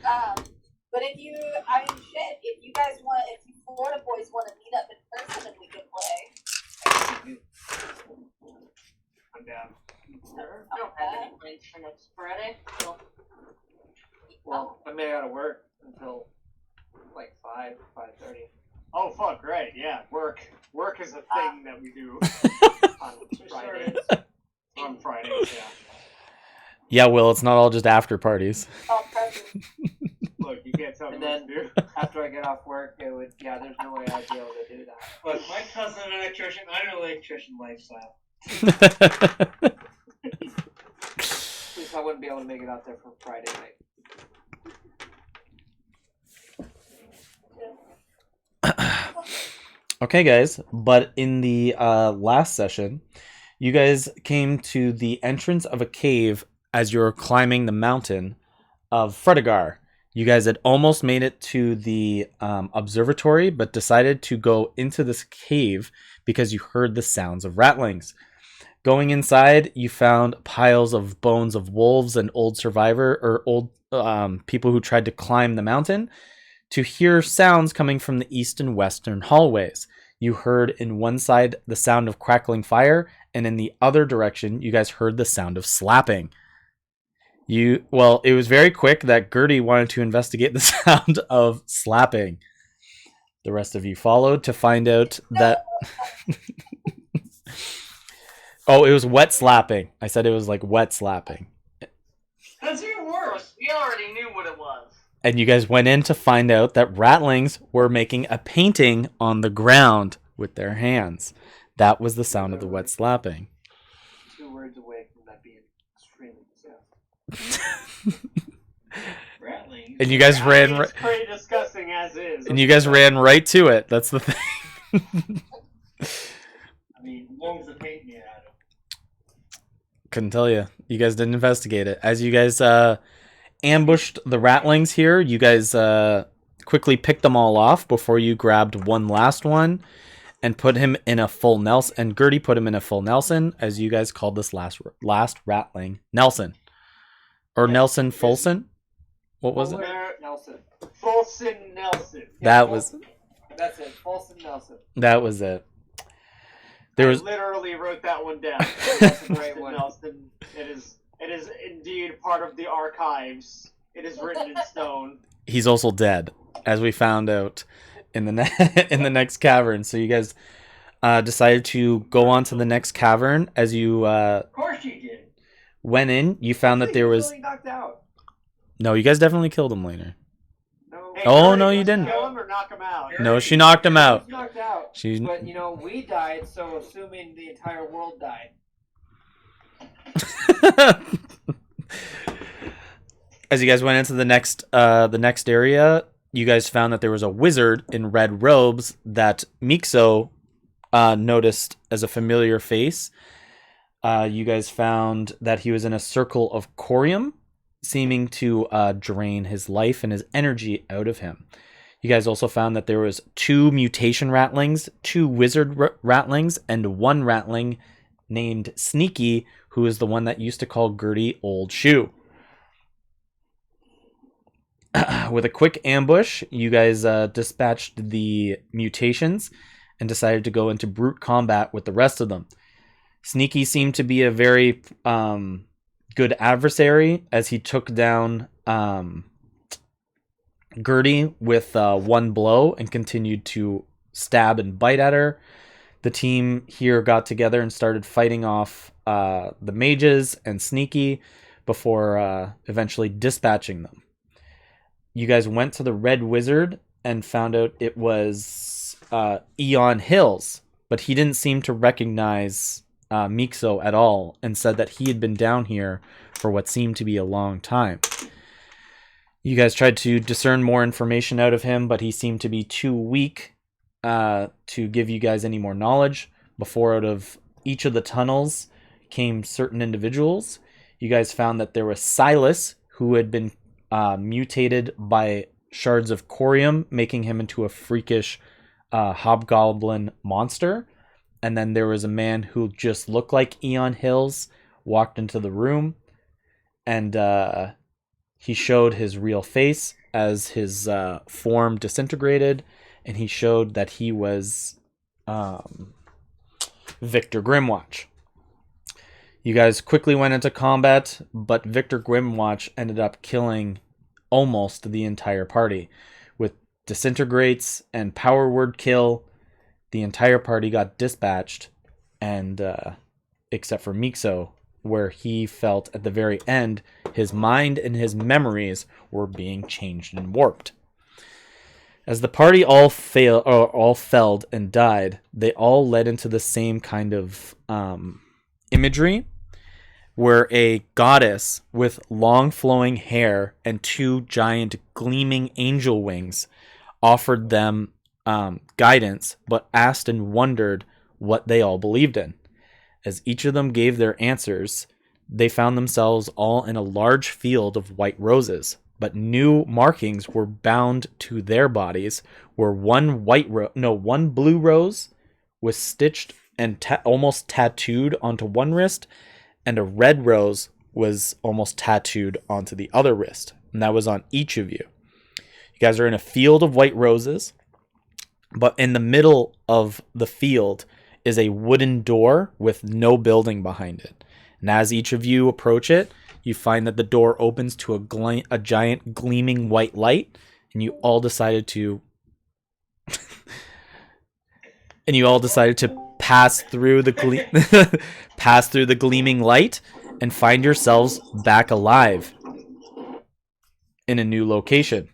But if you Florida boys want to meet up in person and we can play. I'm down. I don't have any plans for next Friday. Well, I may out of work until like 5:30. Oh fuck! Right, yeah. Work is a thing that we do on Fridays. On Fridays, yeah. Yeah, Will, it's not all just after parties. Look, you can't tell me what to do. After I get off work, there's no way I'd be able to do that. Look, my cousin's an electrician. I'm an electrician lifestyle. At least I wouldn't be able to make it out there for Friday night. Okay, guys, but in the last session, you guys came to the entrance of a cave as you were climbing the mountain of Fredegar. You guys had almost made it to the observatory, but decided to go into this cave because you heard the sounds of rattlings. Going inside, you found piles of bones of wolves and old people who tried to climb the mountain. To hear sounds coming from the east and western hallways. You heard in one side the sound of crackling fire, and in the other direction, you guys heard the sound of slapping. It was very quick that Gertie wanted to investigate the sound of slapping. The rest of you followed to find out that... Oh, it was wet slapping. I said it was like wet slapping. That's even worse. We already knew what it was. And you guys went in to find out that rattlings were making a painting on the ground with their hands. That was the sound of the wet slapping. 2 words away from that being extremely disgusting. Rattlings. And you guys ran. It's pretty disgusting as is. And you guys ran right to it. That's the thing. I mean, what was the paint made out of? Couldn't tell you. You guys didn't investigate it. As you guys ambushed the rattlings here, you guys quickly picked them all off before you grabbed one last one and put him in a full Nelson. And Gertie put him in a full Nelson, as you guys called this last rattling Nelson. Or Nelson Folson? What was it? Nelson. Folson Nelson. That was... That's it. Folson Nelson. That was it. I literally wrote that one down. That's a great one. Nelson. It is indeed part of the archives. It is written in stone. He's also dead, as we found out in the in the next cavern. So you guys decided to go on to the next cavern. As you of course you did. Went in, you found that there was... knocked out. No, you guys definitely killed him later. No. Hey, oh, no, you didn't. Kill him or knock him out? No, she knocked him out. Knocked out. But, we died, so assuming the entire world died. As you guys went into the next area, you guys found that there was a wizard in red robes that Mixo noticed as a familiar face. You guys found that he was in a circle of corium, seeming to drain his life and his energy out of him. You guys also found that there was 2 mutation rattlings, 2 wizard rattlings, and 1 rattling named Sneaky, who is the one that used to call Gertie Old Shoe. With a quick ambush, you guys dispatched the mutations and decided to go into brute combat with the rest of them. Sneaky seemed to be a very good adversary, as he took down Gertie with 1 blow and continued to stab and bite at her. The team here got together and started fighting off the mages and Sneaky before eventually dispatching them. You guys went to the Red Wizard and found out it was Eon Hills, but he didn't seem to recognize Mixo at all and said that he had been down here for what seemed to be a long time. You guys tried to discern more information out of him, but he seemed to be too weak to give you guys any more knowledge. Before out of each of the tunnels came certain individuals. You guys found that there was Silas, who had been mutated by shards of Corium, making him into a freakish hobgoblin monster. And then there was a man who just looked like Eon Hills, walked into the room, and He showed his real face as his form disintegrated, and he showed that he was Victor Grimwatch. You guys quickly went into combat, but Victor Grimwatch ended up killing almost the entire party. With disintegrates and power word kill, the entire party got dispatched, and except for Mixo, where he felt at the very end his mind and his memories were being changed and warped. As the party all felled and died, they all led into the same kind of imagery, where a goddess with long flowing hair and two giant gleaming angel wings offered them guidance, but asked and wondered what they all believed in. As each of them gave their answers, they found themselves all in a large field of white roses, but new markings were bound to their bodies, where one blue rose was stitched and almost tattooed onto one wrist, and a red rose was almost tattooed onto the other wrist, and that was on each of you. You guys are in a field of white roses, but in the middle of the field is a wooden door with no building behind it. And as each of you approach it, you find that the door opens to a giant gleaming white light, and you all decided to pass through the pass through the gleaming light and find yourselves back alive in a new location.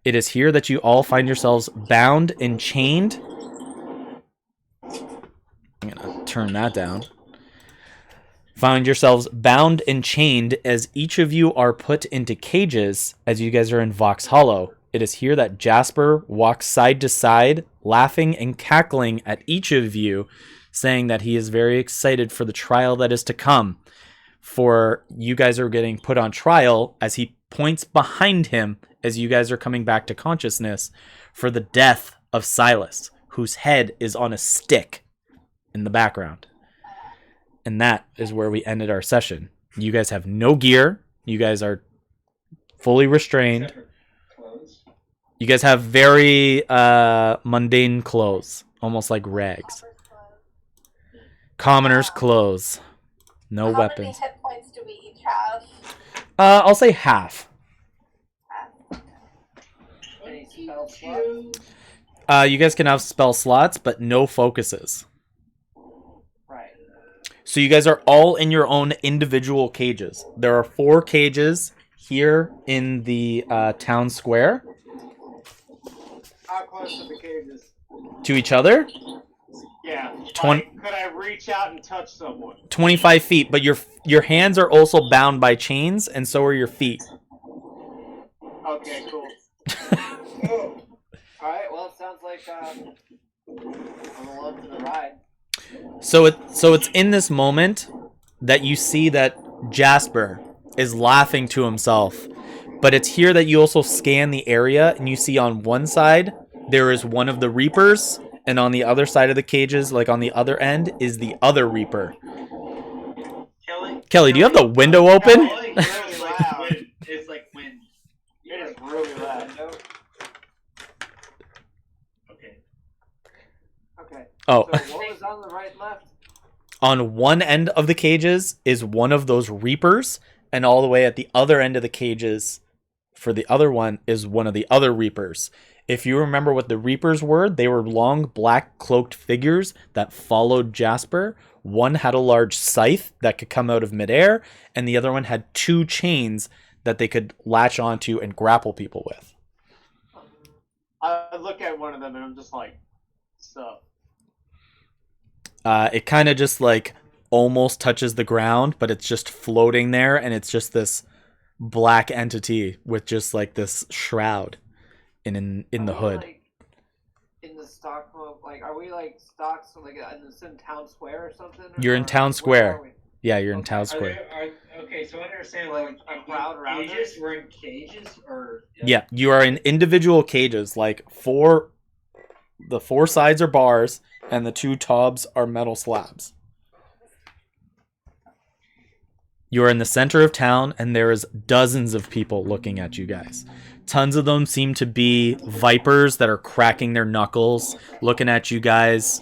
It is here that you all find yourselves bound and chained. I'm gonna turn that down. Find yourselves bound and chained as each of you are put into cages as you guys are in Vox Hollow. It is here that Jasper walks side to side, laughing and cackling at each of you, saying that he is very excited for the trial that is to come. For you guys are getting put on trial as he points behind him as you guys are coming back to consciousness for the death of Silas, whose head is on a stick in the background. And that is where we ended our session. You guys have no gear. You guys are fully restrained. You guys have very mundane clothes, almost like rags. Commoner's clothes. No How weapons. many hit points do we each have? I'll say half. Any spell slots? You guys can have spell slots, but no focuses. Right. So you guys are all in your own individual cages. There are 4 cages here in the town square. How close are the cages? To each other? Yeah. 20 Could I reach out and touch someone? 25 feet, but your hands are also bound by chains, and so are your feet. Okay, cool. Oh. Alright, well, it sounds like I'm along for the ride. So it's in this moment that you see that Jasper is laughing to himself. But it's here that you also scan the area, and you see on one side there is one of the Reapers, and on the other side of the cages, like on the other end, is the other Reaper. Kelly, do you have the window open? It's really loud. It's like wind. It is really loud. Okay. Okay. Oh. So what was on the right and left? On one end of the cages is one of those Reapers, and all the way at the other end of the cages for the other one is one of the other Reapers. If you remember what the Reapers were, they were long black cloaked figures that followed Jasper. One had a large scythe that could come out of midair, and the other one had 2 chains that they could latch onto and grapple people with. I look at one of them and I'm just like, sup. It kind of just like almost touches the ground, but it's just floating there, and it's just this black entity with just like this shroud in the hood. Like, in the stock, like, are we like stocks like in the same town square or something? You're in town where square. are we? Yeah, you're in Okay. town Are square. okay, so I understand Like, like a crowd around cages. us? We're in cages, or Yeah, you are in individual cages. Like the 4 sides are bars, and the 2 tops are metal slabs. You're in the center of town, and there is dozens of people looking at you guys. Tons of them seem to be vipers that are cracking their knuckles, looking at you guys,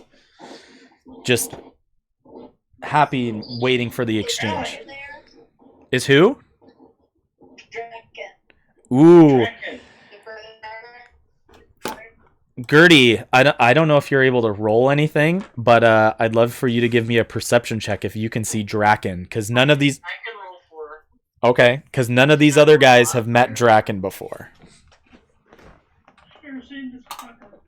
just happy and waiting for the exchange. In there? Is who? Dragon. Ooh, Dragon. Gertie, I don't know if you're able to roll anything, but I'd love for you to give me a perception check if you can see Draken, because none of these... I can roll for. Okay, because none of these other guys have met Draken before. Never seen this fucker.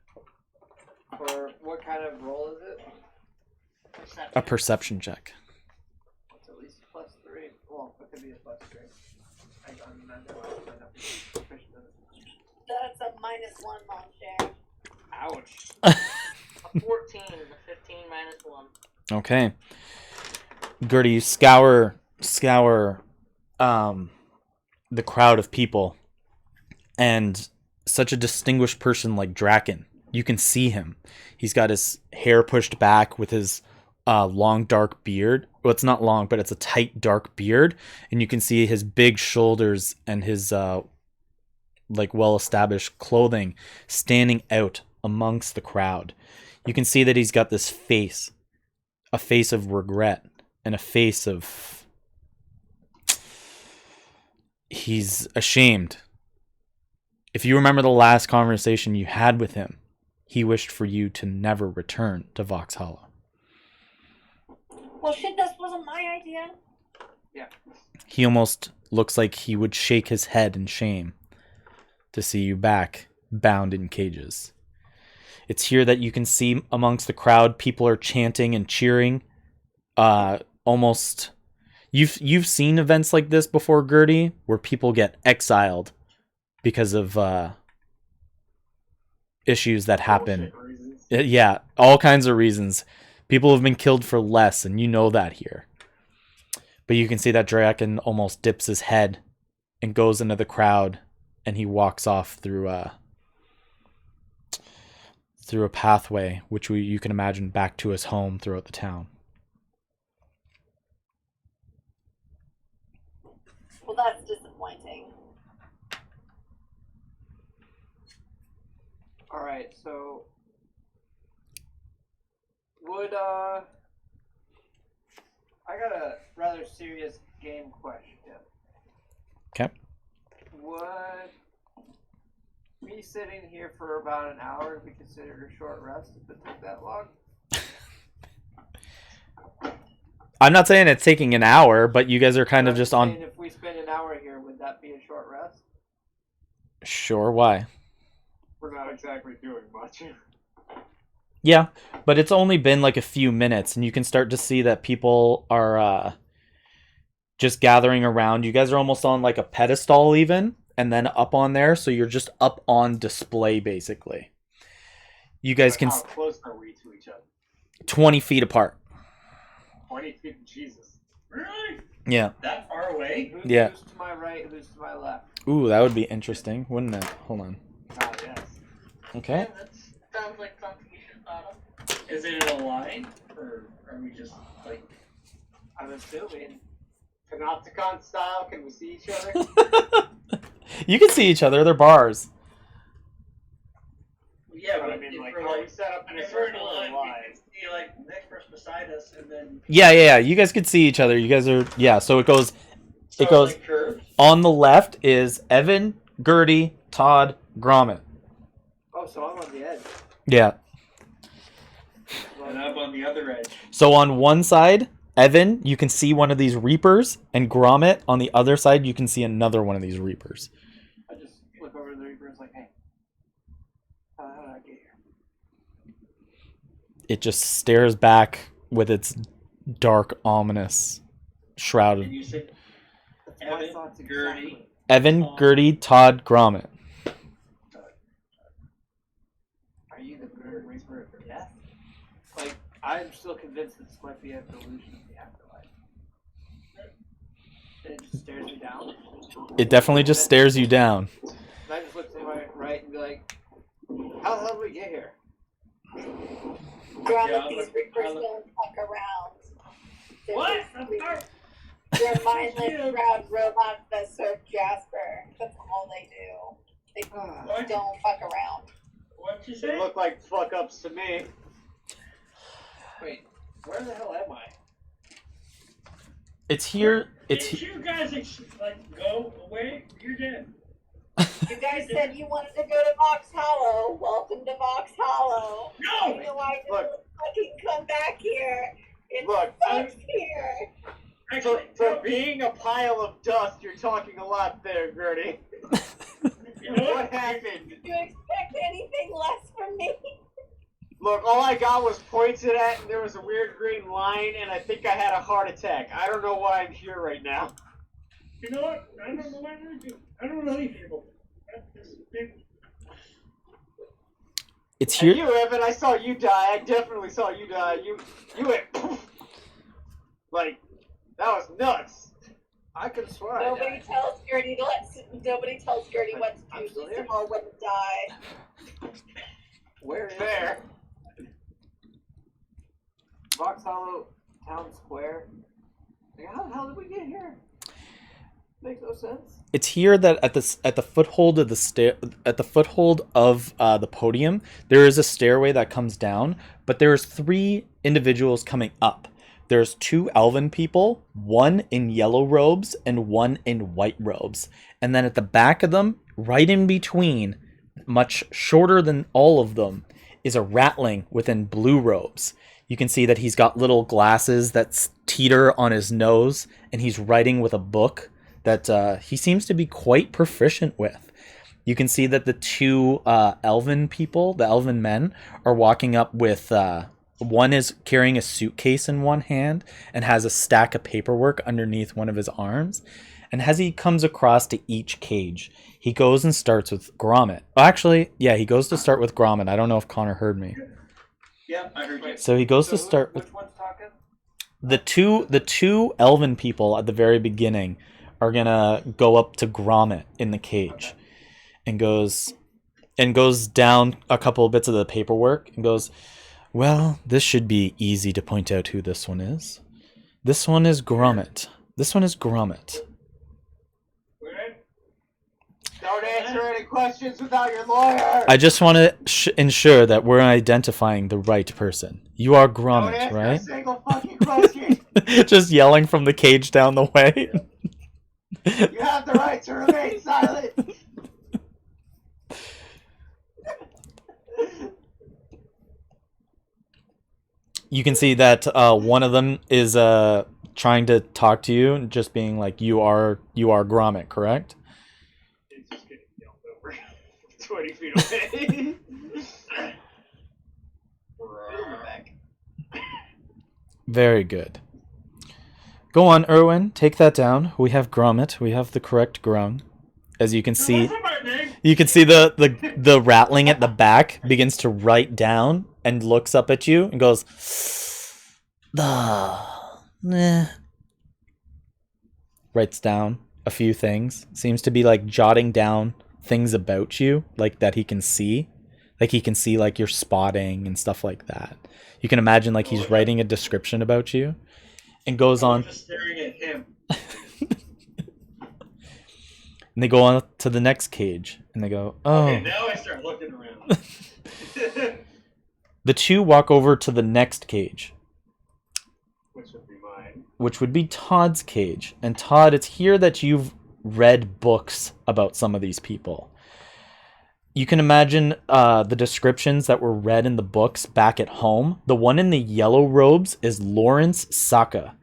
For what kind of roll is it? A perception check. It's at least +3. Well, it could be a +3. I don't remember. That's a -1 long share. Ouch. A 14, a 15 minus 1. Okay. Gertie, you scour the crowd of people, and such a distinguished person like Draken, you can see him. He's got his hair pushed back with his long dark beard. Well, it's not long, but it's a tight dark beard, and you can see his big shoulders and his like well-established clothing standing out amongst the crowd. You can see that he's got this face, a face of regret, and a face of... He's ashamed. If you remember the last conversation you had with him, he wished for you to never return to Vox Hollow. Well, shit, this wasn't my idea. Yeah. He almost looks like he would shake his head in shame to see you back, bound in cages. It's here that you can see amongst the crowd, people are chanting and cheering. Almost, you've seen events like this before, Gertie, where people get exiled because of issues that happen. Yeah, all kinds of reasons. People have been killed for less, and you know that here. But you can see that Draken almost dips his head and goes into the crowd, and he walks off through a pathway, which you can imagine back to his home throughout the town. Well, that's disappointing. Alright, so would I got a rather serious game question. Okay. Would me sitting here for about an hour be considered a short rest if it took that long? I'm not saying it's taking an hour, but you guys are kind of just on... If we spend an hour here, would that be a short rest? Sure, why? We're not exactly doing much. Yeah, but it's only been like a few minutes, and you can start to see that people are just gathering around. You guys are almost on like a pedestal even, and then up on there, so you're just up on display basically. You guys can... How close are we to each other? 20 feet apart. 20 feet? Jesus. Really? Yeah. That far away? Yeah. Who's to my right, who's to my left? Ooh, that would be interesting, wouldn't it? Hold on. Ah, yes. Okay. That sounds like something you should have thought of. Is it in a line? Or are we just like. I'm assuming. Panopticon style, can we see each other? You can see each other. They're bars. Yeah, But but I mean, if like, we're are we like. set up in a If we're in circle a or line, we wide? can see like the next person beside us and then. Yeah. You guys could see each other. You guys are... Yeah, so it goes... So It goes... Like curved? On the left is Evan, Gertie, Todd, Gromit. Oh, so I'm on the edge. Yeah. And up on the other edge. So on one side, Evan, you can see one of these Reapers, and Gromit, on the other side, you can see another one of these Reapers. I just look over to the Reaper and it's like, hey, how did I get here? It just stares back with its dark, ominous shroud. And you said That's my Evan, thoughts Gertie. exactly. Evan, Gertie, Todd, Gromit. Are you the Reaper of death? Like, I'm still convinced that this might be a delusion of the afterlife. And it just stares me down. It definitely just stares you down. And I just look to my right and be like, how the hell did we get here? Grab Yeah, these look- reapers look- don't fuck around. They're What? just I'm reapers. sorry. They're mindless, proud robots that serve Jasper. That's all they do. They What? don't fuck around. What'd you They say? look like fuck ups to me. Wait, where the hell am I? It's here. Did you guys go away? You're dead. You guys said you wanted to go to Vox Hollow. Welcome to Vox Hollow. I No! know I Look. didn't fucking come back here. It Look, sucks here. Actually, For no. being a pile of dust, you're talking a lot there, Gertie. You know What happened? Do you expect anything less from me? Look, all I got was pointed at, and there was a weird green line, and I think I had a heart attack. I don't know why I'm here right now. You know what? I don't know what I do. I don't know any people. It's And here. you, Evan, I saw you die. I definitely saw you die. You went poof. Like, that was nuts. I could swear I Nobody died. tells Gertie to nobody tells Gertie what to I'm do. still She's here. more when to die. Where is There. Vox Hollow Town Square? Like, how the hell did we get here? Makes no sense. It's here that at the foothold of the the podium, there is a stairway that comes down, but there's 3 individuals coming up. There's 2 elven people, one in yellow robes and one in white robes. And then at the back of them, right in between, much shorter than all of them, is a ratling within blue robes. You can see that he's got little glasses that teeter on his nose, and he's writing with a book that he seems to be quite proficient with. You can see that the 2 elven people, the elven men, are walking up with... one is carrying a suitcase in one hand and has a stack of paperwork underneath one of his arms. And as he comes across to each cage, he goes and starts with Gromit. Oh, actually, yeah, he goes to start with Gromit. I don't know if Connor heard me. Yep, I heard you. So he goes to start with Which one's talking? the two elven people at the very beginning are gonna go up to Gromit in the cage and goes down a couple of bits of the paperwork and goes, well, this should be easy to point out who this one is. This one is Gromit. This one is Gromit. Don't answer any questions without your lawyer. I just want to ensure that we're identifying the right person. You are Don't Gromit, answer a right? single fucking question. Just yelling from the cage down the way. You have the right to remain silent. You can see that one of them is trying to talk to you and just being like, you are Gromit, correct? It's just getting yelled over 20 feet away. Back. Very good. Go on, Erwin. Take that down. We have Gromit. We have the correct grung. As you can see, the rattling at the back begins to write down and looks up at you and goes, writes down a few things. Seems to be like jotting down things about you, like that he can see. Like he can see like your spotting and stuff like that. You can imagine like he's writing a description about you and goes on. Just staring at him. And they go on to the next cage and they go, oh. Okay, now I start looking around. The 2 walk over to the next cage, Which would be mine. which would be Todd's cage. And Todd, it's here that you've read books about some of these people. You can imagine the descriptions that were read in the books back at home. The one in the yellow robes is Lawrence Saka.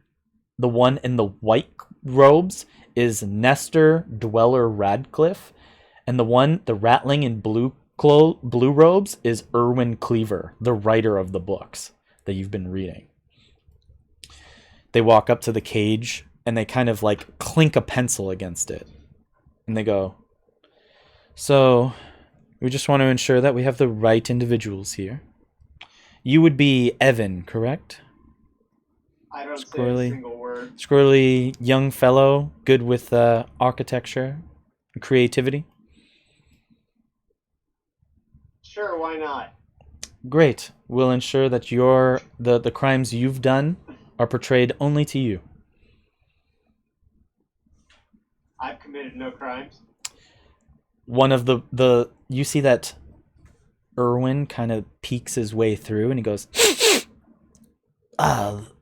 The one in the white robes is Nestor Dweller Radcliffe. And the rattling in blue robes is Erwin Cleaver, the writer of the books that you've been reading. They walk up to the cage and they kind of like clink a pencil against it. And they go, so we just want to ensure that we have the right individuals here. You would be Evan, correct? I don't say Squirrely. a single word. Squirrely young fellow, good with architecture and creativity. Sure, why not? Great. We'll ensure that the crimes you've done are portrayed only to you. I've committed no crimes. One of the you see that Irwin kind of peeks his way through and he goes,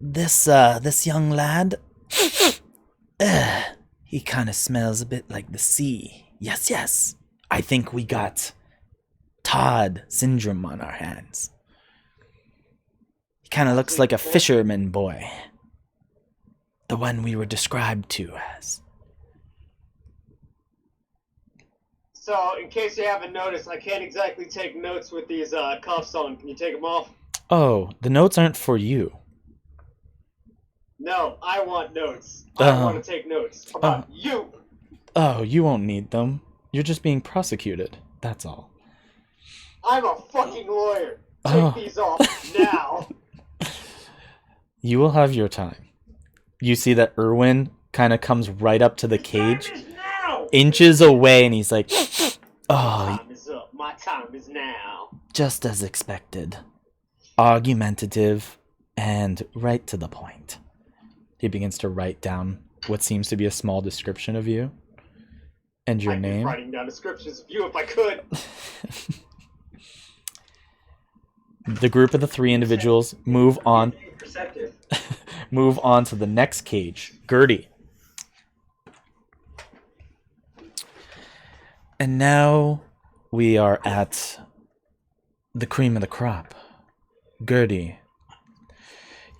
this young lad, he kind of smells a bit like the sea. Yes, yes. I think we got Todd syndrome on our hands. He kind of looks like a fisherman boy. The one we were described to as. So, in case you haven't noticed, I can't exactly take notes with these cuffs on. Can you take them off? Oh, the notes aren't for you. No, I want notes. I want to take notes about you. Oh, you won't need them. You're just being prosecuted. That's all. I'm a fucking lawyer. Take these off now. You will have your time. You see that Irwin kind of comes right up to the cage, inches away, and he's like, My time is up. My time is now. Just as expected. Argumentative and right to the point. He begins to write down what seems to be a small description of you and your I'd be name. writing down descriptions of you if I could. The group of the three individuals move on. Move on to the next cage, Gertie. And now we are at the cream of the crop. Gertie,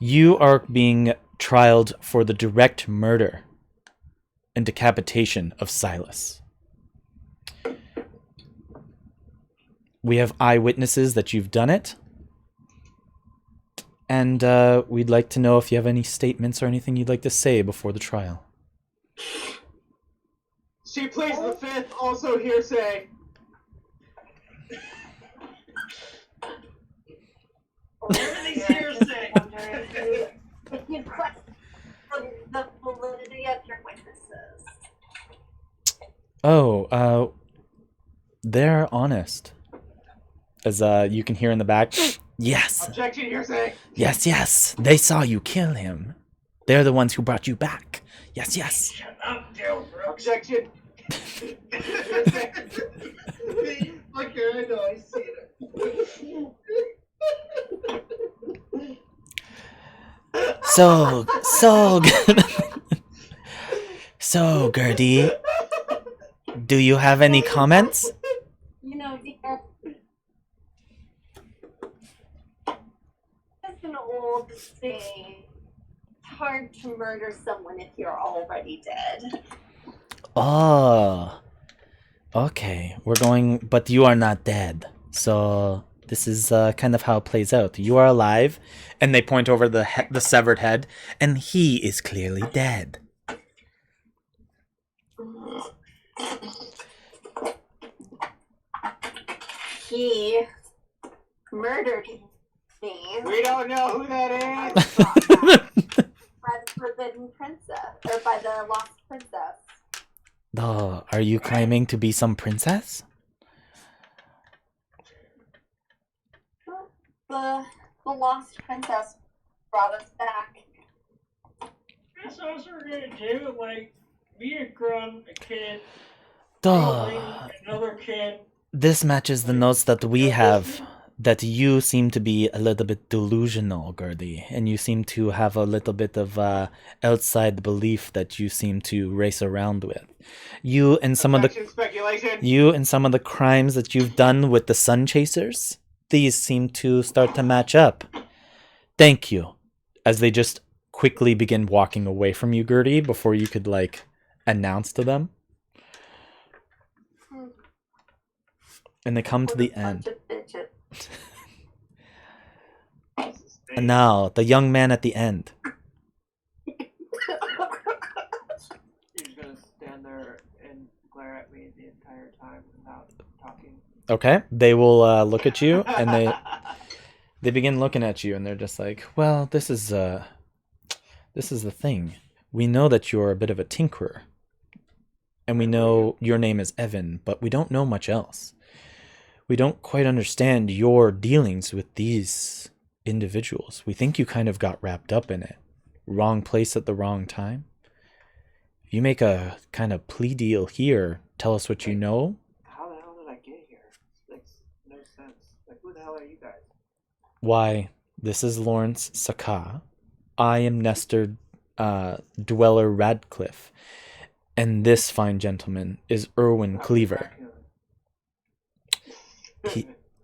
you are being trialed for the direct murder and decapitation of Silas. We have eyewitnesses that you've done it. And we'd like to know if you have any statements or anything you'd like to say before the trial. She pleads the fifth, also hearsay. Everything's hearsay. If you question the validity of your witnesses. Oh, they're honest. As you can hear in the back, yes. Objection, hearsay. Yes, yes. They saw you kill him. They're the ones who brought you back. Yes, yes. Shut up, Joe, bro. Objection. Okay, I know, I see it. So, Gertie, do you have any comments? You know, dear, it's an old saying. It's hard to murder someone if you're already dead. Oh, okay. We're going, but you are not dead. So this is kind of how it plays out. You are alive, and they point over the severed head, and he is clearly dead. He murdered me We don't know who that is. by the forbidden princess, or by the lost princess. Oh, are you claiming to be some princess? The lost princess brought us back. That's what we're gonna do. Like, me and Grum, a kid, Oh, another kid. this matches the notes that we have. That you seem to be a little bit delusional, Gertie, and you seem to have a little bit of outside belief that you seem to race around with. You and some of the crimes that you've done with the Sun Chasers, these seem to start to match up. Thank you. As they just quickly begin walking away from you, Gertie, before you could announce to them. And they come to the end. And now, the young man at the end. He's gonna stand there and glare at me the entire time without talking. Okay, they will look at you, and they begin looking at you, and they're just like, well, this is the thing. We know that you're a bit of a tinkerer. And we know your name is Evan, but we don't know much else. We don't quite understand your dealings with these individuals. We think you kind of got wrapped up in it. Wrong place at the wrong time. You make a kind of plea deal here. Tell us what you know. How the hell did I get here? Makes no sense. Like, who the hell are you guys? Why, this is Lawrence Saka. I am Nestor Dweller Radcliffe. And this fine gentleman is Erwin Cleaver.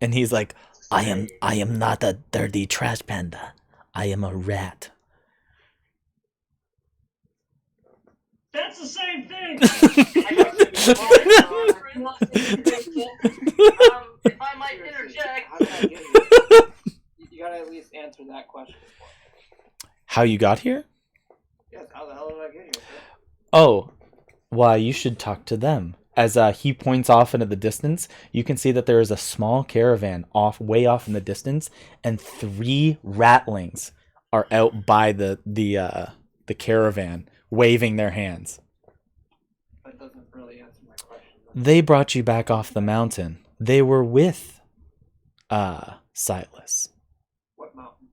He's like, I am not a dirty trash panda. I am a rat. That's the same thing. If I might interject. How did I get here? You gotta at least answer that question for me. How you got here? Yes, how the hell did I get here, sir? Oh, why, you should talk to them. As he points off into the distance, you can see that there is a small caravan way off in the distance, and 3 ratlings are out by the caravan, waving their hands. That doesn't really answer my question. They brought you back off the mountain. They were with Silas. What mountain?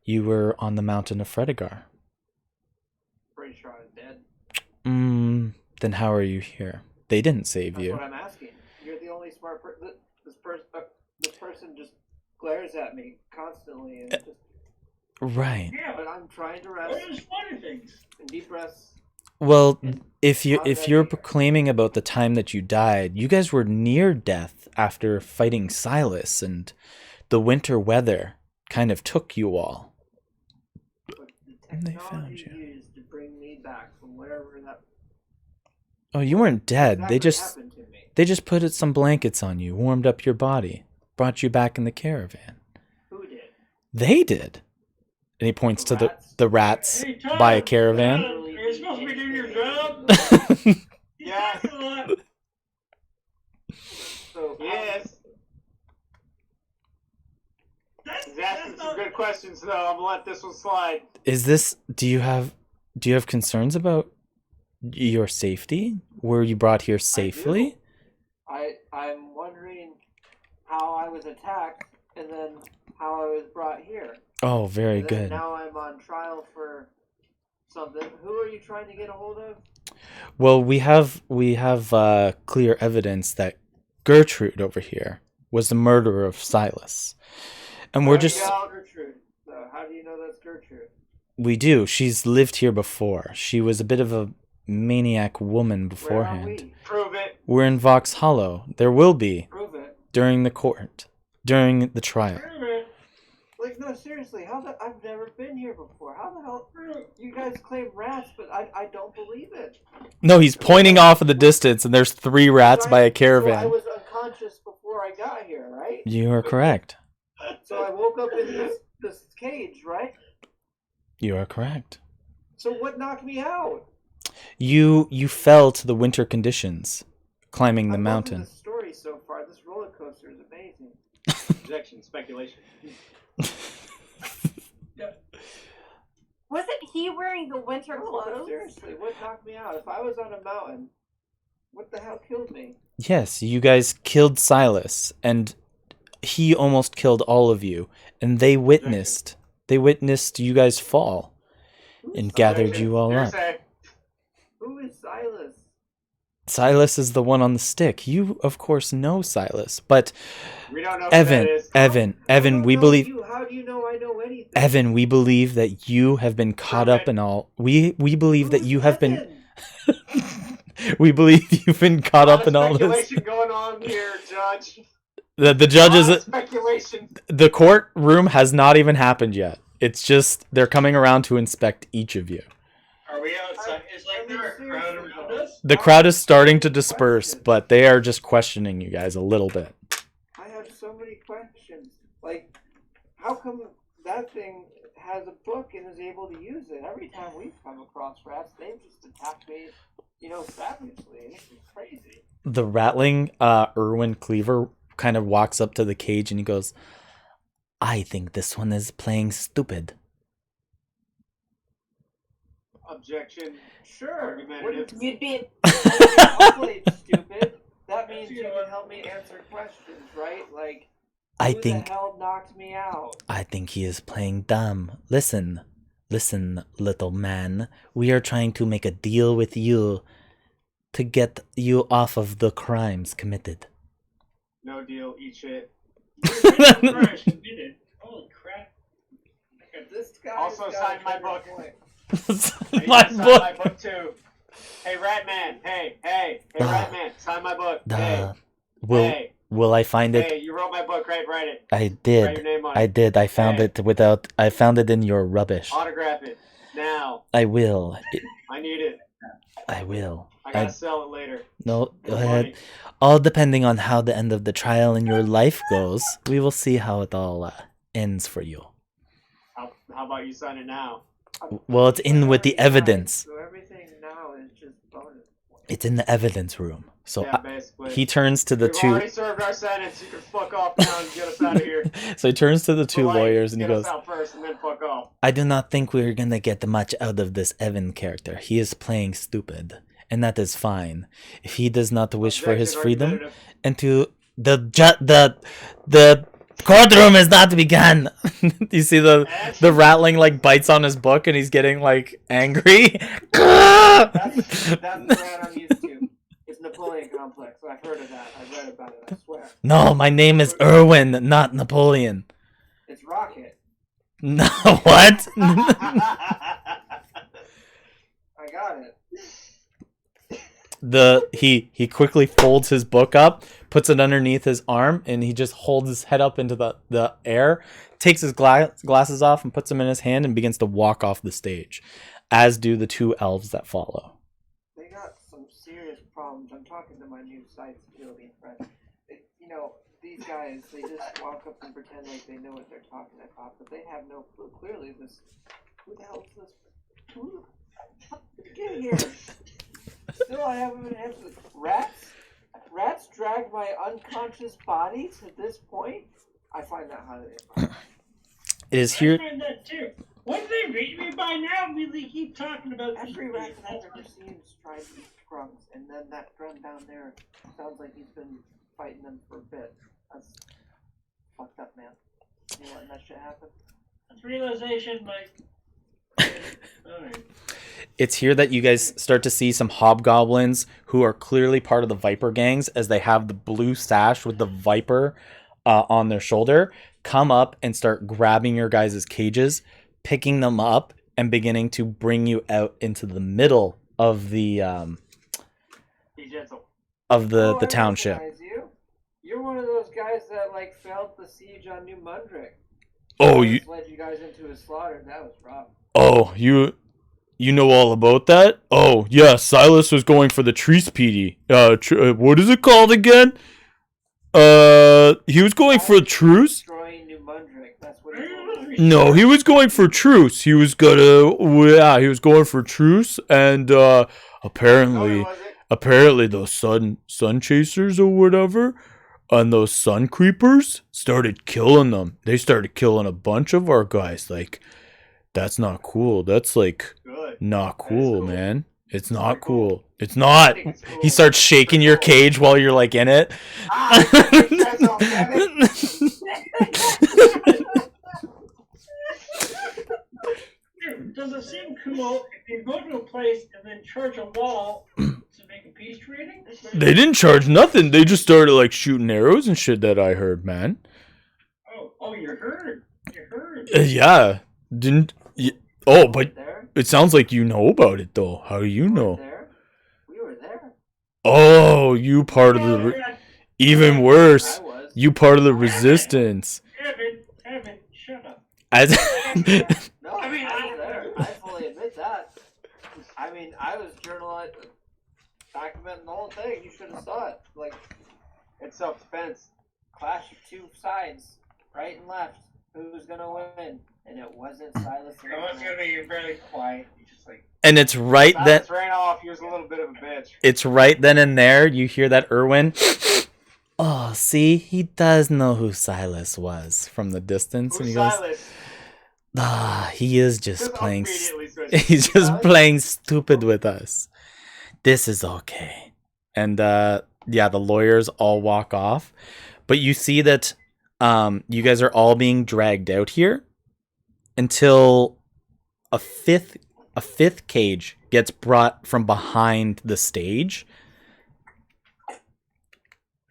You were on the mountain of Fredegar. Pretty sure I was dead. Then how are you here? They didn't save That's you. what I'm asking. You're the only smart person. This person just glares at me constantly, and just. Right. Yeah, But I'm trying to rest what are the funny things? and deep breaths. Well, And if how did I you're get here? proclaiming about the time that you died, you guys were near death after fighting Silas, and the winter weather kind of took you all. But the And they technology found you. used to bring me back from wherever that Oh, you weren't dead. exactly happened to me. They just put some blankets on you, warmed up your body, brought you back in the caravan. Who did? They did. And he points to Rats? the rats Hey, Todd, by a caravan. Are you supposed to be doing your job? Yeah. You talk a lot. So Yes. He's asking some good questions, though. I'm gonna let this one slide. Is this? Do you have concerns about your safety? Were you brought here safely? I'm wondering how I was attacked and then how I was brought here. Oh, very And then good. Now I'm on trial for something. Who are you trying to get a hold of? Well, we have clear evidence that Gertrude over here was the murderer of Silas, and we're just Gertrude. So how do you know that's Gertrude? we do. She's lived here before. She was a bit of a maniac woman Where are beforehand. we? Prove it. We're in Vox Hollow. There will be Prove it. during the court, during the trial. Wait a minute. Like, no, seriously, I've never been here before. How the hell? You guys claim rats, but I don't believe it. No, he's pointing off in the distance, and there's 3 rats by a So I caravan. was unconscious before I got here, right? You are correct. So I woke up in this cage, right? You are correct. So what knocked me out? You fell to the winter conditions, climbing the I'm loving mountain. this story so far. This roller coaster is amazing. Projection, speculation. Wasn't he wearing the winter No, but clothes? seriously, what knocked me out? If I was on a mountain, what the hell killed me? Yes, you guys killed Silas, and he almost killed all of you, and they witnessed you guys fall and gathered you all up. Hearsay. Who is Silas? Silas is the one on the stick. You, of course, know Silas, but We don't know who Evan, that is. Evan, I don't we know believe, you. How do you know I know anything? Evan, we believe that you have been caught up in all. We believe that Who's you have been. Evan? We believe you've been caught up in all this. Speculation going on here, Judge. The judge Lot of is. speculation. The courtroom has not even happened yet. It's just they're coming around to inspect each of you. Are we outside? Is like there a crowd around us? The crowd is starting to disperse, but they are just questioning you guys a little bit. I have so many questions. Like, how come that thing has a book and is able to use it? Every time we've come across rats, they've just attacked me, savagely. This is crazy. The rattling Erwin Cleaver kind of walks up to the cage and he goes, I think this one is playing stupid. Objection. Sure. Argumentative. You'd be I'll play stupid. That means you can help me answer questions, right? Like, I who think the hell knocked me out? he is playing dumb. Listen, Listen, little man, we are trying to make a deal with you to get you off of the crimes committed. No deal, eat shit. Christ, committed. Holy crap. This guy Also sign my book. My My sign book. my book too. Hey, Ratman. Hey, Ratman. Sign my book. Hey, Will I find it? hey, you wrote my book, right? Write it. I Write your did. name on I it. did. I found Hey. I found it in your rubbish. Autograph it. Now. I will. I need it. I will. I gotta sell it later. No, go For ahead. money. All depending on how the end of the trial in your life goes, we will see how it all ends for you. How about you sign it now? Well, it's in with the evidence. So everything now is just bonus points. It's in the evidence room. So Yeah, basically. he turns to the We've two. already served our sentence. You can fuck off now and get us out of here. So he turns to the two But, like, lawyers and he get goes, us out first and then fuck off. I do not think we're gonna get much out of this Evan character. He is playing stupid, and that is fine. If he does not wish for his Objection, freedom, argumentative. and to the courtroom is not begun. You see the rattling like bites on his book, and he's getting like angry. That's the rat I'm used to. It's Napoleon complex. I've heard of that. I've read about it. I swear. No, my name is Erwin, not Napoleon. It's Rocket. No, what? I got it. He quickly folds his book up, puts it underneath his arm, and he just holds his head up into the air, takes his glasses off and puts them in his hand and begins to walk off the stage, as do the two elves that follow. They got some serious problems. I'm talking to my new site security friend. You know, these guys, they just walk up and pretend like they know what they're talking about, but they have no clue. Clearly, who the hell is this? Who the fuck did you get here? Still, I haven't been answered. Rats drag my unconscious body to this point? I find that highly impressive. It is here. I find that too. Wouldn't they read me by now? We keep talking about Every rat that I've ever seen has tried to eat crumbs, and then that drum down there sounds like he's been fighting them for a bit. That's fucked up, man. You letting that shit happen? That's realization, Mike. Alright. It's here that you guys start to see some hobgoblins who are clearly part of the Viper gangs, as they have the blue sash with the Viper on their shoulder, come up and start grabbing your guys' cages, picking them up, and beginning to bring you out into the middle of the Be gentle. I township. recognize you. You're one of those guys that like failed the siege on New Mundrick. Oh, Almost led you guys into a slaughter. That was rough. Oh, you know all about that? Oh, yeah, Silas was going for the Trees PD. What is it called again? He was going for Truce? Destroying New Mundrick. That's what he told me. No, he was going for Truce. He was going for Truce, and No, apparently it wasn't. apparently those sun chasers or whatever and those sun creepers started killing them. They started killing a bunch of our guys. Like, that's not cool. That's like Good. not cool, man. It's not Very cool. cool. It's not. I think it's cool. He starts shaking your cage while you're like in it. Gentle, damn it. Dude, does it seem cool if you go to a place and then charge a wall to make a peace treaty? They didn't charge nothing. They just started like shooting arrows and shit that I heard, man. Oh, you heard. You heard. Yeah. Didn't. Oh, but There? it sounds like you know about it though. How do you know? There? We were there. Oh, you part of the. Even worse, I was. you part of the resistance. Evan, shut up. As. No, I mean, I was there. I fully admit that. I mean, I was documenting the whole thing. You should have saw it. Like, It's self-defense. clash of two sides, right and left. Who's gonna win? And it wasn't Silas. and I was gonna be very quiet. You just like. And it's right then. Silence ran off. He was a little bit of a bitch. It's right then and there. You hear that Erwin. Oh, see, he does know who Silas was from the distance, and Who's he goes, Silas? "Ah, he is just Just playing. immediately switched. He's just Silas? playing stupid with us. This is okay." And yeah, the lawyers all walk off, but you see that you guys are all being dragged out here until a fifth cage gets brought from behind the stage.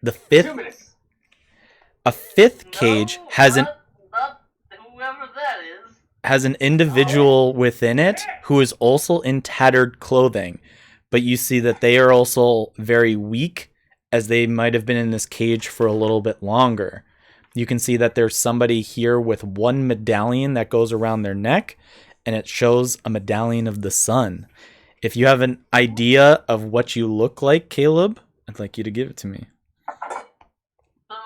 The fifth Luminous. a fifth cage No, has not whoever that is. an individual within it who is also in tattered clothing, but you see that they are also very weak, as they might have been in this cage for a little bit longer. You can see that there's somebody here with one medallion that goes around their neck, and it shows a medallion of the sun. If you have an idea of what you look like, Caleb, I'd like you to give it to me. So,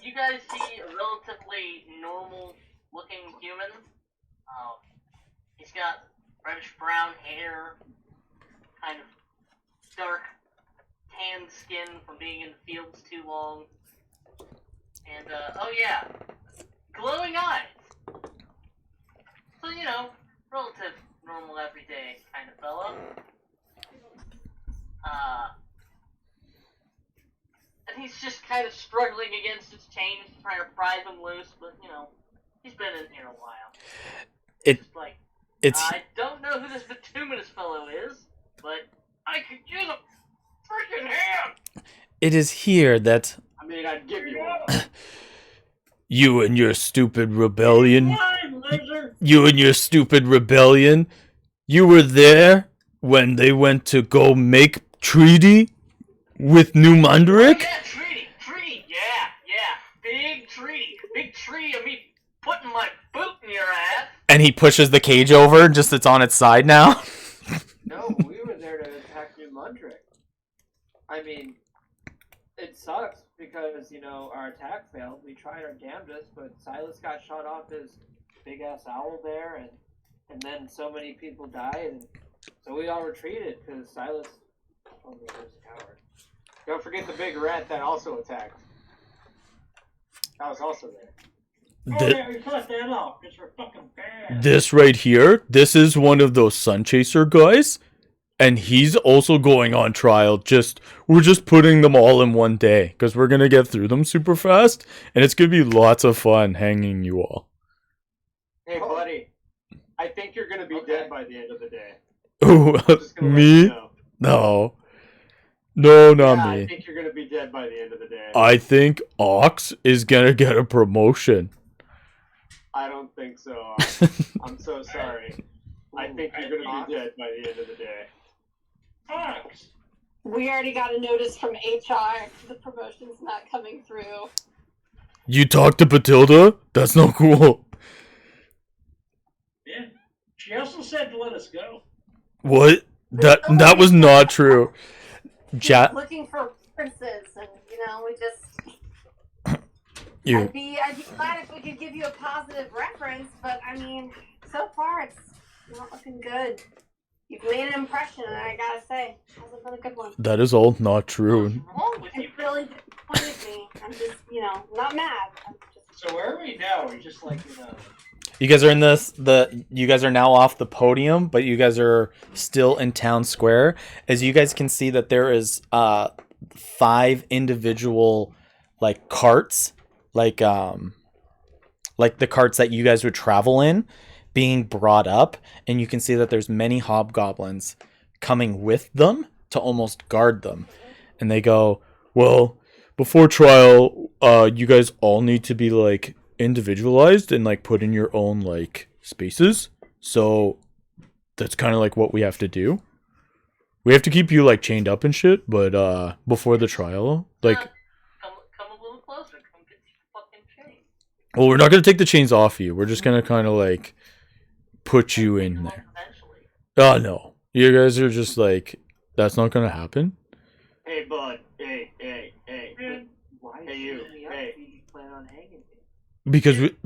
you guys see a relatively normal-looking human. He's got reddish-brown hair, kind of dark, tanned skin from being in the fields too long. And, oh yeah, glowing eyes. So, you know, relative, normal, everyday kind of fellow. And he's just kind of struggling against his chains, trying to pry them loose, but, you know, he's been in here a while. I don't know who this bituminous fellow is, but I could use a freaking hand! It is here that I mean, I'd give you one. you and your stupid rebellion, Fine, laser. you were there when they went to go make treaty with New Oh, Mandrick? yeah, treaty, big treaty of me putting my boot in your ass. And he pushes the cage over, just it's on its side now. No, we were there to attack New Mundrick. I mean, it sucks because, you know, our attack failed. We tried our damnedest, but Silas got shot off his big-ass owl there, and then so many people died, and so we all retreated because Silas was a coward. Don't forget the big rat that also attacked. That was also there. Oh, yeah, we cut that off because we're fucking bad. This right here, this is one of those Sun Chaser guys, and he's also going on trial. We're just putting them all in one day because we're gonna get through them super fast, and it's gonna be lots of fun hanging you all. Hey, buddy. I think you're gonna be dead by the end of the day. Oh, I'm just gonna let me? you know. No, not Yeah, me. I think you're gonna be dead by the end of the day. I think Ox is gonna get a promotion. I don't think so. I'm so sorry. I think you're gonna be dead by the end of the day. Fox. We already got a notice from HR. The promotion's not coming through. You talked to Batilda? That's not cool. Yeah. She also said to let us go. What? That was not true. Looking for references, and we just. You. I'd be glad if we could give you a positive reference, but I mean, so far it's not looking good. You've made an impression, and I gotta say, it hasn't been a good one. That is all not true. What's wrong with you? It really disappointed me. I'm just, not mad. I'm just. So where are we now? We're just like, You guys are in you guys are now off the podium, but you guys are still in town square. As you guys can see that there is 5 individual carts, like the carts that you guys would travel in, being brought up, and you can see that there's many hobgoblins coming with them to almost guard them. And they go, well, before trial, you guys all need to be individualized and put in your own spaces. So that's kind of what we have to do. We have to keep you chained up and shit, but before the trial, Come a little closer. Come get your fucking chain. well, we're not gonna take the chains off you. We're just gonna kind of put you in there. Eventually. Oh no, you guys are just that's not gonna happen. Hey, bud. Hey. Why Hey, you. me up Hey. if you plan on hanging me?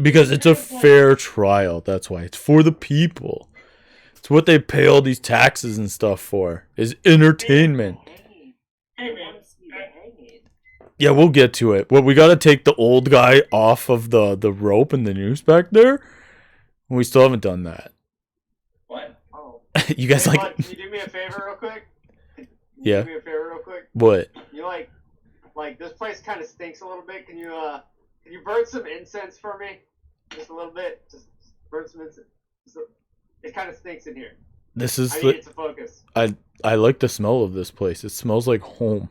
Because it's a fair trial. That's why it's for the people. It's what they pay all these taxes and stuff for. Is entertainment. Hanging. hey I man, want to see the hanging. Yeah, we'll get to it. Well, we gotta take the old guy off of the rope and the noose back there. We still haven't done that. what? Oh, You guys Hey, bud, can you do me a favor real quick? Can you Yeah. do me a favor real quick? What? You this place kind of stinks a little bit. Can you burn some incense for me? Just a little bit. Just burn some incense. It kind of stinks in here. This is I need it to focus. I like the smell of this place. It smells like home.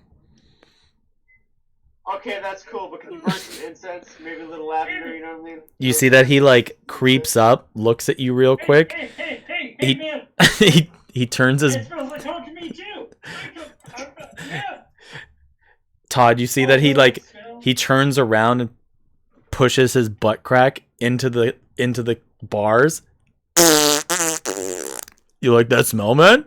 Okay, that's cool, but can you burn some incense? Maybe a little lavender, you know what I mean? You see that he like creeps up, looks at you real quick. Hey, He- man! he turns his It smells like home to me too. Yeah. Todd, you see that he turns around and pushes his butt crack into the bars. You like that smell, man?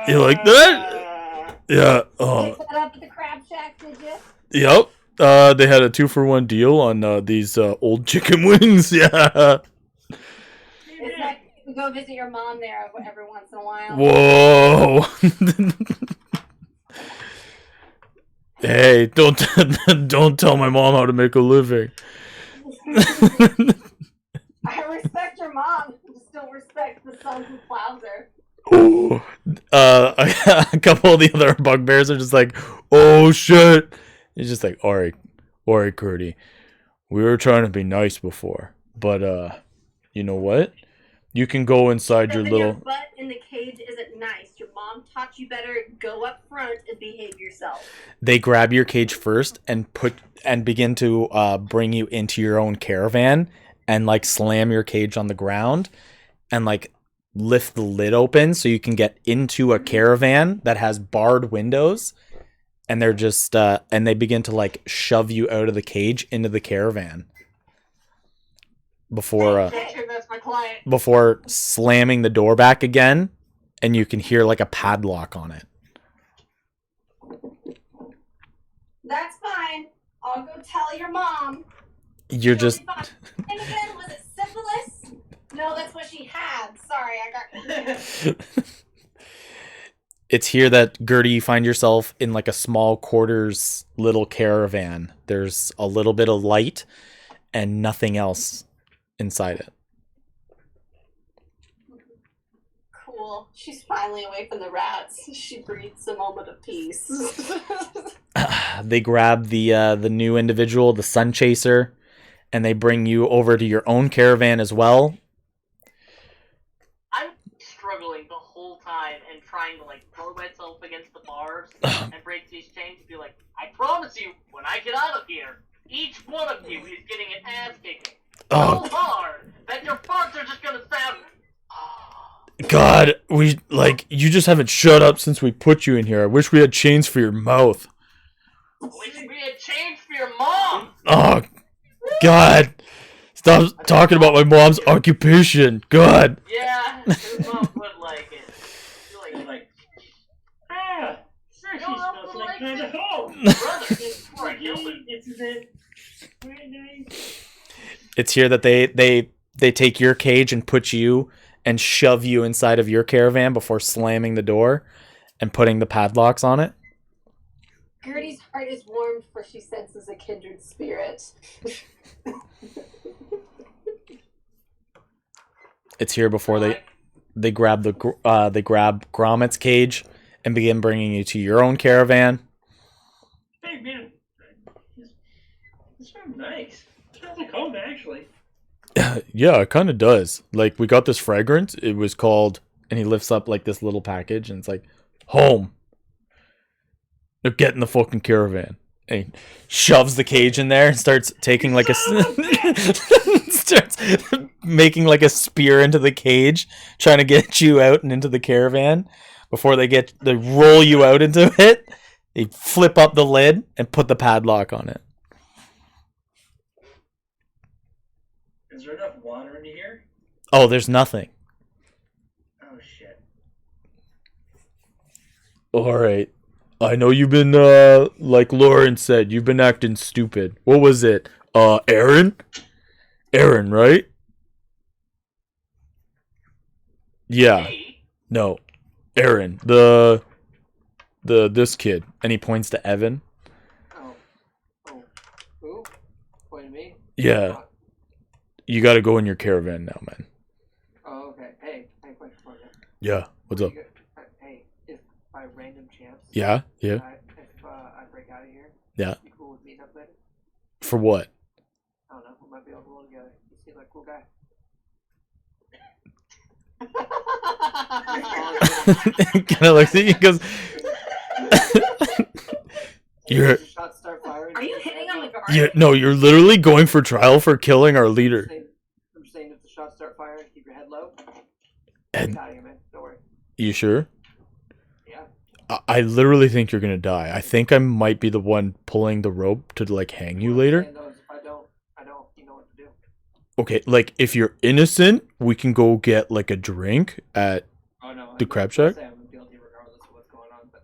You like that? Yeah. Pick that up at the Crab Shack, did you? Yep. They had a 2-for-1 deal on these old chicken wings. Yeah. It's like you can go visit your mom there every once in a while. Whoa. Hey, don't tell my mom how to make a living. I respect your mom. I just don't respect the son who plows her. Oh. A couple of the other bugbears are just like, oh shit. He's just like, all right, Curdy. We were trying to be nice before, but you know what? You can go inside your Your little. butt in the cage isn't nice. Your mom taught you better. Go up front and behave yourself. They grab your cage first and begin to bring you into your own caravan and like slam your cage on the ground and like lift the lid open so you can get into a caravan that has barred windows, and they're just and they begin to like shove you out of the cage into the caravan before That's my client. before slamming the door back again, and you can hear like a padlock on it. That's fine. I'll go tell your mom. You're just And again, was it syphilis? No, that's what she had. Sorry, I got. It's here that, Gertie, you find yourself in like a small quarters little caravan. There's a little bit of light and nothing else inside it. Cool. She's finally away from the rats. She breathes a moment of peace. They grab the new individual, the Sun Chaser, and they bring you over to your own caravan as well. I'm struggling the whole time and trying to like throw myself against the bars and break these chains and be like, I promise you, when I get out of here, each one of you is getting an ass kicking so hard that your farts are just gonna sound. God, you just haven't shut up since we put you in here. I wish we had chains for your mouth. Wish we had chains for your mom. Oh, God. Stop talking about my mom's occupation. God. Yeah, your mom would like it. You're like, Cersei smells like kind of home. Brother, it's for human. Isn't it? Very nice. It's here that they take your cage and put you and shove you inside of your caravan before slamming the door and putting the padlocks on it. Gertie's heart is warmed, for she senses a kindred spirit. It's here before they grab Gromit's cage and begin bringing you to your own caravan. Hey man, this smells nice. It smells like home actually. Yeah, it kind of does. Like, we got this fragrance. It was called, and he lifts up like this little package, and it's like, home. Now get in the fucking caravan. And he shoves the cage in there and starts taking like starts making like a spear into the cage, trying to get you out and into the caravan. Before they roll you out into it, they flip up the lid and put the padlock on it. Is there enough water in here? Oh, there's nothing. Oh shit. All right. I know you've been, like Lauren said, you've been acting stupid. What was it? Aaron? Aaron, right? Yeah. Me? No. Aaron. This kid. And he points to Evan. Oh. Who? Point to me? Yeah. You gotta go in your caravan now, man. Oh, okay. Hey, question for you. Yeah. What's up? Hey, if by random chance. Yeah? Yeah. If I Yeah. You cool with meeting up later? For what? I don't know. We might be able to roll together. You seem like a cool guy. Kind of looks at you and goes, "You're Shots start firing. Are you hitting on the guard? you're literally going for trial for killing our leader." I'm just saying, if the shots start firing, keep your head low. And Get out of here, man. Don't worry. you sure? Yeah. I literally think you're gonna die. I think I might be the one pulling the rope to like hang you later. If I don't, you know what to do. Okay, like if you're innocent, we can go get like a drink at Oh no. The crab shack? I'm guilty regardless of what's going on, but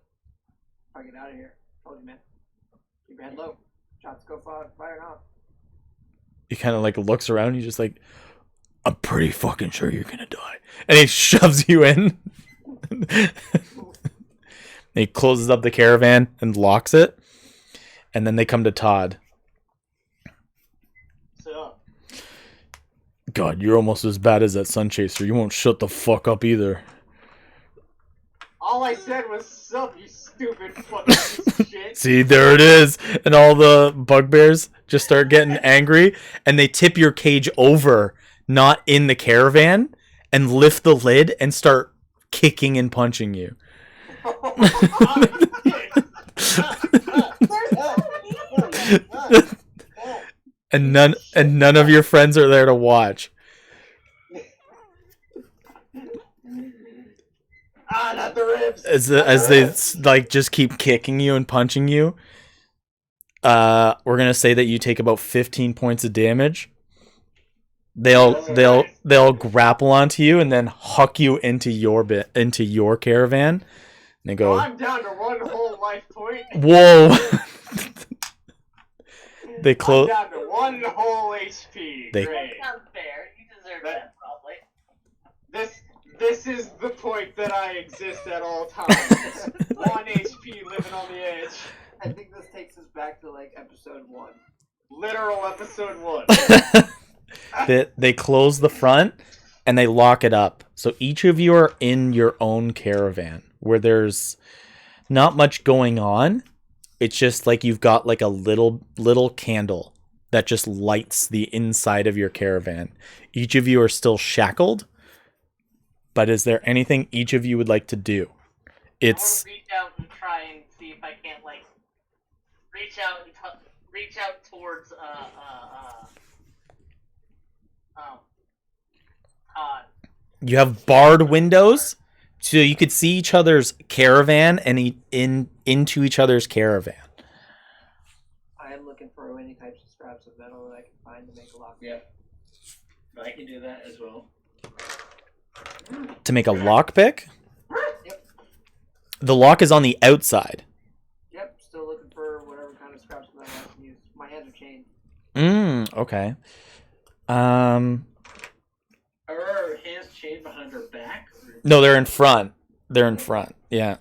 if I get out of here, I told you, man. Keep your head low. Shots go firing off. he kind of like looks around. He's just like, I'm pretty fucking sure you're gonna die, and he shoves you in. He closes up the caravan and locks it, and then they come to Todd. So, God, you're almost as bad as that sun chaser. You won't shut the fuck up either. all I said was sup, you stupid fucking piece of shit. See, there it is, and all the bugbears just start getting angry, and they tip your cage over, not in the caravan, and lift the lid and start kicking and punching you. And none of your friends are there to watch. Not the ribs. As they like just keep kicking you and punching you. We're gonna say that you take about 15 points of damage. They'll grapple onto you and then huck you into your caravan. And they go, I'm down to one whole life point. whoa. They I'm close. down to one whole HP. They- Great. That sounds fair. You deserve that, probably. This is the point that I exist at all times. 1 HP living on the edge. I think this takes us back to like episode 1. Literal episode 1. They close the front and they lock it up. So each of you are in your own caravan where there's not much going on. It's just like you've got like a little candle that just lights the inside of your caravan. Each of you are still shackled. But is there anything each of you would like to do? It's I want to reach out and try and see if I can't like reach out towards you have barred windows, so you could see each other's caravan and into each other's caravan. I am looking for any types of scraps of metal that I can find to make a lock. Yeah. I can do that as well. To make a lockpick? Yep. The lock is on the outside. Yep, still looking for whatever kind of scraps of metal I can use. My hands are chained. Okay. Are our hands chained behind our back? No, they're in front. They're in front. Yeah.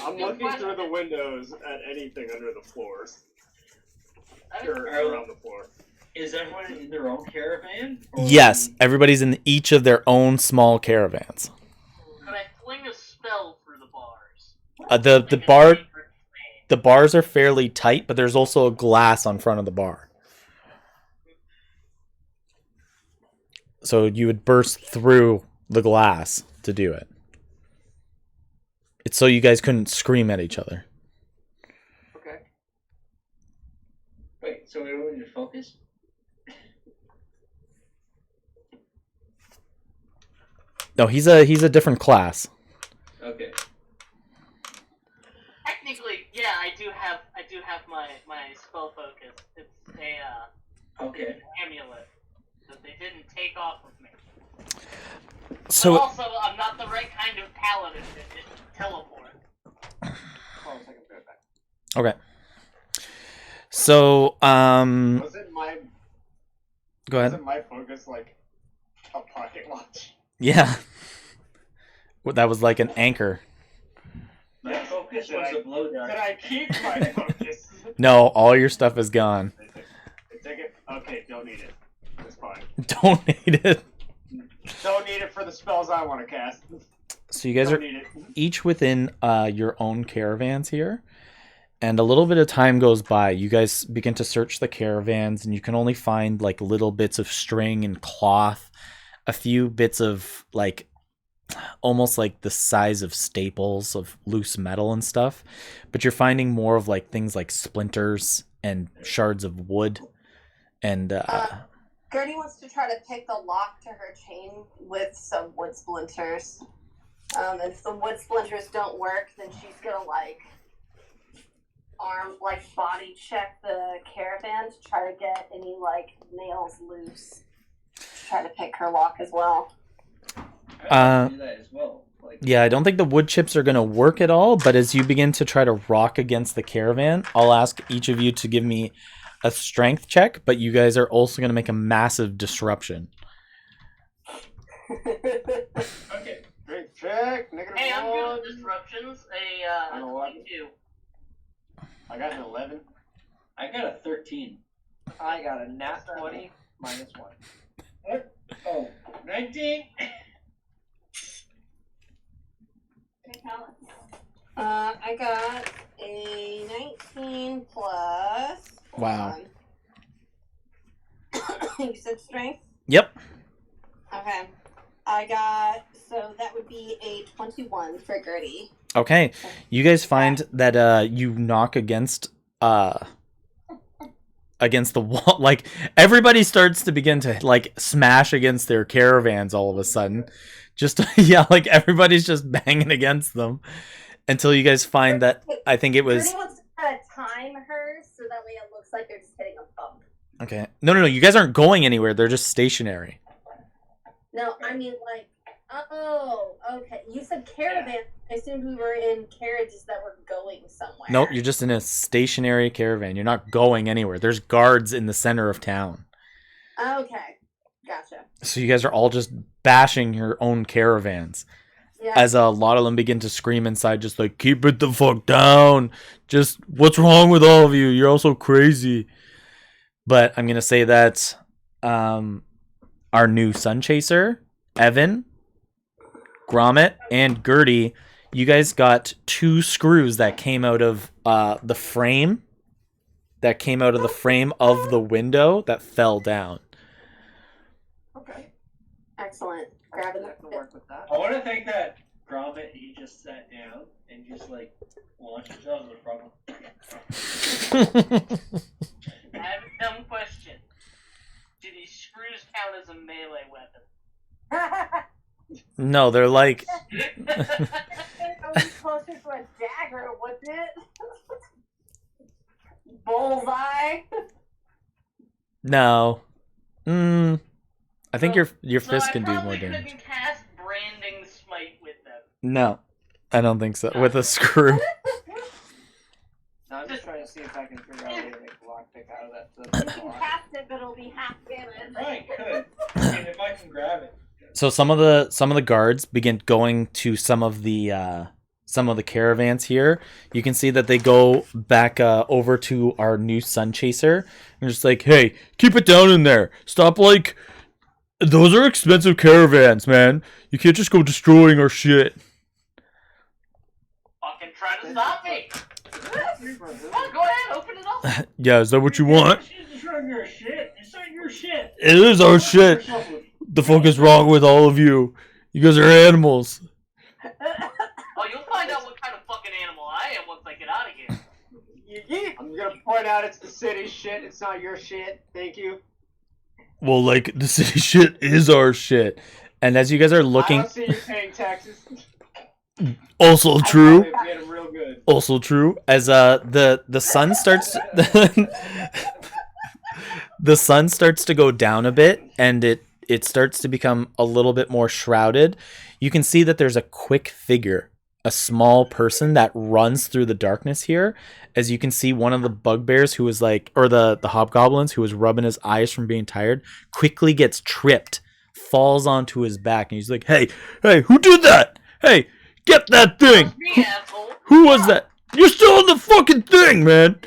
I'm looking through the windows at anything under the floors. Or Are- around the floor. Is everyone in their own caravan? Or- Yes, everybody's in each of their own small caravans. Could I fling a spell through the bars? The bars are fairly tight, but there's also a glass on front of the bar. So you would burst through the glass to do it. It's so you guys couldn't scream at each other. Okay. Wait, so we don't need to focus? No, he's a different class. Okay. Technically, yeah, I do have my spell focus. It's a Okay. amulet that they didn't take off of me. So But also, I'm not the right kind of paladin to just teleport. Hold on a second, I'll be right back. okay. So Wasn't my go ahead. Wasn't my focus like a pocket watch? Yeah. Well, that was like an anchor. My focus Did was I- a blow dart. Did I keep my focus? No, all your stuff is gone. Take it. Okay, don't need it. It's fine. Don't need it. Don't need it for the spells I want to cast. So you guys Don't are need it. each within your own caravans here, And a little bit of time goes by. You guys begin to search the caravans, and you can only find like little bits of string and cloth, a few bits of like almost like the size of staples of loose metal and stuff. But you're finding more of like things like splinters and shards of wood. And Gertie wants to try to pick the lock to her chain with some wood splinters. And if the wood splinters don't work, then she's gonna body check the caravan to try to get any nails loose. Try to pick her lock as well. I do that as well. Yeah, I don't think the wood chips are going to work at all, but as you begin to try to rock against the caravan, I'll ask each of you to give me a strength check, but you guys are also going to make a massive disruption. Okay. Strength check. Negative Hey, I'm good one. with disruptions. A 22. I got an 11. I got a 13. I got a nat 20 minus 1. What? Oh, 19? I got a 19 plus. Wow. You said strength? Yep. Okay. So that would be a 21 for Gertie. Okay. You guys find that you knock against the wall. Like, everybody starts to begin to smash against their caravans all of a sudden. Just yeah, everybody's just banging against them until you guys find that I think it was. Gertie wants to try to time hers so that way it looks like they're just hitting a bump. Okay. No. You guys aren't going anywhere. They're just stationary. No, I mean oh, okay. You said caravan. I assumed we were in carriages that were going somewhere. Nope, you're just in a stationary caravan. You're not going anywhere. There's guards in the center of town. Okay, gotcha. So you guys are all just bashing your own caravans. Yeah. As a lot of them begin to scream inside, just keep it the fuck down. Just, what's wrong with all of you? You're all so crazy. But I'm going to say that our new Sun Chaser, Evan, Gromit, and Gertie, you guys got 2 screws that came out of the frame. That came out of the frame of the window that fell down. Okay. Excellent. Grabbing I can work with that. I want to thank that Gromit. He just sat down and just launched himself with a problem. I have a dumb question. Do these screws count as a melee weapon? No, they're It's closer to a dagger, wouldn't it? Bullseye. No. I think your fist can do more I damage. couldn't cast branding smite with them. No, I don't think so. With a screw. No, I'm just trying to see if I can figure out a way to make a lockpick out of that. So You that's can all. cast it, but it'll be half damage. Right, good. I mean, if I can grab it. So some of the guards begin going to some of the caravans here. You can see that they go back over to our new Sun Chaser. And just hey, keep it down in there. Stop those are expensive caravans, man. You can't just go destroying our shit. Fucking try to stop me! Come on, go ahead, open it up! Yeah, is that what you want? She's destroying your shit. It's not your shit. It is our shit. The fuck is wrong with all of you? You guys are animals. Oh, you'll find out what kind of fucking animal I am once I get out of here. I'm gonna point out it's the city shit. It's not your shit. Thank you. Well, the city shit is our shit. And as you guys are I looking, don't see you paying taxes. also true. We had them real good. Also true. As the sun starts the sun starts to go down a bit, and it starts to become a little bit more shrouded. You can see that there's a quick figure, a small person that runs through the darkness here. As you can see, one of the bugbears who was or the hobgoblins who was rubbing his eyes from being tired, quickly gets tripped, falls onto his back, and he's like, hey, who did that? Hey, get that thing! Me, asshole! Who was that? You're still on the fucking thing, man!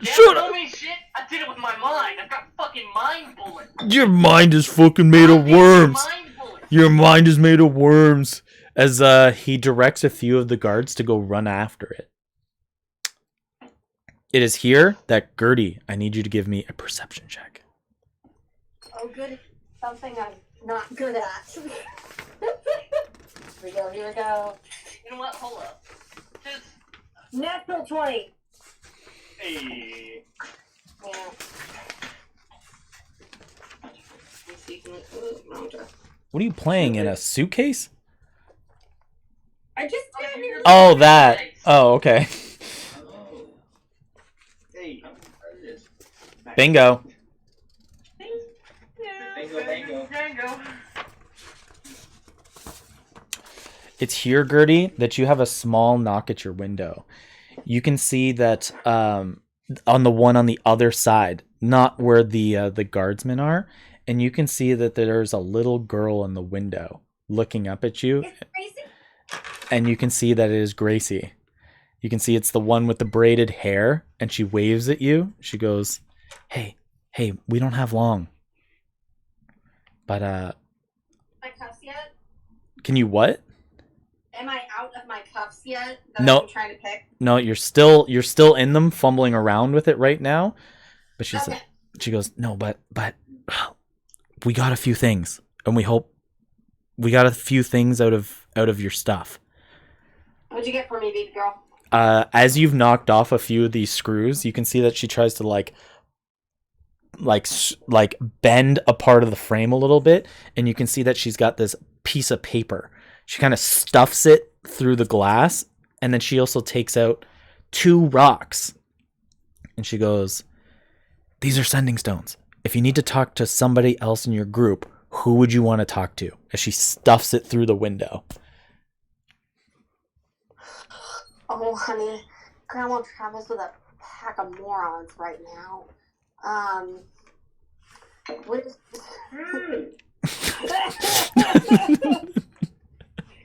Shut Don't up! tell me shit! I did it with my mind! I've got fucking mind bullet! Your mind is fucking made of worms! Mind bullet! Your mind is made of worms! As he directs a few of the guards to go run after it. It is here that Gertie, I need you to give me a perception check. Oh, good. Something I'm not good at. Here we go. Here we go. You know what? Hold up. Just Natural 20. Hey. Yeah. Let's see. What are you playing in a suitcase? I just got here. Oh, that. Oh, okay. Hey. Bingo. Bingo. It's here, Gertie, that you have a small knock at your window. You can see that on the one on the other side, not where the guardsmen are, and you can see that there's a little girl in the window looking up at you. It's crazy. And you can see that it is Gracie. You can see it's the one with the braided hair, and she waves at you. She goes, hey, we don't have long. But, My cuffs yet? can you what? Am I out of my cuffs yet? That No. I'm trying to pick? No, you're still in them, fumbling around with it right now. But she goes, no, but we got a few things, and we hope we got a few things out of your stuff. What'd you get for me, baby girl? As you've knocked off a few of these screws, you can see that she tries to like bend a part of the frame a little bit, and you can see that she's got this piece of paper. She kind of stuffs it through the glass, and then she also takes out 2 rocks. And she goes, these are sending stones. If you need to talk to somebody else in your group, who would you want to talk to? As she stuffs it through the window. Oh, honey. Grandma travels with a pack of morons right now. What is...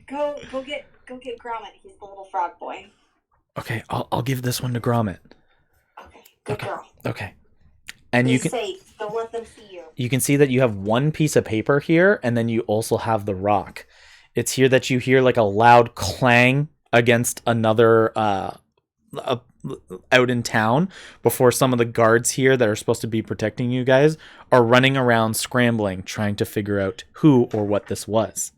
Go get Gromit. He's the little frog boy. Okay, I'll give this one to Gromit. Okay, good girl. Okay. And Be you can safe. Don't let them see you. You can see that you have one piece of paper here, and then you also have the rock. It's here that you hear like a loud clang against another out in town before some of the guards here that are supposed to be protecting you guys are running around scrambling, trying to figure out who or what this was.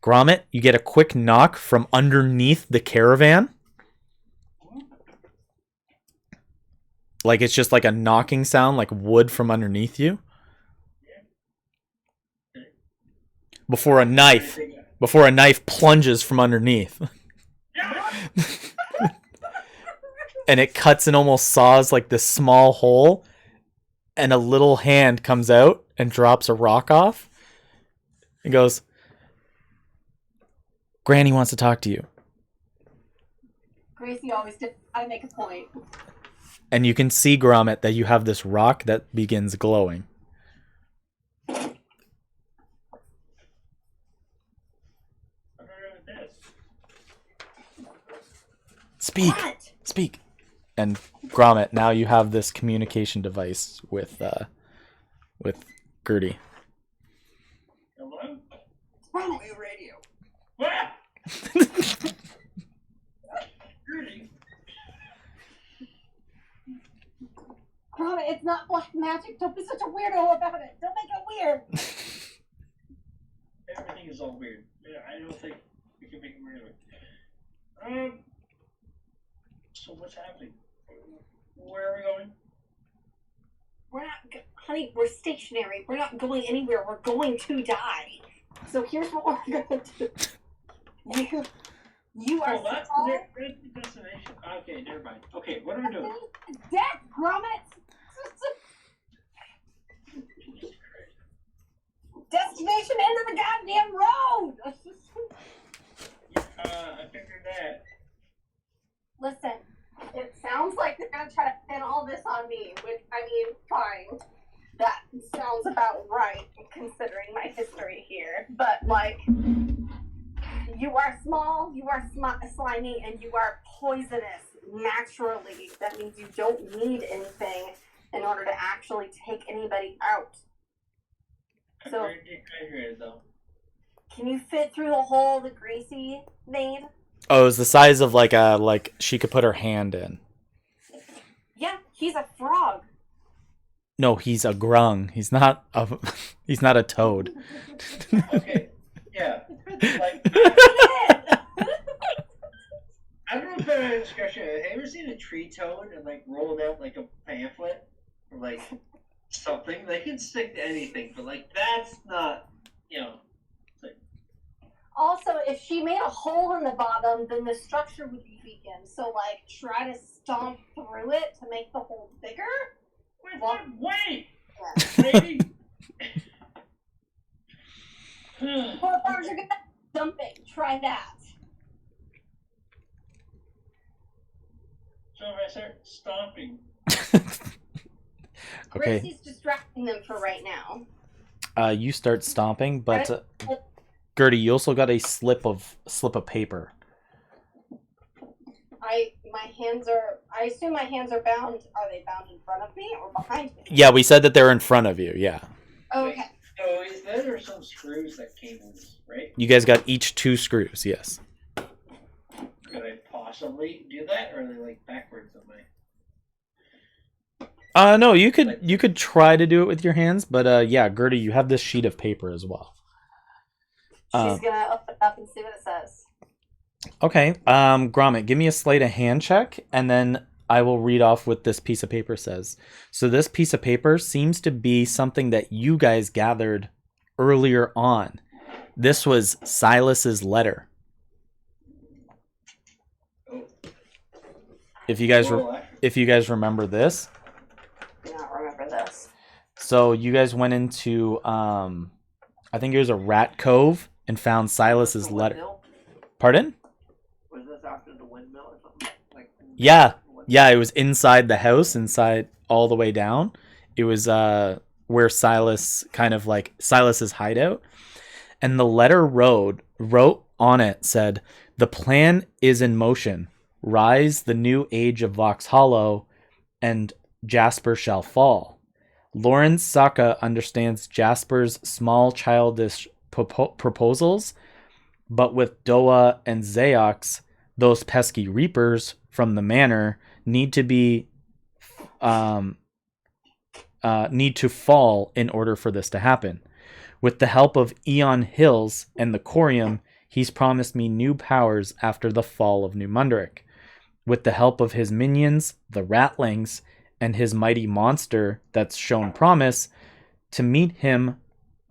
Gromit, you get a quick knock from underneath the caravan. Like it's just like a knocking sound, like wood from underneath you. Before a knife plunges from underneath. And it cuts and almost saws like this small hole, and a little hand comes out and drops a rock off. It goes, Granny wants to talk to you. Gracie always did. I make a point. And you can see, Gromit, that you have this rock that begins glowing. Speak! What? Speak! And Gromit, now you have this communication device with Gertie. Hello? Gromit. Radio. What? Gertie? Gromit, it's not black magic. Don't be such a weirdo about it. Don't make it weird. Everything is all weird. Yeah, I don't think we can make it weird. So what's happening? Where are we going? We're not, honey, we're stationary. We're not going anywhere. We're going to die. So here's what we're going to do. You are That's small. the destination. Okay, never mind. Okay, what are we doing? Death, Gromit. Destination end of the goddamn road. I figured that. Listen, it sounds like they're gonna try to pin all this on me, which, I mean, fine. That sounds about right, considering my history here. But, like, you are small, you are slimy, and you are poisonous naturally. That means you don't need anything in order to actually take anybody out. I'm So- very dehydrated though. Can you fit through the hole that Gracie made? Oh, it's the size of like she could put her hand in. Yeah, He's a frog. No, he's a grung. He's not a he's not a toad. Okay, yeah. Like, I don't know if I'm a discussion. Have you ever seen a tree toad and like rolled out like a pamphlet or like something? They can stick to anything, but like that's not, you know. Like, Also, if she made a hole in the bottom, then the structure would be weakened. So, like, try to stomp through it to make the hole bigger. wait, Yeah. lady. Poor birds are good at jumping. Try that. So if I start stomping, Okay. Gracie's distracting them for right now. You start stomping, but Gertie, you also got a slip of paper. I assume my hands are bound. Are they bound in front of me or behind me? Yeah, we said that they're in front of you. Yeah. Okay. so is there some screws that came loose, right? You guys got each 2 screws. Yes. Could I possibly do that, or are they like backwards on my? No, you could try to do it with your hands, but yeah, Gertie, you have this sheet of paper as well. She's gonna open it up and see what it says. Okay. Gromit, give me a sleight of hand check, and then I will read off what this piece of paper says. So this piece of paper seems to be something that you guys gathered earlier on. This was Silas's letter. Oh. If you guys Well, remember this. Do not remember this. So you guys went into I think it was a rat cove and found Silas's letter. Windmill? Pardon? Was this after the windmill or something? Like, Yeah. Yeah, it was inside the house, inside all the way down. It was where Silas kind of like Silas's hideout. And the letter wrote on it said, "The plan is in motion. Rise the new age of Vox Hollow, and Jasper shall fall. Lawrence Saka understands Jasper's small childish proposals, but with Doa and Zaox, those pesky reapers from the manor need to fall in order for this to happen. With the help of Eon Hills and the Corium, he's promised me new powers after the fall of New Munderic. With the help of his minions, the Ratlings, and his mighty monster that's shown promise, to meet him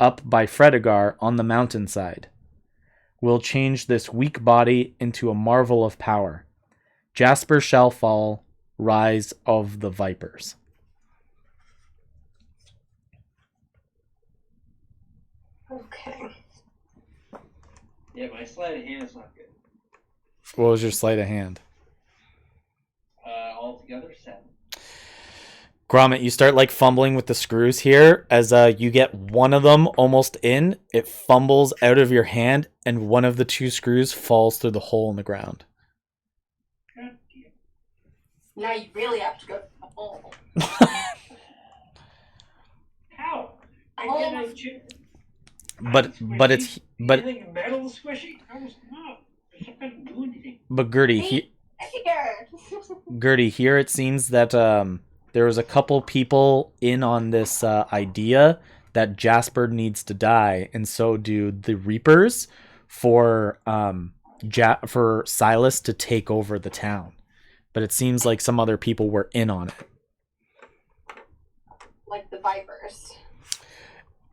up by Fredegar on the mountainside. We'll change this weak body into a marvel of power. Jasper shall fall, rise of the vipers." Okay. yeah, my sleight of hand is not good. What was your sleight of hand? Altogether 7. Gromit, you start like fumbling with the screws here as you get one of them almost in. It fumbles out of your hand, and one of the 2 screws falls through the hole in the ground. God damn. Now you really have to go to the hole. How? Oh. I get a chip. But Anything metal squishy? I was not. It's not gonna do anything. But Gertie, Here. Gertie, here it seems that there was a couple people in on this idea that Jasper needs to die, and so do the Reapers for Silas to take over the town. But it seems like some other people were in on it. Like the vipers.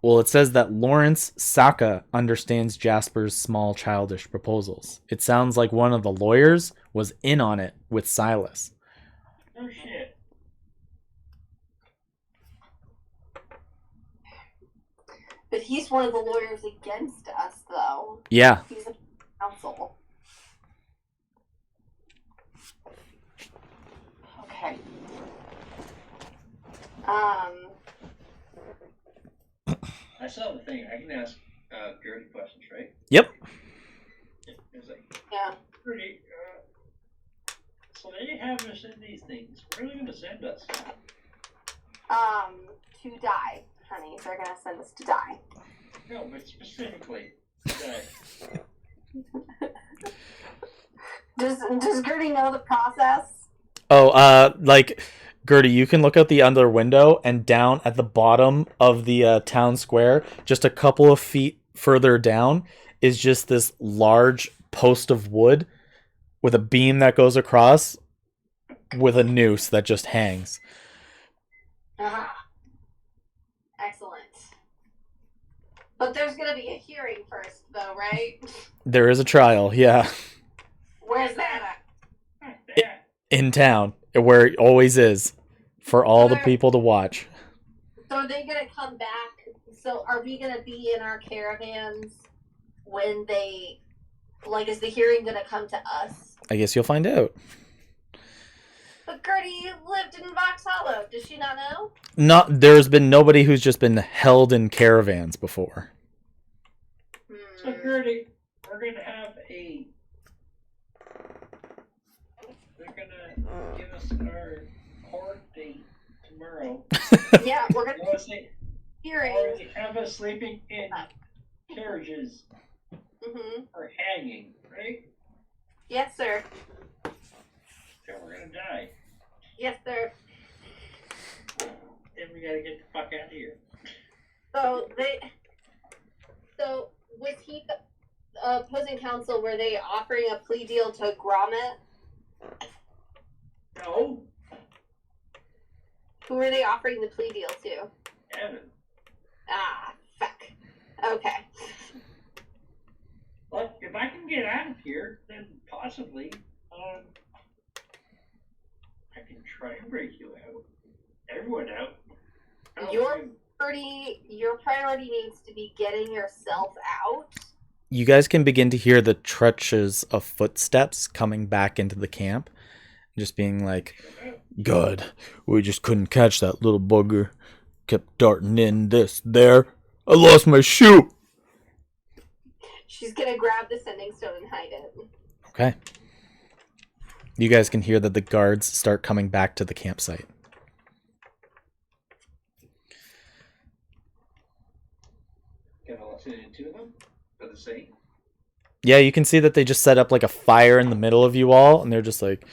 Well, it says that Lawrence Saka understands Jasper's small childish proposals. It sounds like one of the lawyers was in on it with Silas. No shit. But he's one of the lawyers against us, though. Yeah. He's a counsel. Okay. I saw the thing. I can ask Gertie questions, right? Yep. It's like, Yeah. Gertie, so they have us in these things. Where are they going to send us? To die, honey. They're gonna send us to die. No, but specifically. Does Gertie know the process? Oh, like Gertie, you can look out the other window, and down at the bottom of the town square, just a couple of feet further down, is just this large post of wood with a beam that goes across with a noose that just hangs. Excellent. But there's gonna be a hearing first, though, right? There is a trial, yeah, Where's that at? There. in town, where it always is, for all the people to watch. So are they gonna come back? So are we gonna be in our caravans when they, like, is the hearing gonna come to us? I guess you'll find out. But Gertie lived in Vox Hollow. Does she not know? There's been nobody who's just been held in caravans before. So, Gertie, we're gonna have a. They're gonna give us our court date tomorrow. Yeah, we're gonna Or they hearing. have us sleeping in carriages or hanging, right? Yes, sir. Then we're gonna die. Yes, sir. Then we gotta get the fuck out of here. So was he opposing counsel? Were they offering a plea deal to Gromit? No, Who were they offering the plea deal to? Evan. Ah, fuck. Okay. But if I can get out of here, then possibly, I can try and break you out. Everyone out. Your priority needs to be getting yourself out. You guys can begin to hear the trudges of footsteps coming back into the camp. Just being like, God, we just couldn't catch that little bugger. Kept darting in, this, there. I lost my shoe. She's gonna grab the sending stone and hide it. Okay. You guys can hear that the guards start coming back to the campsite. Can I listen to them for the sake? Yeah, you can see that they just set up like a fire in the middle of you all, and they're just like,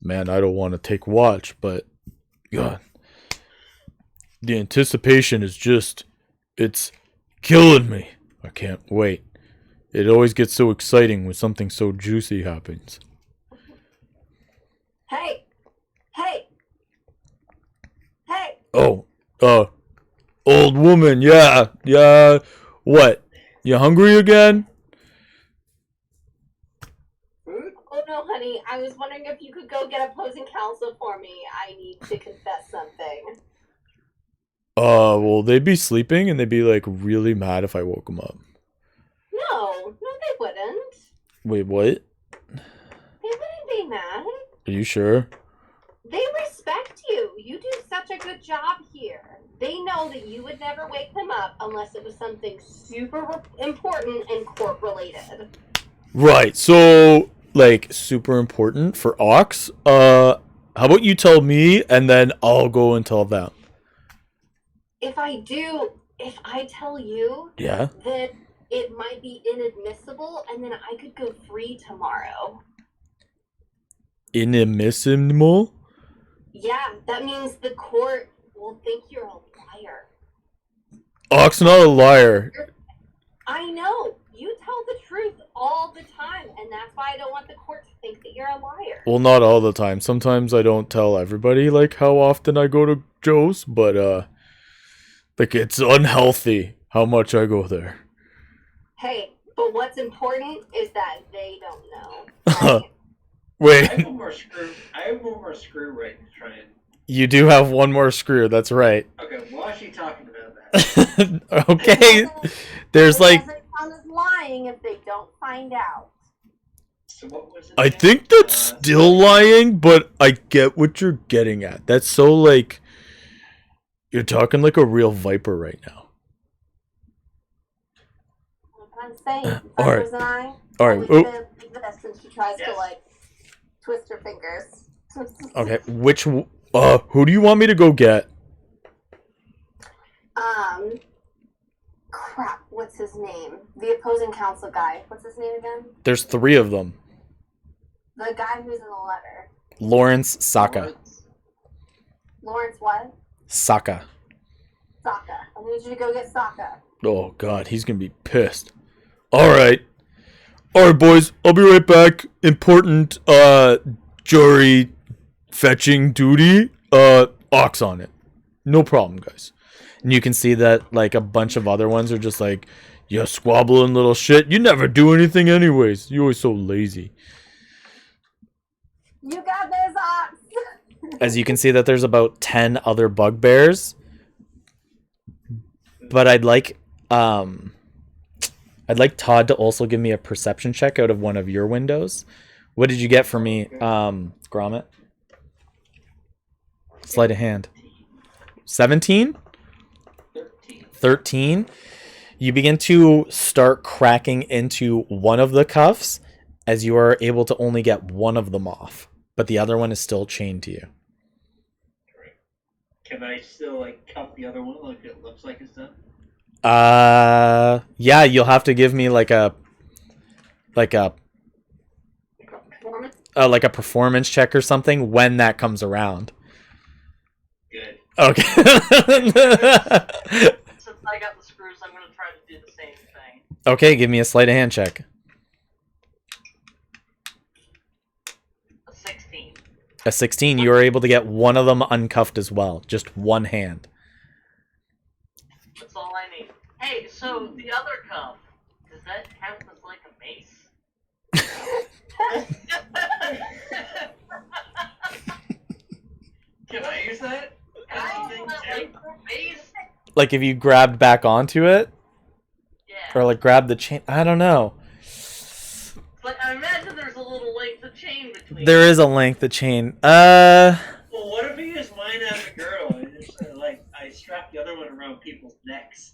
man, I don't want to take watch, but God, the anticipation is just, it's killing me. I can't wait. It always gets so exciting when something so juicy happens. Hey! Hey! Hey! Oh, old woman, yeah, what? You hungry again? Food? Oh no, honey. I was wondering if you could go get opposing counsel for me. I need to confess something. Well, they'd be sleeping and they'd be like really mad if I woke them up. No, they wouldn't. Wait, what? They wouldn't be mad. Are you sure? They respect you. You do such a good job here. They know that you would never wake them up unless it was something super important and court related. Right, so, like, super important for Ox. How about you tell me and then I'll go and tell them? If I tell you, Yeah? then it might be inadmissible and then I could go free tomorrow. Inadmissible? Yeah, that means the court will think you're a liar. Ox not a liar. I know. You tell the truth all the time, and that's why I don't want the court to think that you're a liar. Well, not all the time. Sometimes I don't tell everybody, like, how often I go to Joe's, but, like, it's unhealthy how much I go there. Hey, but what's important is that they don't know. Right? Wait, I have one more screw right to try and. you do have one more screw, that's right. Okay, we'll actually talking about that. Okay, there's like... It doesn't count as lying if they don't find out. So what was it? I again? think that's still lying, but I get what you're getting at. That's so, like... You're talking like a real viper right now. What I'm saying, All right. Vipers and I Alright, always been this, and she tries to, Yes. like, twist her fingers. okay, who do you want me to go get? Crap, what's his name? The opposing counsel guy. What's his name again? There's 3 of them. The guy who's in the letter. Lawrence Saka. Lawrence what? Sokka. Sokka. I need you to go get Sokka. Oh god, he's gonna be pissed. Alright, boys, I'll be right back. Important jury fetching duty. Ox on it. No problem, guys. And you can see that like a bunch of other ones are just like, you squabbling little shit. You never do anything anyways. You're always so lazy. You got this, Ox. As you can see that there's about 10 other bugbears. But I'd like Todd to also give me a perception check out of one of your windows. What did you get for me, Gromit? Sleight of hand. 17? 13. You begin to start cracking into one of the cuffs as you are able to only get one of them off, but the other one is still chained to you. Can I still like cuff the other one like it looks like it's done? Yeah, you'll have to give me like a performance check or something when that comes around. Good. Okay. Since I got the screws, I'm gonna try to do the same thing. Okay, give me a sleight of hand check. A 16. A 16, you are able to get one of them uncuffed as well. Just one hand. That's all I need. Hey, so the other cuff, does that count as like a mace? Can I use that? Can I use that like mace? Like if you grabbed back onto it? Yeah. Or like grab the chain? I don't know. But I imagine there's a little length of chain between. There is a length of chain. Well, what if you use mine as a girl and just like I strap the other one around people's necks?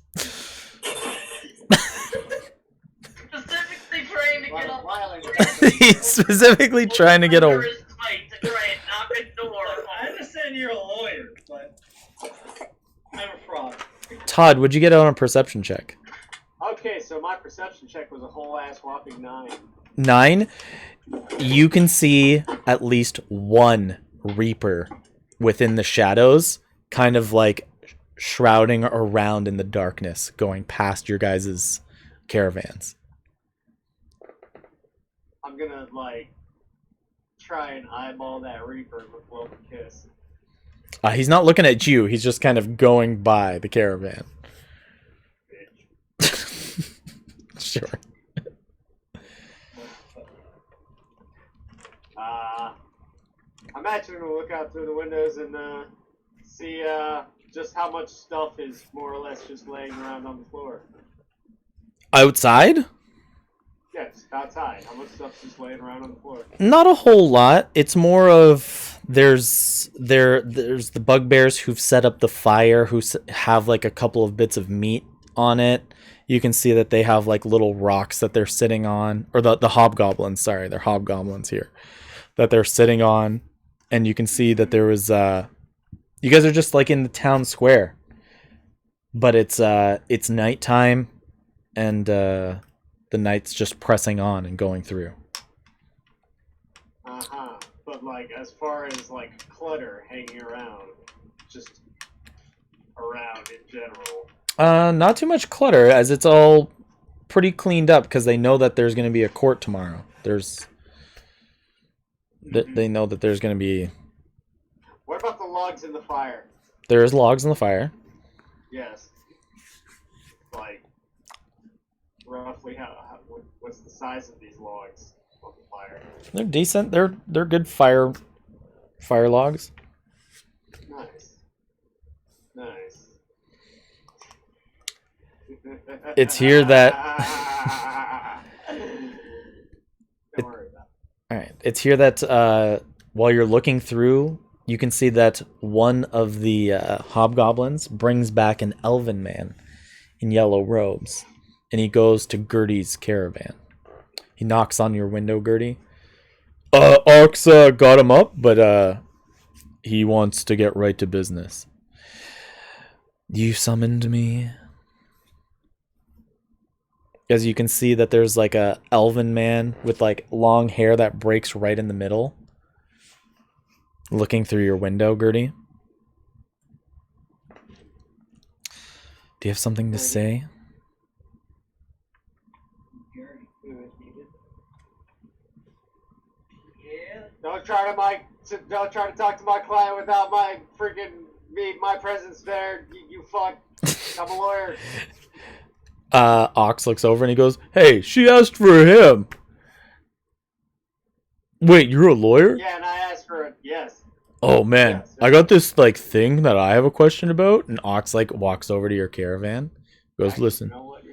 Specifically trying to get a He's specifically trying to get a... to try and knock a door. I understand you're a lawyer, but I'm a fraud. Todd, would you get on a perception check? Okay, so my perception check was a whole ass whopping 9. 9? You can see at least one Reaper within the shadows, kind of like shrouding around in the darkness, going past your guys' caravans. I'm gonna, like, try and eyeball that Reaper with love and kiss. He's not looking at you, he's just kind of going by the caravan. Sure. I'm actually gonna look out through the windows and see just how much stuff is more or less just laying around on the floor. Outside? Yes, outside. How much stuff's just laying around on the floor? Not a whole lot. It's more of there's the bugbears who've set up the fire, who have like a couple of bits of meat on it. You can see that they have like little rocks that they're sitting on, or the hobgoblins. Sorry, they're hobgoblins here that they're sitting on, and you can see that there was you guys are just like in the town square, but it's nighttime, and the night's just pressing on and going through. But like as far as like clutter hanging around, just around in general. Not too much clutter, as it's all pretty cleaned up because they know that there's going to be a court tomorrow. They know that there's going to be. What about the logs in the fire? There's logs in the fire. Yes. Like roughly what's the size of these logs on the fire? They're decent. They're good fire logs. Nice. It's here that Don't worry about it. all right. It's here that while you're looking through, you can see that one of the hobgoblins brings back an elven man in yellow robes, and he goes to Gertie's caravan. He knocks on your window, Gertie. Ox got him up, but he wants to get right to business. You summoned me. As you can see that there's like a elven man with like long hair that breaks right in the middle. Looking through your window, Gertie. Do you have something to say? Yeah. Don't try to talk to my client without my presence there. You fuck. I'm a lawyer. Ox looks over and he goes, "Hey, she asked for him." Wait, you're a lawyer? Yeah, and I asked for it. Yes. Oh man, Yes. I got this like thing that I have a question about. And Ox like walks over to your caravan, goes, Actually, "Listen, You know what? Yeah.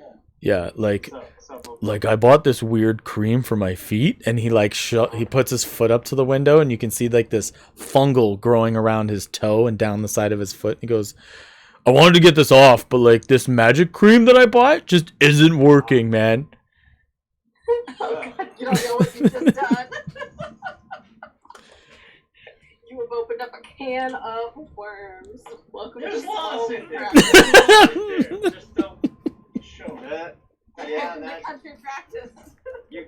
yeah, like So, like I bought this weird cream for my feet," and he like he puts his foot up to the window, and you can see like this fungal growing around his toe and down the side of his foot. He goes, "I wanted to get this off, but like this magic cream that I bought just isn't working, man." Oh god, you don't know what you just done. You have opened up a can of worms. Welcome There's to lots in there. Practice. Just don't show it. that, Welcome yeah, to that country practice. you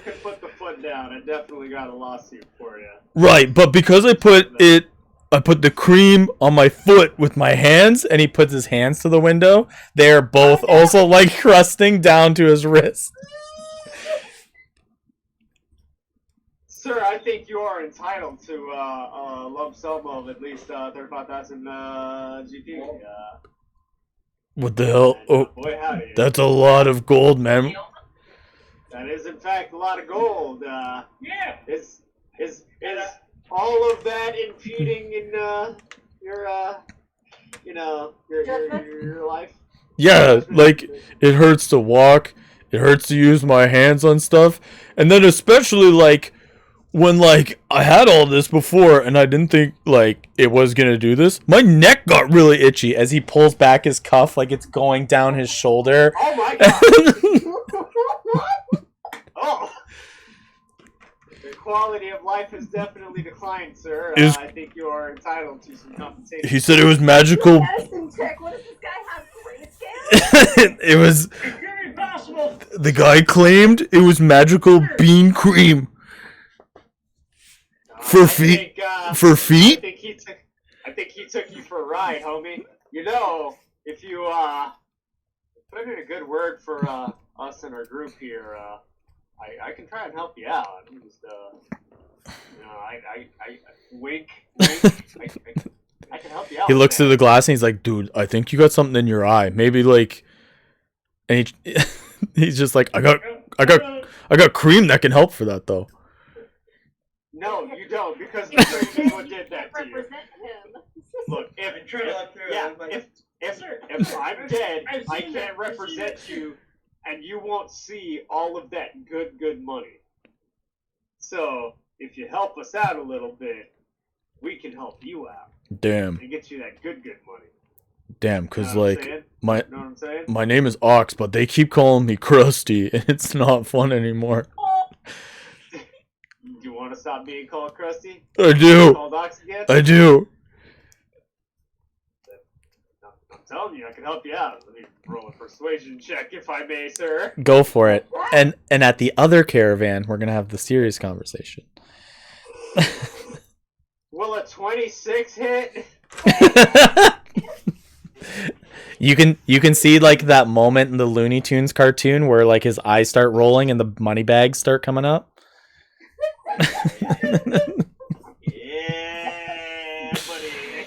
can put the foot down. I definitely got a lawsuit for you. Right, but because I put the cream on my foot with my hands, and he puts his hands to the window. They're both also like crusting down to his wrist. Sir, I think you are entitled to a lump sum of at least 35,000 GP. What the hell? And, Oh, boy, howdy. that's a lot of gold, man. That is, in fact, a lot of gold. Yeah. Is all of that impeding in your your life? Yeah, like it hurts to walk. It hurts to use my hands on stuff, and then especially like when like I had all this before and I didn't think like it was gonna do this. My neck got really itchy as he pulls back his cuff like it's going down his shoulder. Oh my god! Oh, the quality of life has definitely declined, sir. I think you are entitled to some compensation. He said it was magical. Medicine check. What does this guy have? Grayscale? It was It's very possible. the guy claimed it was magical bean cream for I feet. think, For feet? I think he took you for a ride, homie. You know, if you put in a good word for us and our group here, I can try and help you out. I'm just I wink. I can help you out. He looks man. through the glass and he's like, "Dude, I think you got something in your eye. Maybe like," and he's just like, "I got cream that can help for that though." No, you don't, because the same people did that to you. Represent him. Look, if I'm dead, I can't represent you, and you won't see all of that good money. So, if you help us out a little bit, we can help you out Damn, and get you that good money. damn, cause Know what I'm like saying? my You know what I'm saying? my name is Ox, but they keep calling me Krusty, and it's not fun anymore. You want to stop being called Krusty? I do, Called Ox again? I do. I'm telling you, I can help you out. Let me roll a persuasion check, if I may, sir. Go for it. And at the other caravan, we're gonna have the serious conversation. Will a 26 hit? You can see like that moment in the Looney Tunes cartoon where like his eyes start rolling and the money bags start coming up. Yeah, buddy.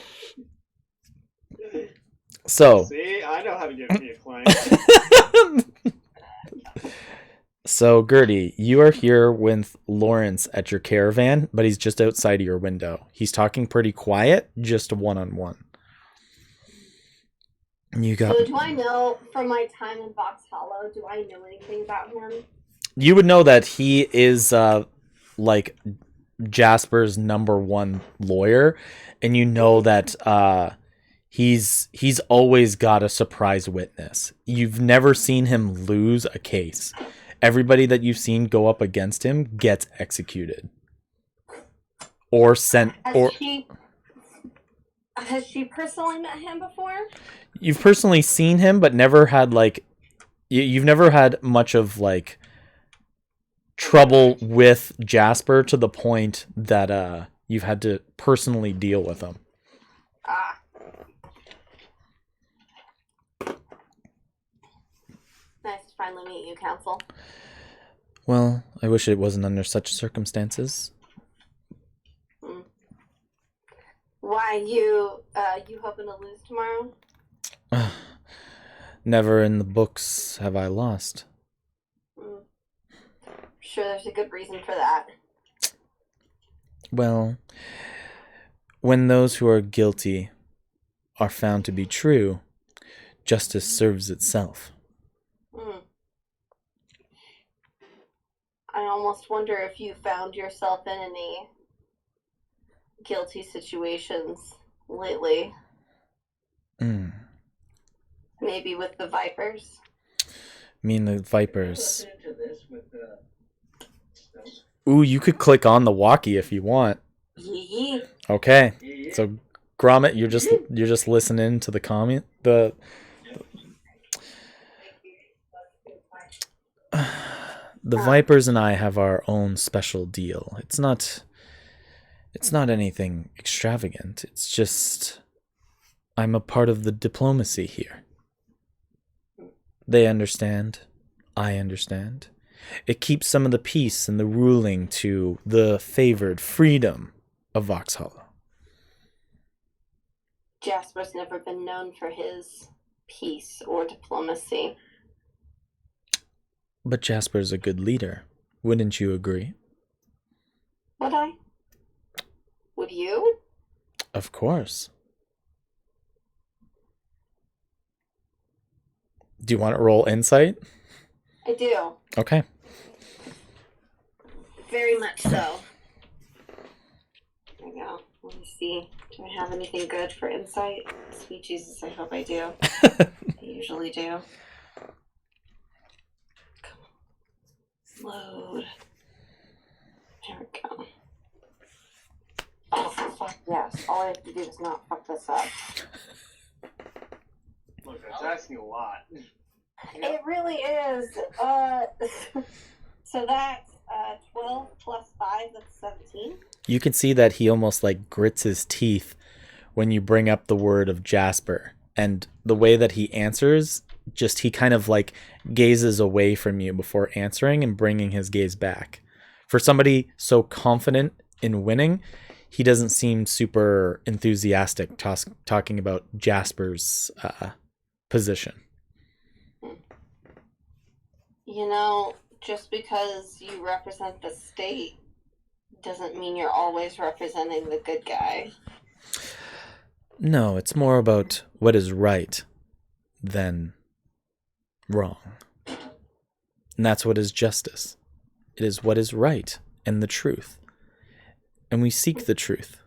So See, I know how to get me a client. So Gertie, you are here with Lawrence at your caravan, but he's just outside of your window. He's talking pretty quiet, just one-on-one. You got. So do I know from my time in Box Hollow, do I know anything about him? You would know that he is like Jasper's #1 lawyer, and you know that he's always got a surprise witness. You've never seen him lose a case. Everybody that you've seen go up against him gets executed or sent. Has she personally met him before? You've personally seen him, but never had like you've never had much of like trouble with Jasper to the point that you've had to personally deal with him. Ah. finally meet you, Council. Well, I wish it wasn't under such circumstances. Why, you hoping to lose tomorrow? Never in the books have I lost. Sure, there's a good reason for that. Well, when those who are guilty are found to be true, justice serves itself. I almost wonder if you found yourself in any guilty situations lately. Maybe with the Vipers. Mean the Vipers. Listen to this with Ooh, you could click on the walkie if you want. Yee. Okay. So Gromit, you're just listening to the comment. The Vipers and I have our own special deal. It's not anything extravagant. It's just I'm a part of the diplomacy here. They understand. I understand. It keeps some of the peace and the ruling to the favored freedom of Vauxhall. Jasper's never been known for his peace or diplomacy. But Jasper's a good leader. Wouldn't you agree? Would I? Would you? Of course. Do you want to roll insight? I do. Okay. Very much so. There we go. Let me see. Do I have anything good for insight? Sweet Jesus, I hope I do. I usually do. Come on. Load. There we go. Oh, fuck yes. All I have to do is not fuck this up. Look, that's asking a lot. It really is. So that's 12 plus 5, that's 17. You can see that he almost like grits his teeth when you bring up the word of Jasper. And the way that he answers, just he kind of like gazes away from you before answering and bringing his gaze back. For somebody so confident in winning, he doesn't seem super enthusiastic talking about Jasper's position. You know, just because you represent the state doesn't mean you're always representing the good guy. No, it's more about what is right than wrong. And that's what is justice. It is what is right and the truth. And we seek the truth.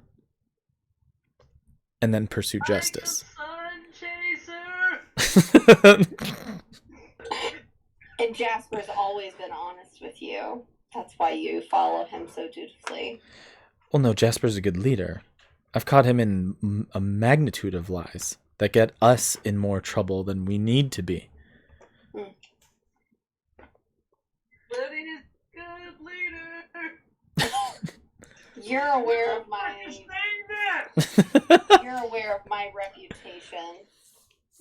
And then pursue justice. Sun chaser. And Jasper's always been honest with you. That's why you follow him so dutifully. Well, no, Jasper's a good leader. I've caught him in a magnitude of lies that get us in more trouble than we need to be. But he's a good leader. You're aware of You're aware of my reputation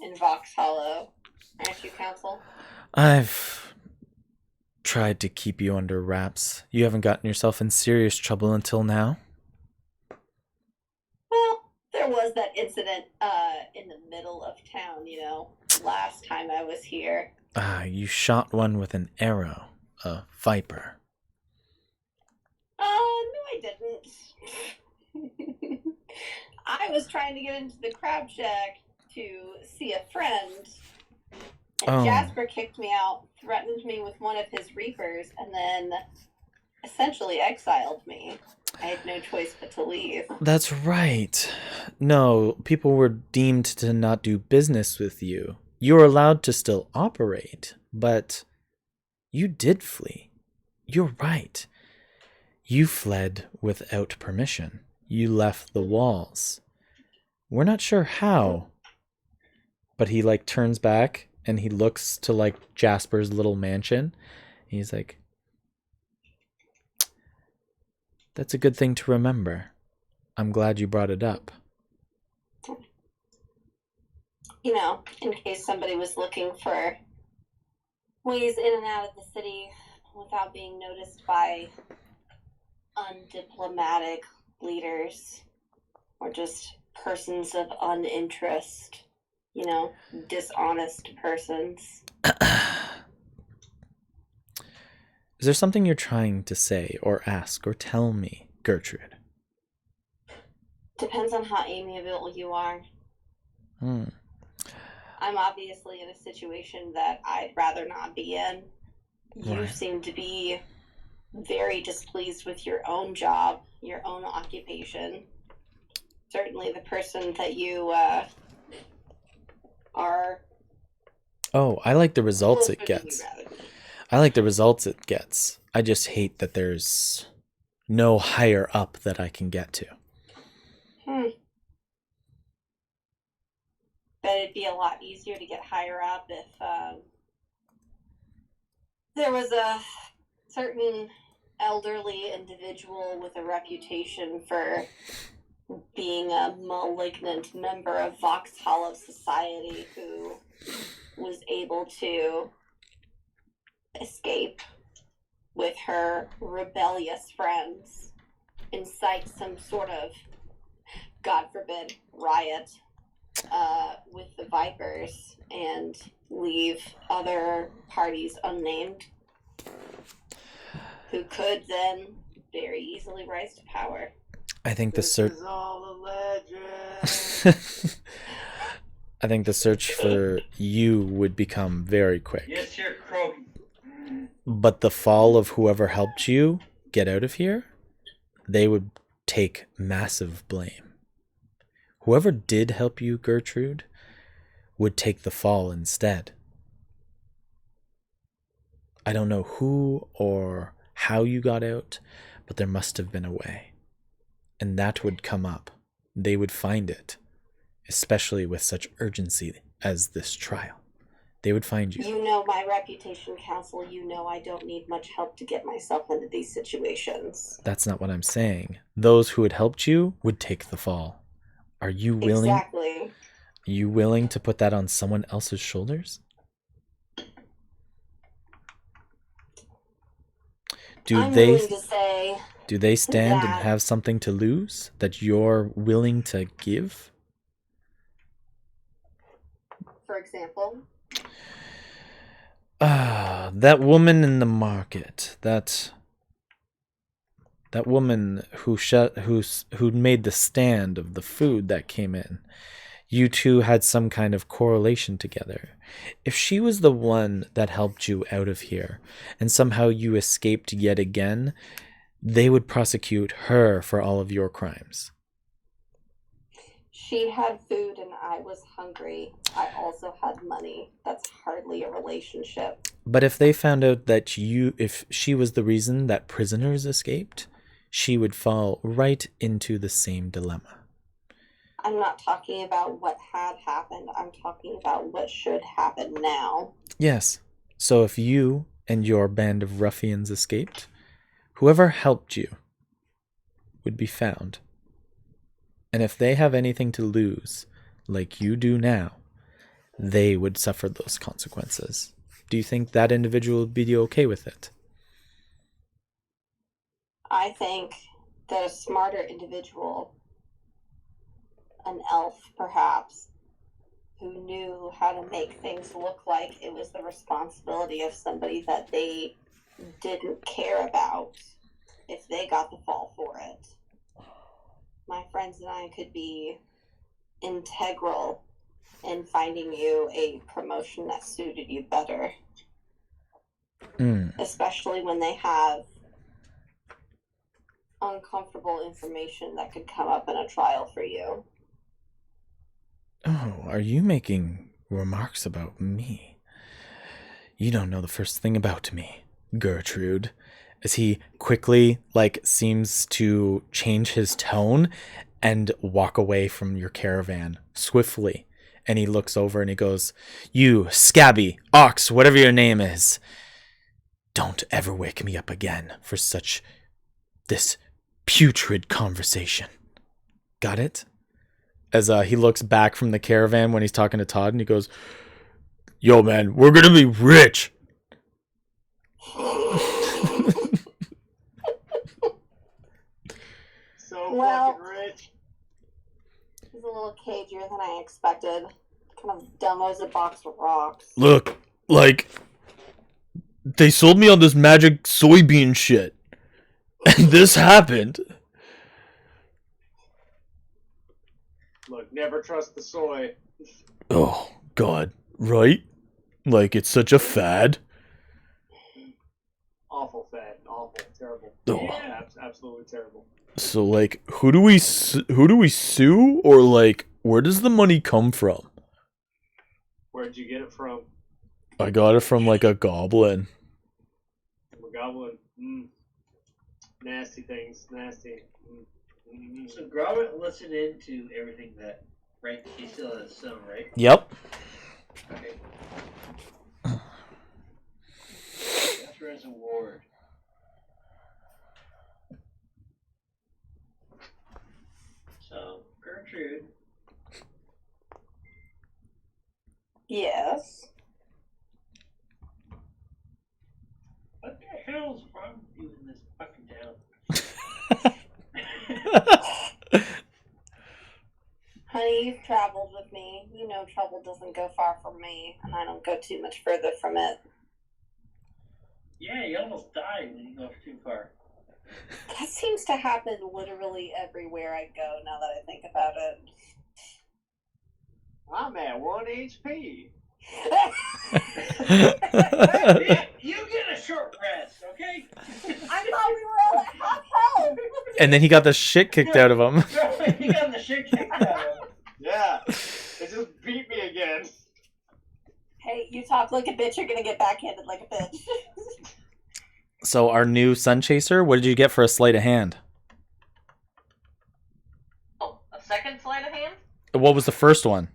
in Vauxhall, aren't you, Council? I've tried to keep you under wraps. You haven't gotten yourself in serious trouble until now. Well, there was that incident in the middle of town, you know, last time I was here. You shot one with an arrow, a viper. No, I didn't. I was trying to get into the crab shack to see a friend. And Jasper kicked me out, threatened me with one of his reapers, and then essentially exiled me. I had no choice but to leave. That's right. No, people were deemed to not do business with you. You were allowed to still operate, but you did flee. You're right. You fled without permission. You left the walls. We're not sure how, but he like turns back and he looks to like Jasper's little mansion. He's like, that's a good thing to remember. I'm glad you brought it up. You know, in case somebody was looking for ways in and out of the city without being noticed by undiplomatic leaders or just persons of uninterest, dishonest persons. Is there something you're trying to say or ask or tell me, Gertrude? Depends on how amiable you are. I'm obviously in a situation that I'd rather not be in. You seem to be very displeased with your own job, your own occupation. Certainly the person that you are. Oh, I like the results it gets. I like the results it gets. I just hate that there's no higher up that I can get to. Bet it'd be a lot easier to get higher up if there was a certain elderly individual with a reputation for being a malignant member of Vauxhall Society who was able to escape with her rebellious friends, incite some sort of, God forbid, riot with the Vipers and leave other parties unnamed who could then very easily rise to power. I think This is all a legend. I think the search for you would become very quick. Yes, you're croaking. But the fall of whoever helped you get out of here, they would take massive blame. Whoever did help you, Gertrude, would take the fall instead. I don't know who or how you got out, but there must have been a way. And that would come up. They would find it, especially with such urgency as this trial. They would find you. You know my reputation, Counsel. You know I don't need much help to get myself into these situations. That's not what I'm saying. Those who had helped you would take the fall. Are you willing? Exactly. Are you willing to put that on someone else's shoulders? I'm willing to say do they stand and that- have something to lose that you're willing to give? For example, That woman in the market, that woman who made the stand of the food that came in. You two had some kind of correlation together. If she was the one that helped you out of here, and somehow you escaped yet again, they would prosecute her for all of your crimes. she had food and I was hungry. I also had money. That's hardly a relationship. But if they found out that if she was the reason that prisoners escaped, she would fall right into the same dilemma. I'm not talking about what had happened. I'm talking about what should happen now. Yes. So if you and your band of ruffians escaped, whoever helped you would be found. And if they have anything to lose, like you do now, they would suffer those consequences. Do you think that individual would be okay with it? I think that a smarter individual, an elf perhaps, who knew how to make things look like it was the responsibility of somebody that they didn't care about, if they got the fall for it, my friends and I could be integral in finding you a promotion that suited you better. Especially when they have uncomfortable information that could come up in a trial for you. Oh, are you making remarks about me? You don't know the first thing about me, Gertrude. As he quickly, seems to change his tone and walk away from your caravan swiftly. And he looks over and he goes, "You, Scabby, Ox, whatever your name is, don't ever wake me up again for this putrid conversation. Got it?" As he looks back from the caravan when he's talking to Todd and he goes, "Yo, man, we're gonna be rich. So Well- fucking rich. He's a little cagier than I expected. Kind of dumb as a box of rocks. Look, like, they sold me on this magic soybean shit. And this happened. Look, never trust the soy. Oh, God. Right? Like, it's such a fad. Awful fat. Awful. Terrible. Oh. Yeah, absolutely terrible. So, like, who do we sue? Or, like, where does the money come from? Where'd you get it from? I got it from, like, a goblin. From a goblin. Nasty things. Nasty. So Gromit listened into everything that, right? He still has some, right? Yep. Okay. That's for his award. So, Gertrude, Yes. what the hell's wrong with you in this fucking town? Honey, you've traveled with me. You know trouble doesn't go far from me, and I don't go too much further from it. Yeah, you almost died when you go too far. That seems to happen literally everywhere I go, now that I think about it. I'm at 1 HP. Yeah, you get a short rest, okay? I thought we were all at half health! And then he got the shit kicked out of him. You got the shit kicked out of him. Yeah. It just beat me again. Hey, you talk like a bitch, you're gonna get backhanded like a bitch. So, our new Sun Chaser, what did you get for a sleight of hand? Oh, a second sleight of hand? What was the first one?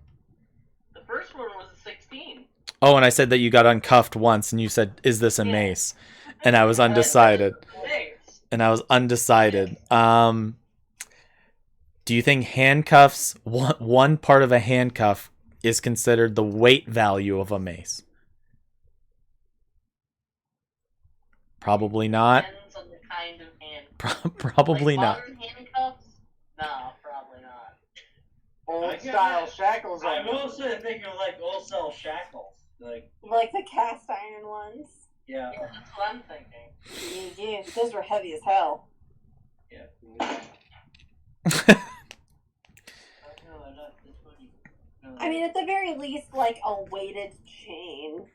The first one was a 16. Oh, and I said that you got uncuffed once, and you said, "Is this a Yeah. mace?" And I was undecided. Thanks. And I was undecided. Do you think handcuffs, one part of a handcuff, is considered the weight value of a mace? Probably not. Depends on the kind of hand. Probably like not. modern handcuffs? No, probably not. Old style shackles on I'm them. also thinking of like old style shackles. Like, Like the cast iron ones. yeah. Yeah, that's what I'm thinking. Yeah, those were heavy as hell. No, not this one. No. I mean, at the very least, like a weighted chain.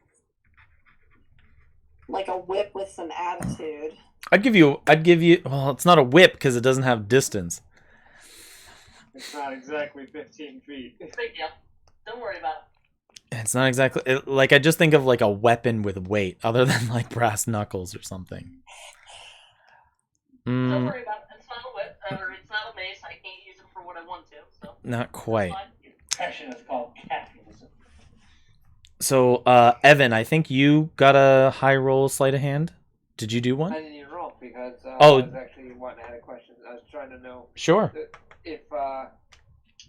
Like a whip with some attitude. I'd give you, well, it's not a whip because it doesn't have distance. It's not exactly 15 feet. Big deal. Don't worry about it. It's not exactly, like, I just think of like a weapon with weight, other than like brass knuckles or something. Don't worry about it. It's not a whip, or it's not a mace. I can't use it for what I want to, so. Not quite. Fine. Passion is called capitalism. So, Evan, I think you got a high roll sleight of hand. Did you do I one? didn't even roll because Oh. I was actually wanting to add a question. I was trying to know Sure. if the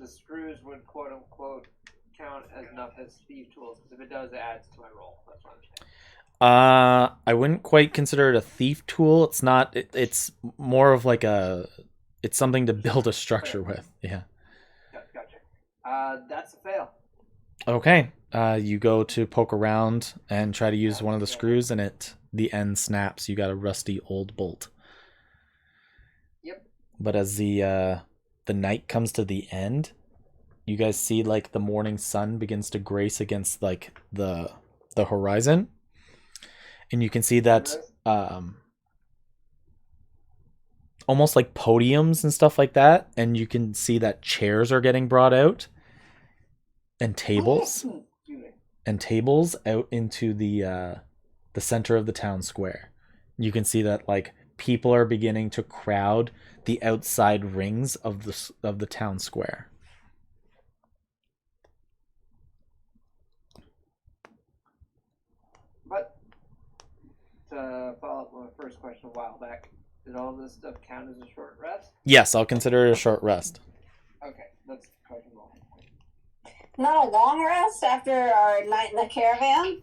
screws would quote unquote count as enough as thief tools. Because if it does, it adds to my roll. That's what I'm saying. I wouldn't quite consider it a thief tool. It's not. It's more of like it's something to build a structure with. Yeah. Gotcha. That's a fail. Okay. You go to poke around and try to use one of the screws, and the end snaps. You got a rusty old bolt. Yep. But as the night comes to the end, you guys see like the morning sun begins to grace against like the horizon, and you can see that almost like podiums and stuff like that, and you can see that chairs are getting brought out and tables. And tables out into the center of the town square. You can see that like people are beginning to crowd the outside rings of the town square. But to follow up on my first question a while back, did all this stuff count as a short rest? Yes, I'll consider it a short rest. Okay, that's questionable. Not a long rest after our night in the caravan?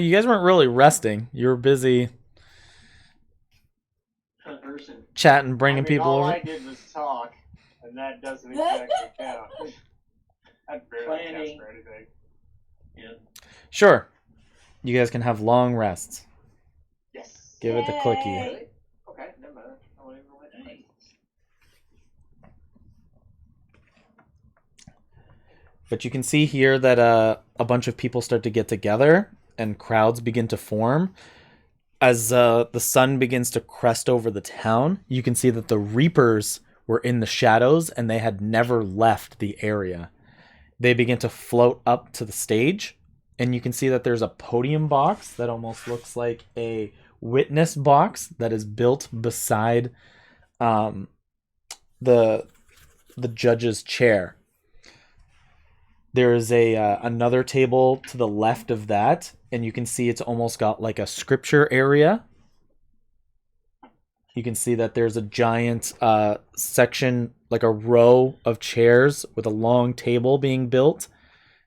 You guys weren't really resting. You were busy chatting, bringing I mean, people all over. I did was talk, and that doesn't exactly count. That barely counts Planning. for anything. Yeah. Sure. You guys can have long rests. Yes. Give it the clicky. Yay. Really? Okay, never mind. I won't even roll my dice. But you can see here that a bunch of people start to get together and crowds begin to form. As the sun begins to crest over the town, you can see that the Reapers were in the shadows and they had never left the area. They begin to float up to the stage, and you can see that there's a podium box that almost looks like a witness box that is built beside the judge's chair. There is another table to the left of that, and you can see it's almost got like a scripture area. You can see that there's a giant section, like a row of chairs with a long table being built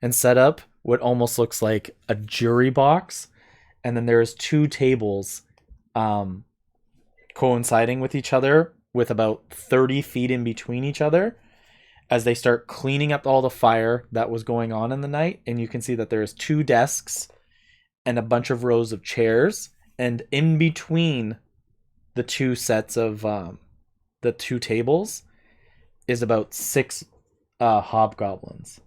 and set up, what almost looks like a jury box. And then there's two tables coinciding with each other with about 30 feet in between each other as they start cleaning up all the fire that was going on in the night. And you can see that there's two desks and a bunch of rows of chairs, and in between the two sets of the two tables is about 6 hobgoblins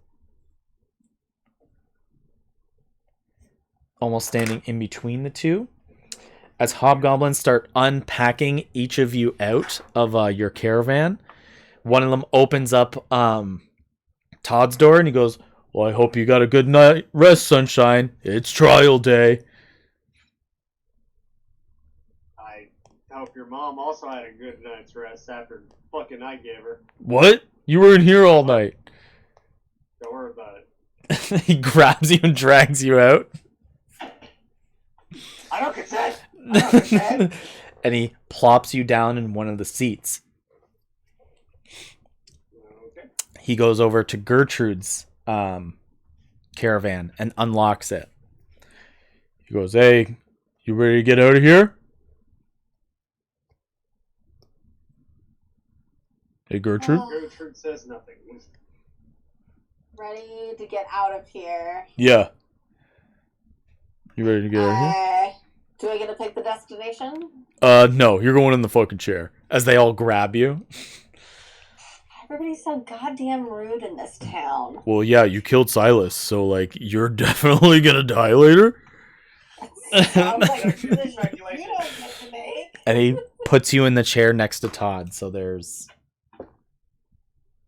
almost standing in between the two. As hobgoblins start unpacking each of you out of your caravan, one of them opens up Todd's door and he goes, "Well, I hope you got a good night rest, Sunshine. It's trial day." I hope your mom also had a good night's rest after the fucking I gave her. "What? You were in here all night." Don't worry about it. He grabs you and drags you out. I don't consent. I don't consent. And he plops you down in one of the seats. Okay. He goes over to Gertrude's caravan and unlocks it. He goes, "Hey, you ready to get out of here?" "Hey, Gertrude?" Gertrude says nothing. Ready to get out of here. "Yeah." "You ready to get out of here?" Do I get to pick the destination? No, you're going in the fucking chair. As they all grab you. Everybody's so goddamn rude in this town. "Well, yeah, you killed Silas, so, like, you're definitely gonna die later." Sounds like a decision you don't get to make. And he puts you in the chair next to Todd. So there's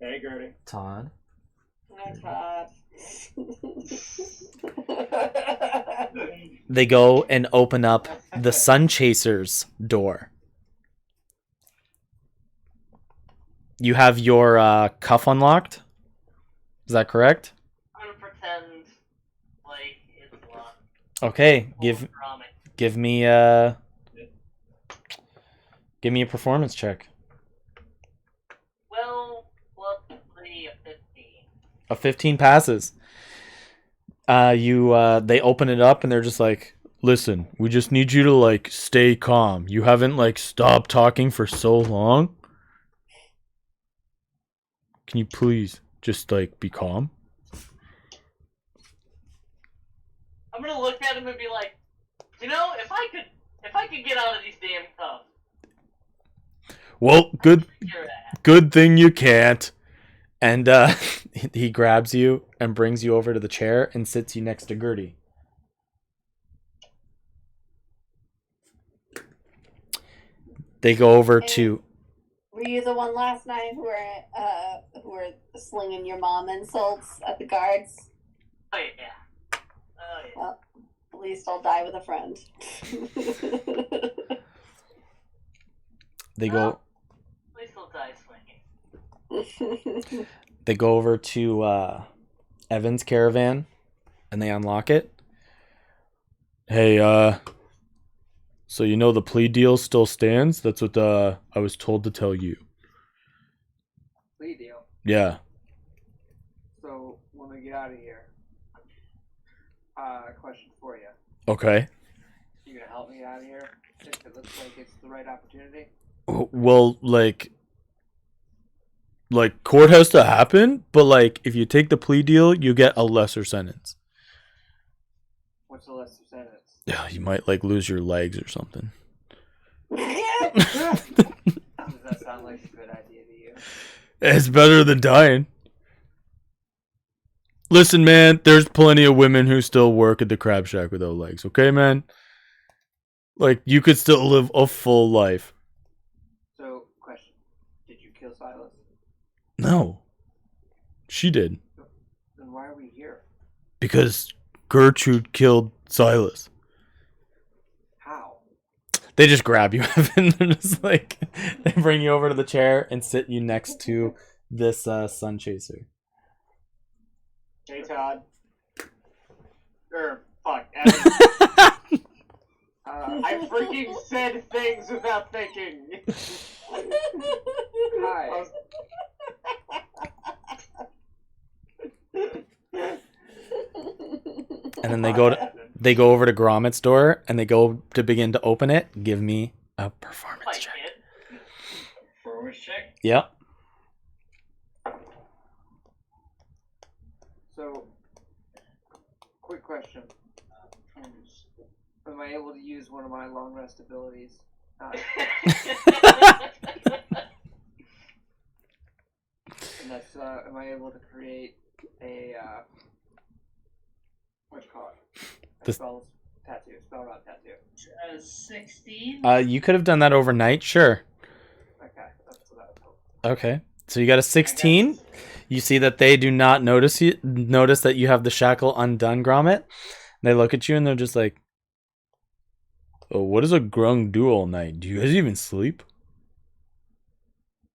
Hey, Gertie. Todd. Hi, Todd. They go and open up the Sun Chasers door. You have your cuff unlocked? Is that correct? I'm gonna pretend like it's locked. Okay, Drama. give me a performance check. Well, plus 3 of 15. A 15 passes. They open it up and they're just like, "Listen, we just need you to, like, stay calm. You haven't, like, stopped talking for so long. Can you please just, like, be calm?" I'm gonna look at him and be like, you know, if I could get out of these damn cuffs, "Well, figure that. good thing you can't." And he grabs you and brings you over to the chair and sits you next to Gertie. They go over to... Were you the one last night who were slinging your mom insults at the guards? Oh yeah. Oh yeah. Well, at least I'll die with a friend. They go... At least he'll die swinging. They go over to Evan's caravan and they unlock it. "Hey, so you know the plea deal still stands? That's what I was told to tell you." Plea deal. "Yeah." So when we get out of here, question for you. "Okay." You gonna help me out of here? If it looks like it's the right opportunity. Well, like court has to happen, but like if you take the plea deal, you get a lesser sentence. What's the lesser sentence? Yeah, you might like lose your legs or something. Does that sound like a good idea to you? It's better than dying. Listen, man, there's plenty of women who still work at the crab shack without legs, okay, man? Like, you could still live a full life. So, question. Did you kill Silas? No. She did. Then why are we here? Because Gertrude killed Silas. How? They just grab you, Evan. They're just like, they bring you over to the chair and sit you next to this sun chaser. Hey, Todd. Fuck, Evan. I freaking said things without thinking. Hi. And then they go over to Gromit's door and they go to begin to open it. Give me a performance Fight check. kid. Forward check. Yep. So, quick question. Am I able to use one of my long rest abilities? And that's, am I able to create a, what you call it? A spell route tattoo. 16. You could have done that overnight, sure. Okay, that's what I was hoping. Okay. So you got a 16. You see that they do not notice that you have the shackle undone, Gromit. They look at you and they're just like, "Oh, what does a grung do all night? Do you guys even sleep?"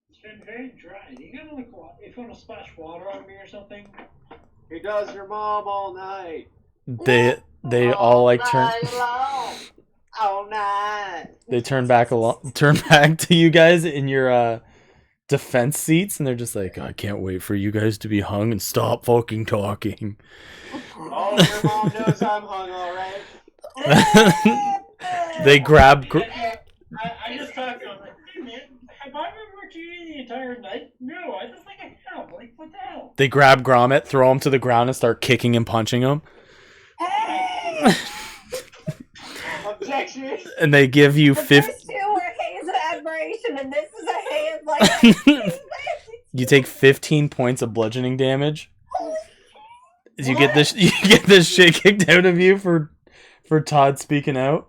It's been very dry. You gotta look. If you want to splash water on me or something. He does your mom all night. They all like turn. All night. They turn back to you guys in your defense seats, and they're just like, "I can't wait for you guys to be hung and stop fucking talking." Oh, your mom knows I'm hung, alright. They grab. I just talked to him like, hey man, have I been working you the entire night? No, I don't think I have. Like, what the hell? They grab Gromit, throw him to the ground, and start kicking and punching him. Objection. And they give you The 50. first two were haze of admiration, and this is a haze like. You take 15 points of bludgeoning damage. You get this shit kicked out of you for Todd speaking out.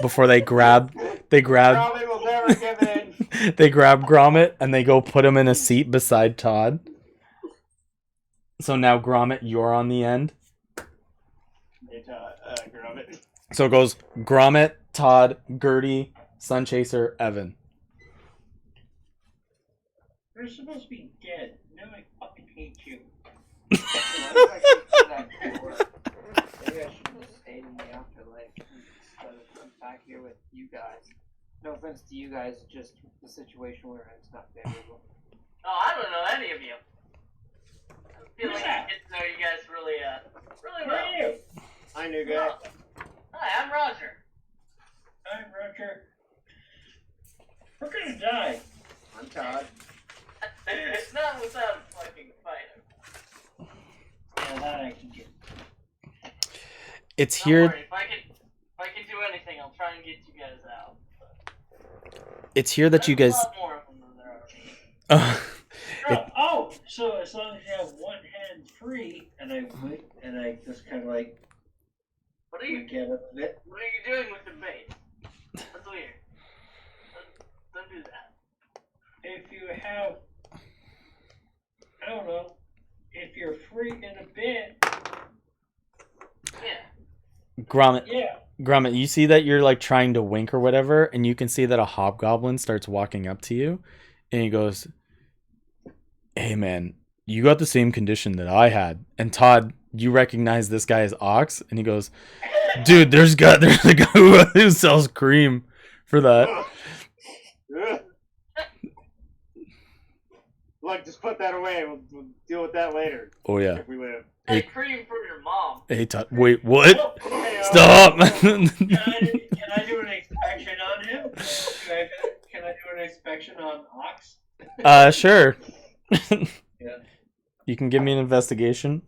Before they grab Gromit will never give in. they grab Gromit and they go put him in a seat beside Todd. So now Gromit, you're on the end. Hey, Gromit. So it goes Gromit, Todd, Gertie, Sunchaser, Evan. You're supposed to be dead. No, I fucking hate you. Maybe I should just stay in the afterlife instead of I'm back here with you guys. No offense to you guys, just the situation we're in is not favorable. Oh, I don't know any of you. I feel like I get to know you guys really Who are well. you? Hi, new guy. Hi, I'm Roger. I'm Roger. We're gonna die. I'm Todd. Not without fucking fighting. Yeah, that I can get. It's Don't here. worry, if I can do anything, I'll try and get you guys out. It's here that you guys. There's a lot more of them than there are me. So as long as you have one hand free, and I just kind of like What are you Get up a bit. What are you doing with the bait? That's weird. Don't do that. if you have, I don't know, if you're free in a bit, Yeah. Gromit, yeah. Gromit, you see that you're like trying to wink or whatever, and you can see that a hobgoblin starts walking up to you, and he goes, "Hey man, you got the same condition that I had." And Todd, you recognize this guy as Ox, and he goes, "Dude, there's a guy who sells cream for that." Look, just put that away. We'll deal with that later. Oh yeah. If we live. Hey, cream for your mom. Hey, wait, what? Hey, Stop! Can I do an inspection on him? Can I do an inspection on Ox? Sure. Yeah. You can give me an investigation.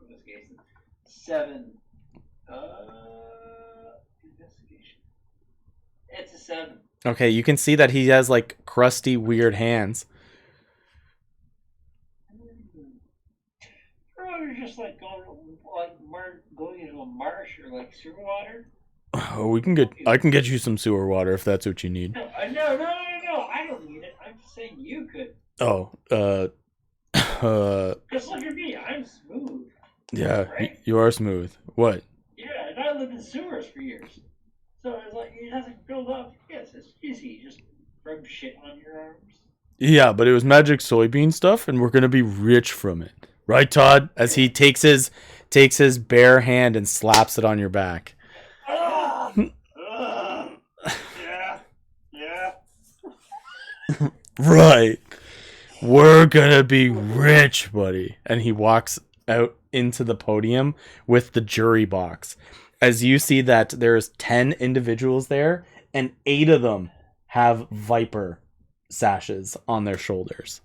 Investigation. 7. Investigation. It's a 7. Okay, you can see that he has like crusty, weird hands. Or just like going into a marsh or like sewer water. Oh, I can get you some sewer water if that's what you need. No, I don't need it. I'm just saying you could. Oh, Just look at me. I'm smooth. yeah, Right? you are smooth. What? Yeah, and I lived in sewers for years. So it's like it doesn't build up. Yes, it's easy. Just rub shit on your arms. Yeah, but it was magic soybean stuff, and we're gonna be rich from it, right, Todd? As he takes his bare hand and slaps it on your back. Yeah. Right. We're gonna be rich, buddy. And he walks out into the podium with the jury box. As you see that there's 10 individuals there, and 8 of them have viper sashes on their shoulders.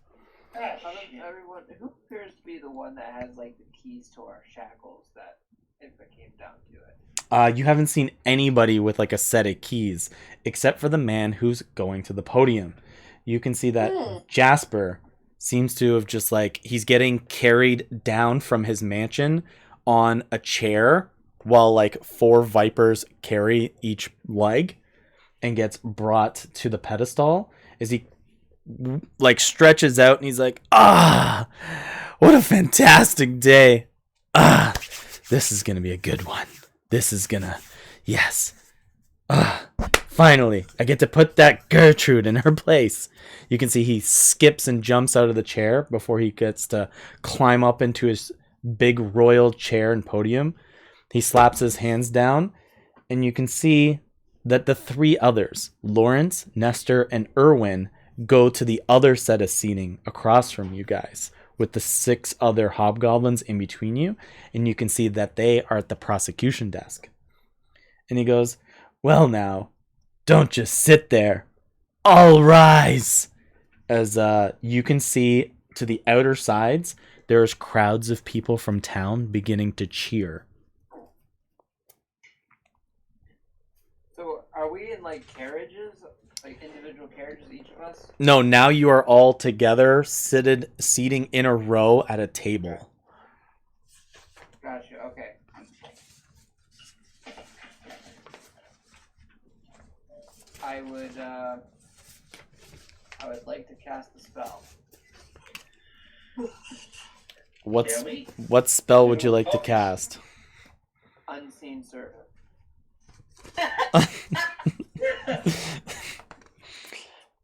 Out of everyone, who appears to be the one that has like the keys to our shackles? That if it came down to it. You haven't seen anybody with like a set of keys, except for the man who's going to the podium. You can see that Jasper seems to have just like, he's getting carried down from his mansion on a chair while like 4 vipers carry each leg and gets brought to the pedestal as he like stretches out and he's like, what a fantastic day. This is gonna be a good one. Yes. Finally, I get to put that Gertrude in her place. You can see he skips and jumps out of the chair before he gets to climb up into his big royal chair and podium. He slaps his hands down, and you can see that the 3 others, Lawrence, Nestor, and Erwin, go to the other set of seating across from you guys, with the 6 other hobgoblins in between you, and you can see that they are at the prosecution desk. And he goes, well now, don't just sit there. All rise! As you can see to the outer sides, there's crowds of people from town beginning to cheer. So are we in like carriages, like individual carriages, each of us? No, now you are all together, seating in a row at a table. Gotcha. Okay. I would like to cast a spell. What spell would you like to cast? Unseen Servant.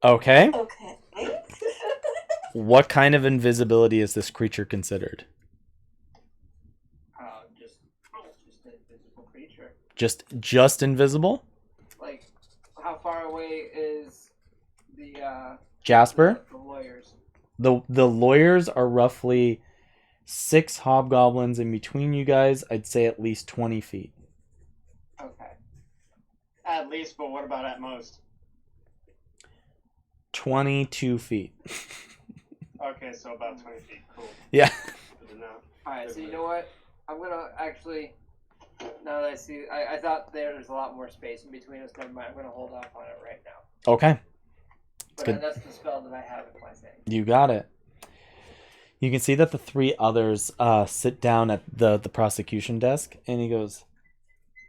Okay. Okay. What kind of invisibility is this creature considered? Just an invisible creature. Just invisible? Like, how far away is the Jasper? the lawyers? The lawyers are roughly 6 hobgoblins in between you guys. I'd say at least 20 feet. Okay. At least, but what about at most? 22 feet. Okay, so about 20 feet. Cool. Yeah. Good to know. Alright, so you know what? I'm gonna actually, now that I see, I thought there's a lot more space in between us. Never mind, I'm gonna hold off on it right now. Okay. But good. that's the spell that I have in my thing. You got it. You can see that the 3 others sit down at the prosecution desk, and he goes,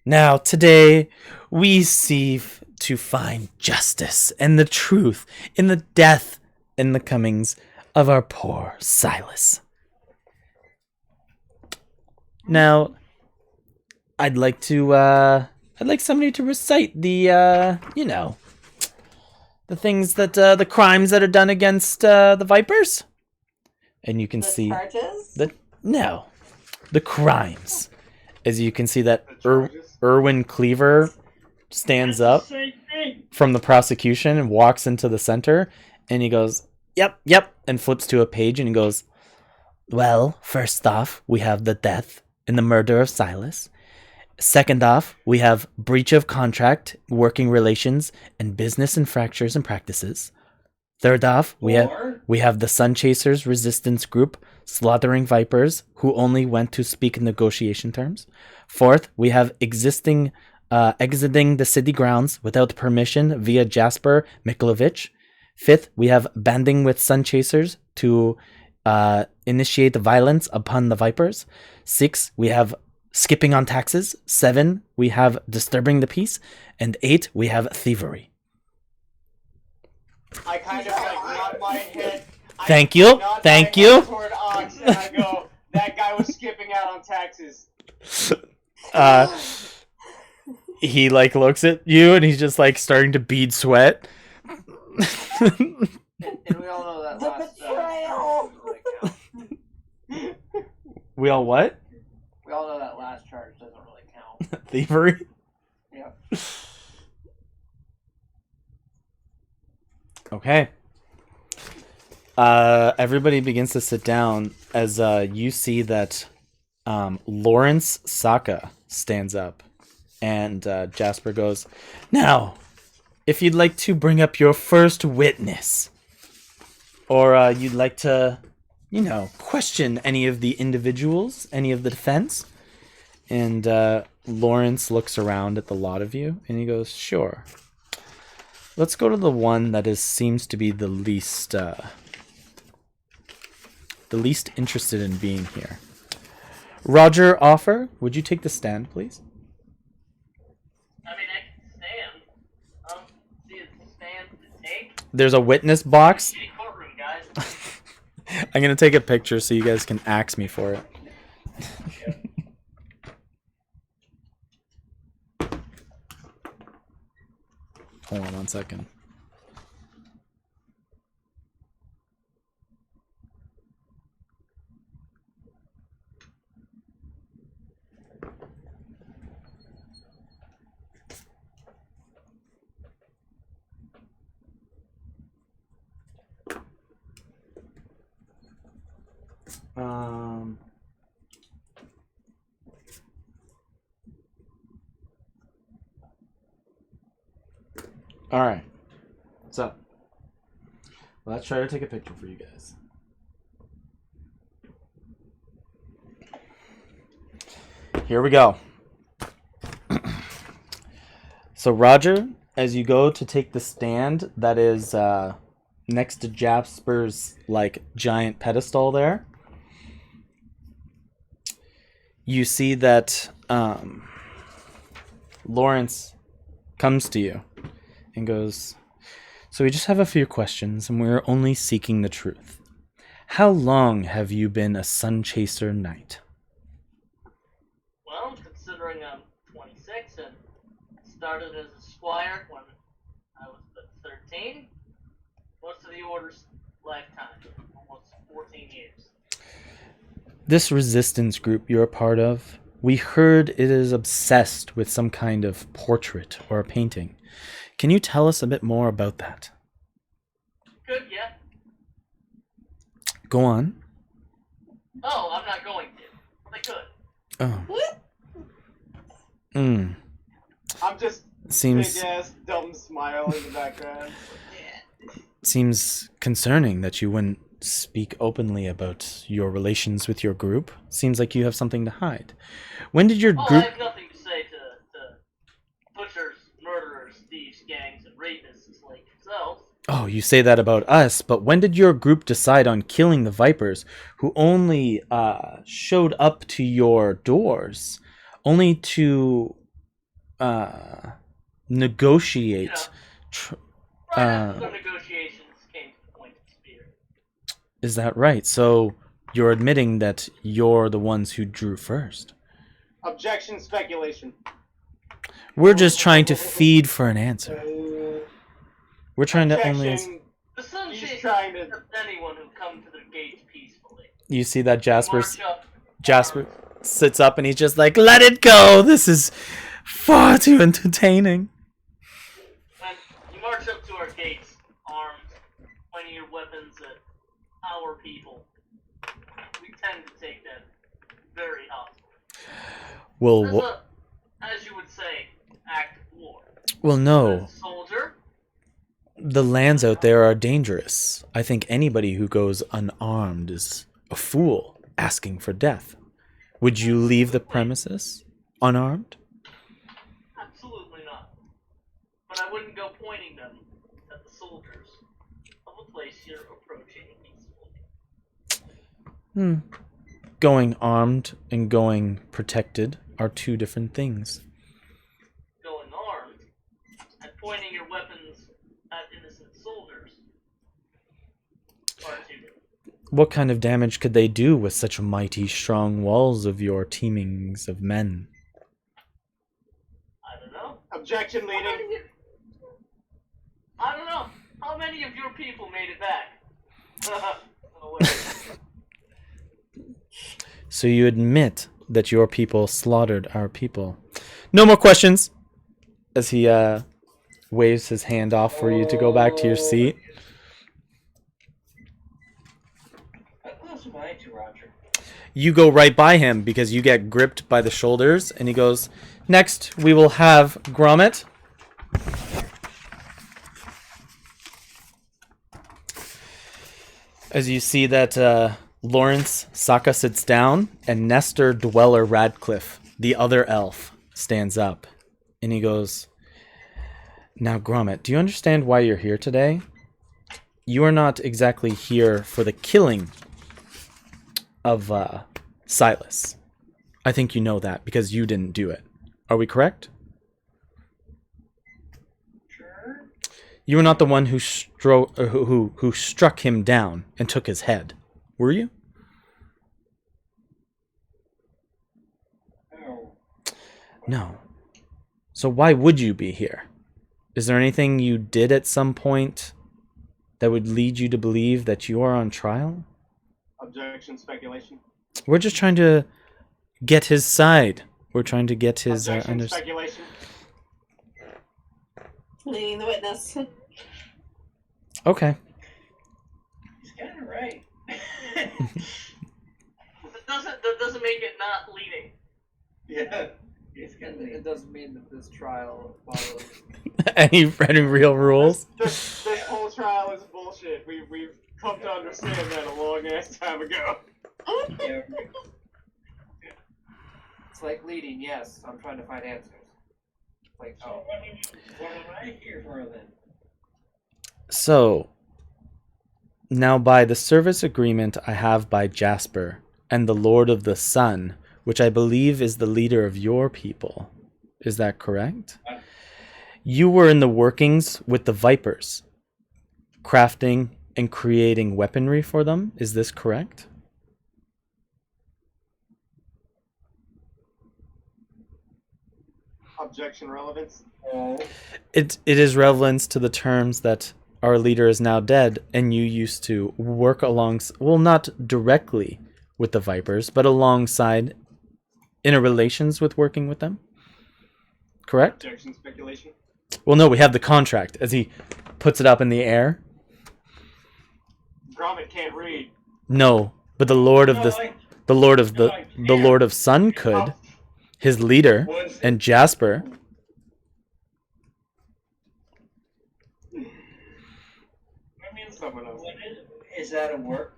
now, today, we seek to find justice and the truth in the death and the comings of our poor Silas. Now, I'd like somebody to recite the things that, the crimes that are done against, the Vipers. And you can see charges? the crimes. As you can see that The charges? Erwin Cleaver stands up Same thing. from the prosecution and walks into the center, and he goes, yep, and flips to a page and he goes, well, first off, we have the death and the murder of Silas. Second off, we have breach of contract, working relations, and business infractions and practices. Third off, we have the Sun Chasers resistance group slaughtering vipers who only went to speak in negotiation terms. Fourth, we have exiting the city grounds without permission via Jasper Miklovich. Fifth, we have banding with Sun Chasers to initiate violence upon the vipers. Six, we have skipping on taxes. 7, we have disturbing the peace. And 8, we have thievery. I kind of nod my head. Thank you. Toward Ox, and I go, that guy was skipping out on taxes. He looks at you and he's just starting to bead sweat. And we all know that last betrayal. We all what? we all know that last charge doesn't really count. Thievery? Yep. Okay. Everybody begins to sit down as you see that Lawrence Saka stands up. And Jasper goes, now, if you'd like to bring up your first witness, or you'd like to, question any of the individuals, any of the defense. And Lawrence looks around at the lot of you, and he goes, sure. Let's go to the one that seems to be the least interested in being here. Roger Offer, would you take the stand, please? I mean, I can stand. I don't see a stand to take. There's a witness box. Shitty courtroom, guys. I'm gonna take a picture so you guys can axe me for it. Hold on 1 second. All right. So, let's try to take a picture for you guys. Here we go. So, Roger, as you go to take the stand that is next to Jasper's giant pedestal there, you see that Lawrence comes to you and goes, so we just have a few questions and we're only seeking the truth. How long have you been a Sun Chaser Knight? Well, considering I'm 26 and started as a squire when I was 13, most of the order's lifetime, almost 14 years. This resistance group you're a part of, we heard it is obsessed with some kind of portrait or a painting. Can you tell us a bit more about that? Good, yeah. Go on. Oh, I'm not going to. But I could. Oh. I'm just Seems big ass dumb smile in the background. seems concerning that you wouldn't speak openly about your relations with your group. Seems like you have something to hide. When did your Oh, group... I have nothing to say to butchers, murderers, thieves, gangs, and rapists like yourself. Oh, you say that about us, but when did your group decide on killing the Vipers, who only showed up to your doors, only to negotiate? Right after the negotiations came to the point of spear. Is that right? So you're admitting that you're the ones who drew first. Objection, speculation. We're just trying to feed for an answer. We're trying to only... Objection. The Sun He's Chasers trying to- accept anyone who come to their gates peacefully. You see that Jasper Jasper sits up and he's just like, let it go! This is far too entertaining. When you march up to our gates, armed, pointing your weapons at our people, we tend to take them very hostile. Well, As a, as you would say, act of war. well, As no. a soldier, The lands out there are dangerous. I think anybody who goes unarmed is a fool asking for death. Would you leave the premises unarmed? absolutely not. But I wouldn't go pointing them at the soldiers of a place you're approaching peacefully. Going armed and going protected are two different things. Going armed and pointing your weapons at innocent soldiers are two different. What kind of damage could they do with such mighty strong walls of your teamings of men? I don't know. Objection leading. I don't know. How many of your people made it back? Oh, wait. So you admit that your people slaughtered our people. No more questions. As he waves his hand off for you to go back to your seat. How close am I to Roger? You go right by him because you get gripped by the shoulders, and he goes, "Next, we will have Gromit." As you see that Lawrence Saka sits down, and Nestor Dweller Radcliffe, the other elf, stands up, and he goes, "Now, Gromit, do you understand why you're here today? You are not exactly here for the killing of Silas. I think you know that because you didn't do it. Are we correct? Sure. You were not the one who struck him down and took his head, were you? Oh. No. So why would you be here? Is there anything you did at some point that would lead you to believe that you are on trial? Objection, speculation. We're just trying to get his side. We're trying to get his Objection, speculation. Leading the witness. Okay. He's kind of right. That doesn't make it not leading. Yeah. He's kind of It doesn't mean that this trial follows. any real rules? This whole trial is bullshit. We've come to understand that a long ass time ago. Yeah. It's like leading, yes. I'm trying to find answers. It's like, So oh, what am I here for then? So, now by the service agreement I have by Jasper and the Lord of the Sun, which I believe is the leader of your people, is that correct? You were in the workings with the Vipers, crafting and creating weaponry for them, is this correct? Objection, relevance. Oh. It is relevance to the terms that our leader is now dead, and you used to work not directly with the Vipers, but alongside, interrelations with working with them. Correct? Objection, speculation. Well, no, we have the contract. As he puts it up in the air. Gromit can't read. No, but the Lord of the Lord of Sun could. His leader and Jasper. I mean, Someone else. what is that a work?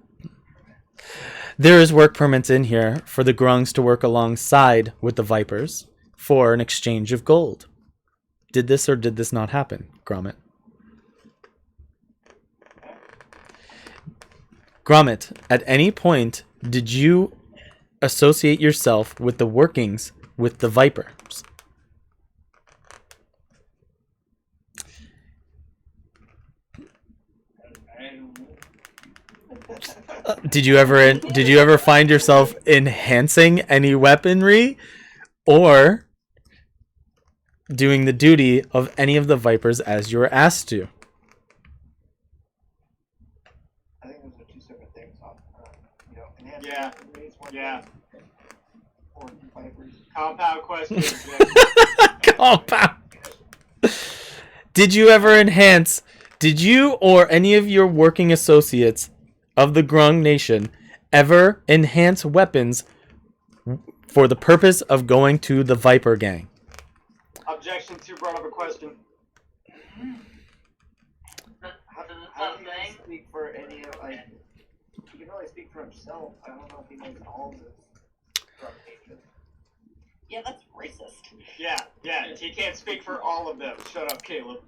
There is work permits in here for the Grungs to work alongside with the Vipers for an exchange of gold. Did this or did this not happen, Gromit? Gromit, at any point did you associate yourself with the workings with the Vipers? Did you ever find yourself enhancing any weaponry or doing the duty of any of the Vipers as you were asked to? I think those are two separate things. Enhanced Yeah. weaponry is one Yeah. thing, or Vipers. Compound question. Compound. Did you or any of your working associates of the Grung Nation ever enhance weapons for the purpose of going to the Viper Gang? Objection 2 brought up a question. How do you speak for any of, like, he can only speak for himself. I don't know if he knows all of this drug nature. Yeah, that's racist. Yeah, he can't speak for all of them. Shut up, Caleb.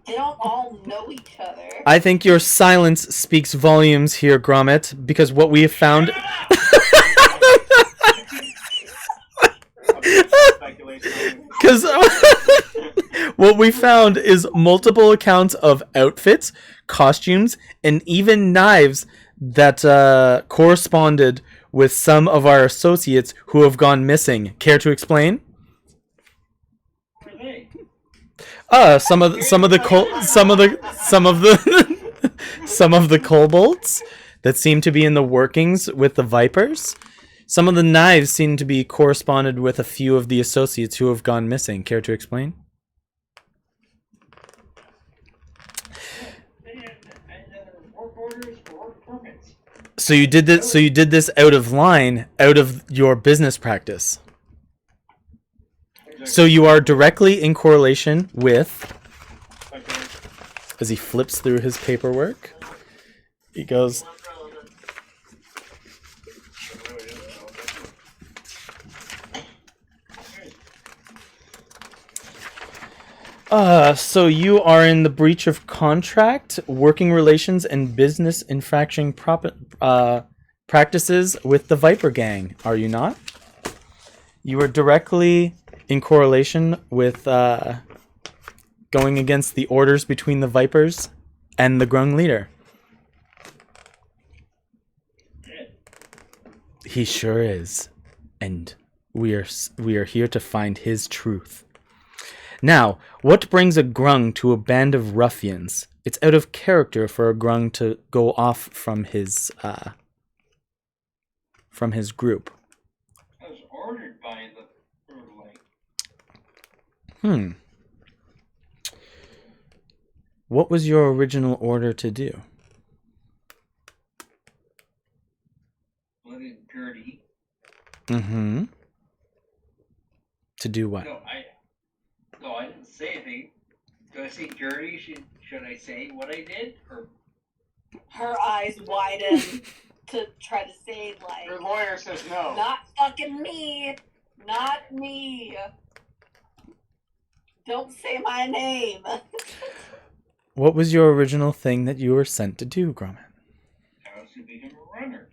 They don't all know each other. I think your silence speaks volumes here, Gromit, because what we have found... Because what we found is multiple accounts of outfits, costumes, and even knives that corresponded with some of our associates who have gone missing. Care to explain? Some of the kobolds that seem to be in the workings with the Vipers. Some of the knives seem to be corresponded with a few of the associates who have gone missing. Care to explain? So you did this. So you did this out of line, out of your business practice. So you are directly in correlation with. As he flips through his paperwork, he goes. So you are in the breach of contract, working relations, and business infraction practices with the Viper Gang, are you not? You are directly in correlation with going against the orders between the Vipers and the Grung leader. He sure is, and we are here to find his truth. Now, what brings a Grung to a band of ruffians? It's out of character for a Grung to go off from his group. I was ordered by the What was your original order to do? Blood and purity. Mm-hmm. To do what? No, I didn't say anything. Do I say dirty? Should I say what I did? Or Her eyes widen to try to say, like, Your lawyer says no. not fucking me. Not me. Don't say my name. What was your original thing that you were sent to do, Gromit? I was to become a runner.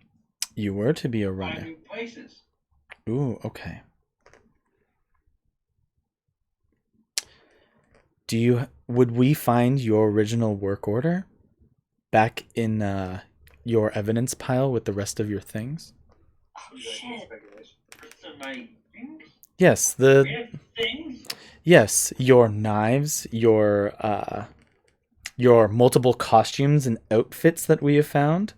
You were to be a Find runner. new places. Ooh, okay. Would we find your original work order back in your evidence pile with the rest of your things? Oh, shit. So my things? Yes, We have things? yes, your knives, your multiple costumes and outfits that we have found.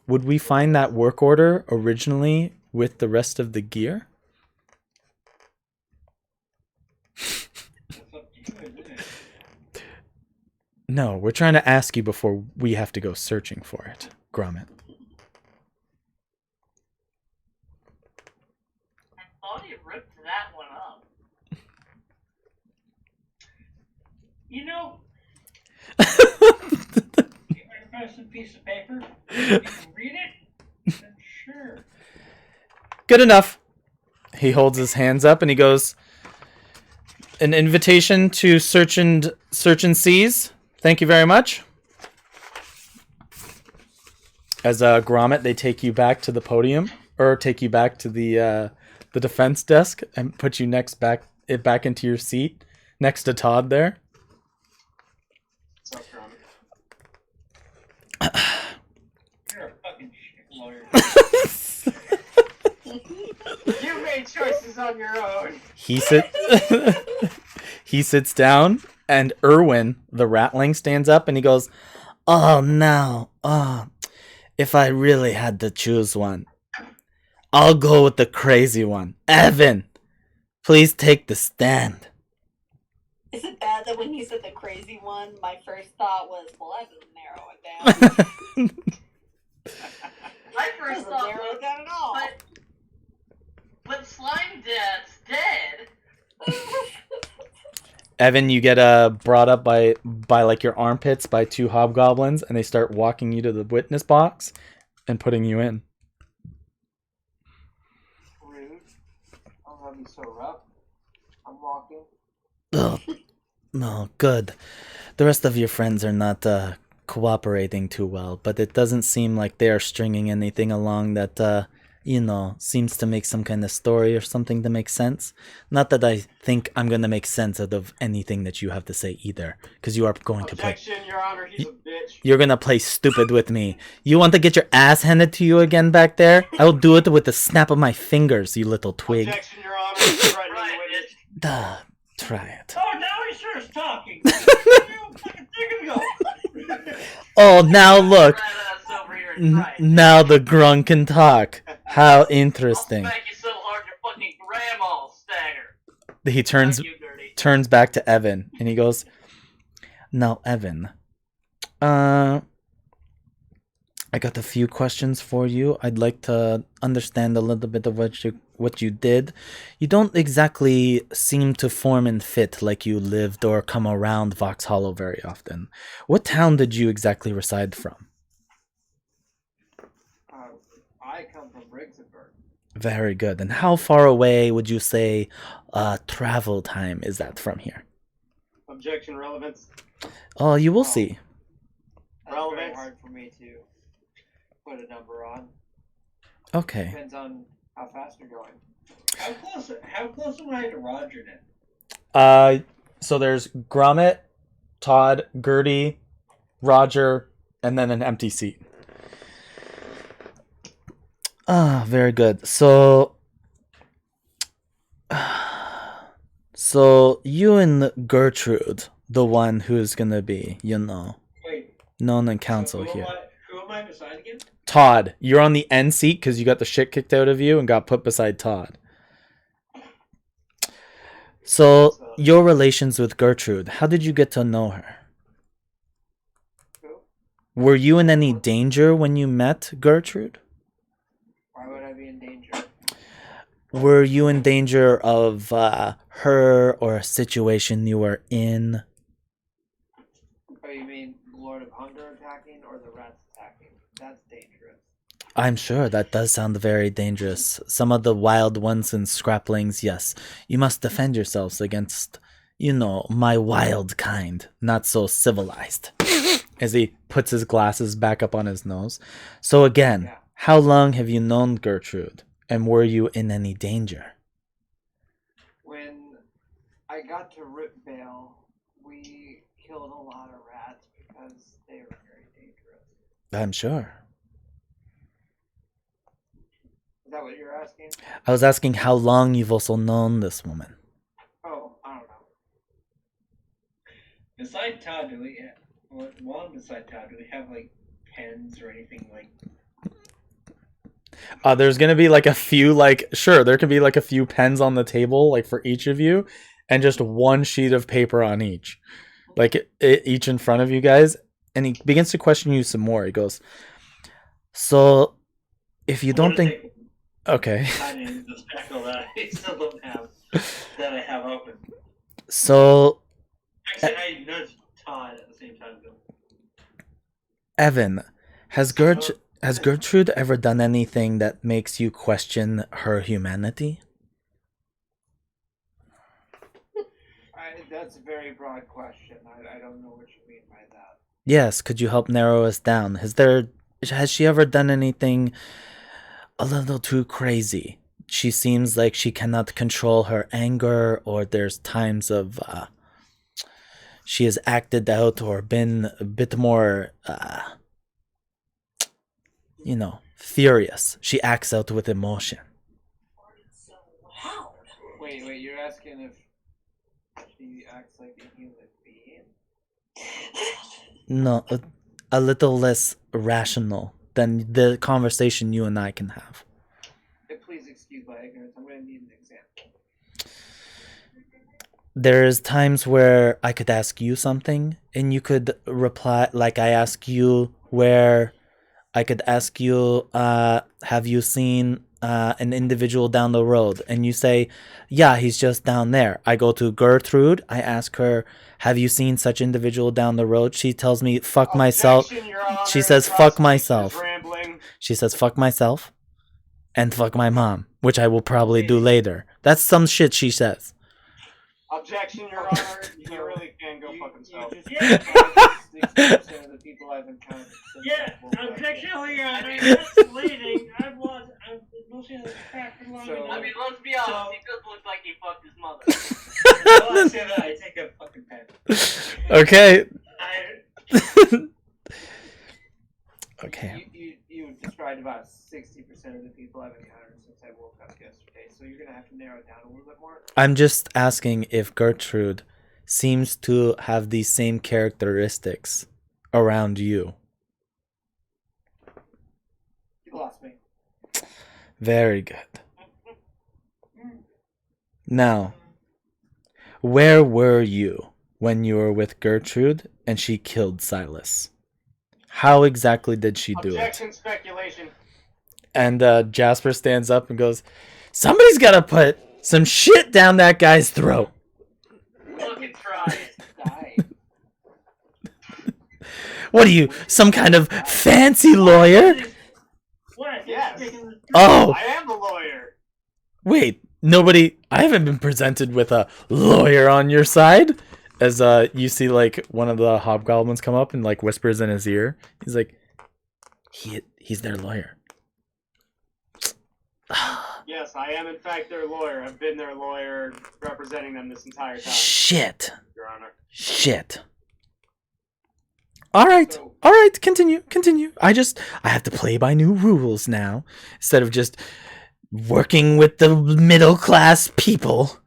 Would we find that work order originally with the rest of the gear? That's up to you, isn't it? No, we're trying to ask you before we have to go searching for it, Gromit. I thought he ripped that one up. You know, if I pass a piece of paper, you can read it, then sure. Good enough. He holds his hands up and he goes, an invitation to search and seize. Thank you very much. As Gromit, they take you back to the podium, or take you back to the defense desk and put you back into your seat next to Todd there. What's up, Gromit? You're a fucking shit lawyer. You made choices on your own. He sits down, and Erwin, the ratling, stands up and he goes, "Oh no, if I really had to choose one, I'll go with the crazy one. Evan, please take the stand." Is it bad that when you said the crazy one, my first thought was, well, that doesn't narrow it down. My first Doesn't thought narrow was, it down at all. but Slime Dad's dead. Evan, you get brought up by like your armpits by two hobgoblins, and they start walking you to the witness box and putting you in. Rude. I'm gonna be so rough. I'm walking. Ugh. No, good. The rest of your friends are not cooperating too well, but it doesn't seem like they are stringing anything along that, seems to make some kind of story or something to make sense. Not that I think I'm going to make sense out of anything that you have to say either, because you are going to play... Objection, Your Honor, he's a bitch. You're going to play stupid with me. You want to get your ass handed to you again back there? I will do it with the snap of my fingers, you little twig. Objection, Your Honor, he's threatening the witness. Duh, try it. Oh, now he sure is talking. A fucking second ago. Oh, now look. Right ass over here and try it. Now the grunk can talk. How I'll interesting. smack you so hard your fucking grandma'll stagger. He turns Thank you, Gertie. turns back to Evan and he goes, "Now, Evan, I got a few questions for you. I'd like to understand a little bit of what you did. You don't exactly seem to form and fit like you lived or come around Vox Hollow very often. What town did you exactly reside from?" I come from Briggsburg. Very good. And how far away would you say travel time is that from here? Objection, relevance. Oh, you will see. That's Relevant. very hard for me to put a number on. Okay. Depends on how fast you're going. How close am I to Roger then? So there's Gromit, Todd, Gertie, Roger, and then an empty seat. Ah, very good. So you and Gertrude, the one who's gonna be, Wait. known in council who here. Who am I beside again? Todd, you're on the end seat because you got the shit kicked out of you and got put beside Todd. So, your relations with Gertrude, how did you get to know her? Who? Were you in any danger when you met Gertrude? Why would I be in danger? Were you in danger of her or a situation you were in? Oh, you mean Lord of Hunger attacking or the rats attacking? That's dangerous. I'm sure that does sound very dangerous. Some of the wild ones and scraplings, yes. You must defend yourselves against, my wild kind, not so civilized. As he puts his glasses back up on his nose. So again, Yeah. how long have you known Gertrude? And were you in any danger? When I got to Ripvale, we killed a lot of rats because they were very dangerous. I'm sure. Is that what you're asking? I was asking how long you've also known this woman. Oh, I don't know. Beside Todd, do we beside Todd, do we have like pens or anything like? There's gonna be like a few, sure, there can be like a few pens on the table, like for each of you, and just one sheet of paper on each, each in front of you guys. And he begins to question you some more. He goes, "So, if you don't think, okay, I didn't just tackle that. I still don't have that I have open. so Actually, I nudged Todd at the same time though. Evan, has Gertrude ever done anything that makes you question her humanity?" That's a very broad question. I don't know what you mean by that. Yes, could you help narrow us down? Has she ever done anything a little too crazy? She seems like she cannot control her anger, or there's times of she has acted out or been a bit more furious. She acts out with emotion. Wait, you're asking if she acts like a human being? No, a little less rational than the conversation you and I can have. Please excuse my ignorance. I'm going to need an example. there's times where I could ask you something and you could reply, like I ask you where I could ask you, have you seen an individual down the road? And you say, yeah, he's just down there. I go to Gertrude. I ask her, have you seen such individual down the road? She tells me, fuck myself. Objection, Your Honor. She The says, fuck prosecution is myself. rambling. She says, fuck myself and fuck my mom, which I will probably do later. That's some shit she says. Objection, Your Honor. He really can go fuck himself. You just 60% of the people I've encountered. since Yeah, I woke up. objection, Your Honor. That's bleeding. I've been listening to this crap for long So- enough. I mean, let's be honest, So- he does look like he fucked his mother. Well, I say that, I take a fucking pen. Okay. I, Okay. You described about 60% of the people I've encountered since I woke up yesterday, so you're gonna have to narrow it down a little bit more. I'm just asking if Gertrude seems to have these same characteristics around you. You lost me. Very good. Now, where were you when you were with Gertrude and she killed Silas? How exactly did she do it? Objection, speculation. And Jasper stands up and goes, somebody's got to put some shit down that guy's throat. Fucking try it. Die. What are you, some kind of fancy lawyer? What? Yes. Oh, I am the lawyer. wait, nobody, I haven't been presented with a lawyer on your side. As you see like one of the hobgoblins come up and like whispers in his ear. He's like, he's their lawyer. Yes, I am in fact their lawyer. I've been their lawyer representing them this entire time, Shit. Your Honor. Shit. All right. All right. Continue. I have to play by new rules now instead of just working with the middle class people.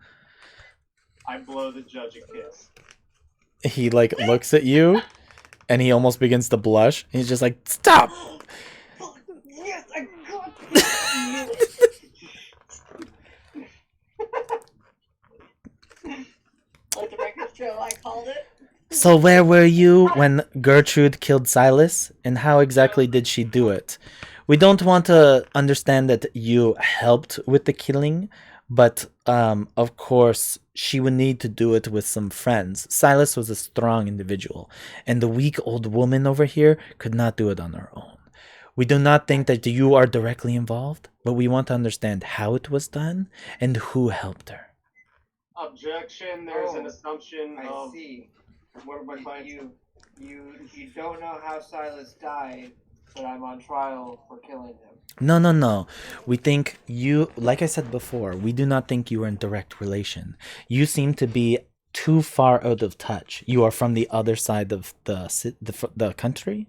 I blow the judge a kiss. He like looks at you and he almost begins to blush. He's just like, stop. Yes, I got it. Let the record show I called it. So where were you when Gertrude killed Silas, and how exactly did she do it? We don't want to understand that you helped with the killing, but of course she would need to do it with some friends. Silas was a strong individual, and the weak old woman over here could not do it on her own. We do not think that you are directly involved, but we want to understand how it was done and who helped her. Objection, there's an Oh, assumption I of see. what are my clients? You don't know how Silas died, but I'm on trial for killing him. No. We think you, like I said before, we do not think you are in direct relation. You seem to be too far out of touch. You are from the other side of the country.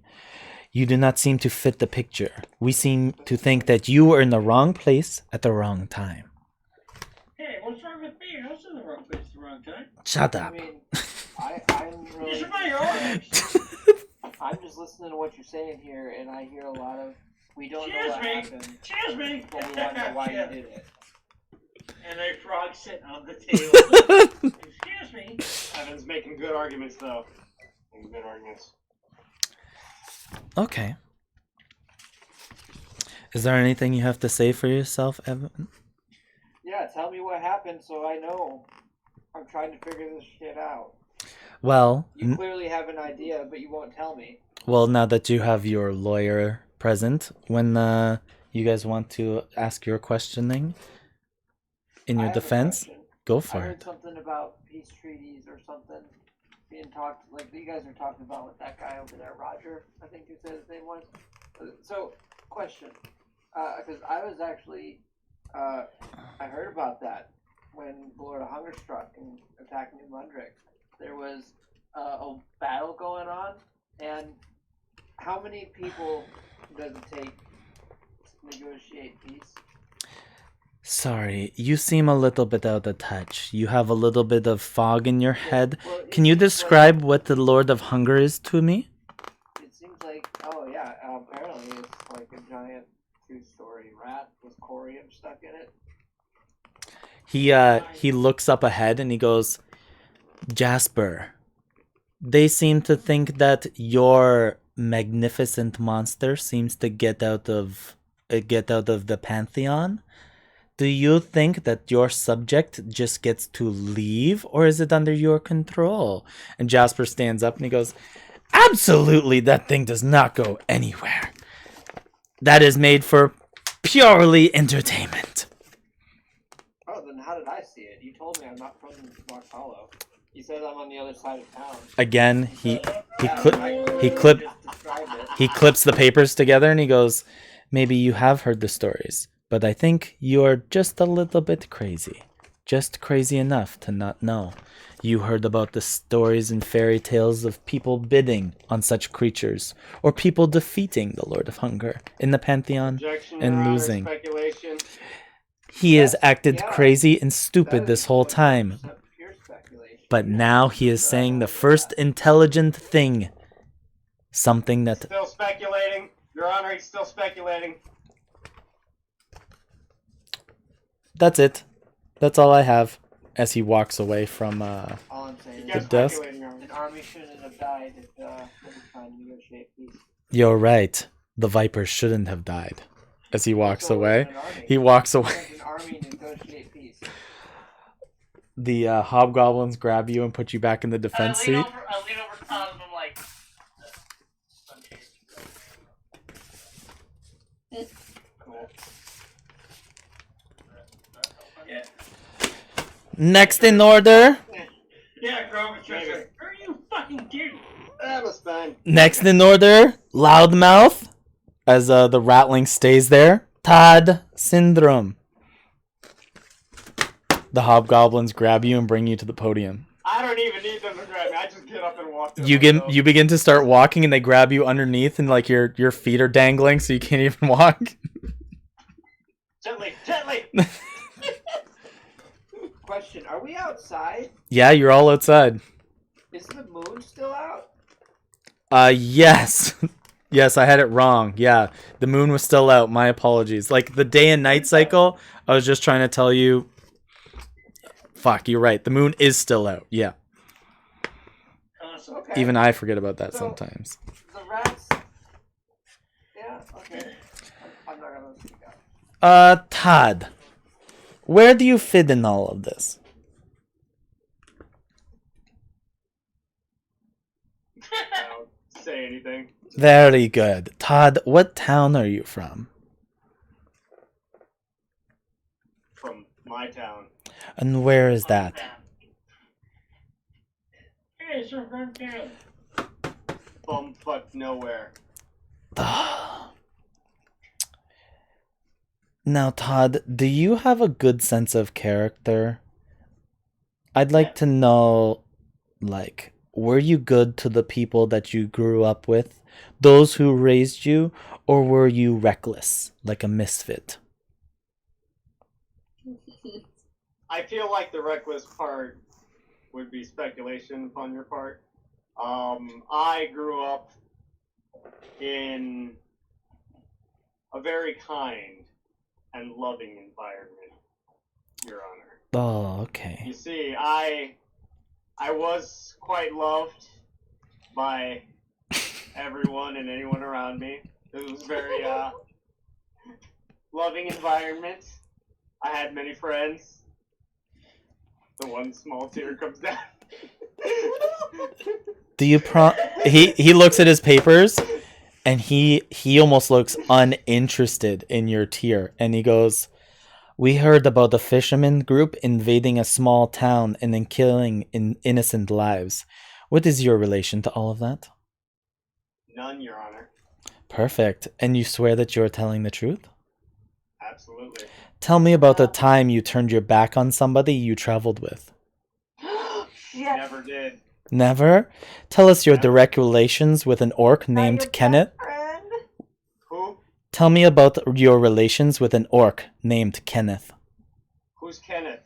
You do not seem to fit the picture. We seem to think that you were in the wrong place at the wrong time. Hey, what's wrong with me? I was in the wrong place at the wrong time. Shut I up. mean, I'm really. These are my orders. I'm just listening to what you're saying here, and I hear a lot of. We don't know Cheers, what me. happened, Cheers, me. but we want to know why you did it. and a frog sitting on the table. Excuse me. Evan's making good arguments, though. Making good arguments. Okay. Is there anything you have to say for yourself, Evan? Yeah, tell me what happened so I know. I'm trying to figure this shit out. Well, You clearly have an idea, but you won't tell me. well, now that you have your lawyer present, when you guys want to ask your questioning in I your have a defense, question. go I for heard it. something about peace treaties or something being talked. Like you guys are talking about with that guy over there, Roger. I think you said his name was. So, question, because I was actually, I heard about that when the Lord of Hunger struck and attacked New Mundrick. There was a battle going on, and how many people does it take to negotiate peace? Sorry, you seem a little bit out of touch. You have a little bit of fog in your head. Well, Can you describe what the Lord of Hunger is to me? It seems like, oh yeah, apparently it's like a giant two-story rat with corium stuck in it. He looks up ahead and he goes, Jasper, they seem to think that your magnificent monster seems to get out of the pantheon. Do you think that your subject just gets to leave, or is it under your control? And Jasper stands up and he goes, absolutely, that thing does not go anywhere. That is made for purely entertainment. Oh, then how did I see it? You told me I'm not from Rock Hollow. You said I'm on the other side of town. Again, he He clips the papers together and he goes, maybe you have heard the stories, but I think you're just a little bit crazy. Just crazy enough to not know. You heard about the stories and fairy tales of people bidding on such creatures, or people defeating the Lord of Hunger in the Pantheon Objection, and Your Honor, losing. speculation. He has acted crazy and stupid this whole time, but now he is saying the first intelligent thing. Something that... Still speculating. Your Honor, he's still speculating. That's it. That's all I have. As he walks away from All I'm saying the is desk. Speculating, Your Honor. an army shouldn't have died if every time to negotiate peace. You're right. The Vipers shouldn't have died. As he walks So away. an army. He walks away. An army to negotiate peace. The hobgoblins grab you and put you back in the defense I lean seat. over to Tom and I'm like, Yeah. Next in order. Yeah, Grover's just like, are you fucking kidding? That was fine. Next in order. Loudmouth. As the rattling stays there. Todd Syndrome. The hobgoblins grab you and bring you to the podium. I don't even need them to grab me. I just get up and walk. there You myself. begin to start walking and they grab you underneath and like your feet are dangling so you can't even walk. Gently, gently. Question: are we outside? Yeah, you're all outside. Is the moon still out? Yes. Yes, I had it wrong. Yeah, the moon was still out. My apologies. Like the day and night cycle, I was just trying to tell you. Fuck, you're right. The moon is still out. Yeah. Awesome. Okay. Even I forget about that So- sometimes. The rats. Yeah. Okay. I'm not gonna speak up. Todd, where do you fit in all of this? I don't say anything. Very good. Todd, what town are you from? From my town. And where is that? Hey, so run down. Bumfuck nowhere. Now, Todd, do you have a good sense of character? I'd like to know, like, were you good to the people that you grew up with? Those who raised you? Or were you reckless, like a misfit? I feel like the reckless part would be speculation upon your part. I grew up in a very kind and loving environment, Your Honor. Oh, okay. You see, I was quite loved by everyone and anyone around me. It was very loving environment. I had many friends. The one small tear comes down. Do you he looks at his papers and he almost looks uninterested in your tear and he goes, "We heard about the fisherman group invading a small town and then killing innocent lives. What is your relation to all of that?" None, Your Honor. Perfect. And you swear that you're telling the truth? Absolutely. Tell me about the time you turned your back on somebody you traveled with. Yes. Never did. Never? Tell us your direct relations with an orc named Your Kenneth. best friend? Who? Tell me about your relations with an orc named Kenneth. Who's Kenneth?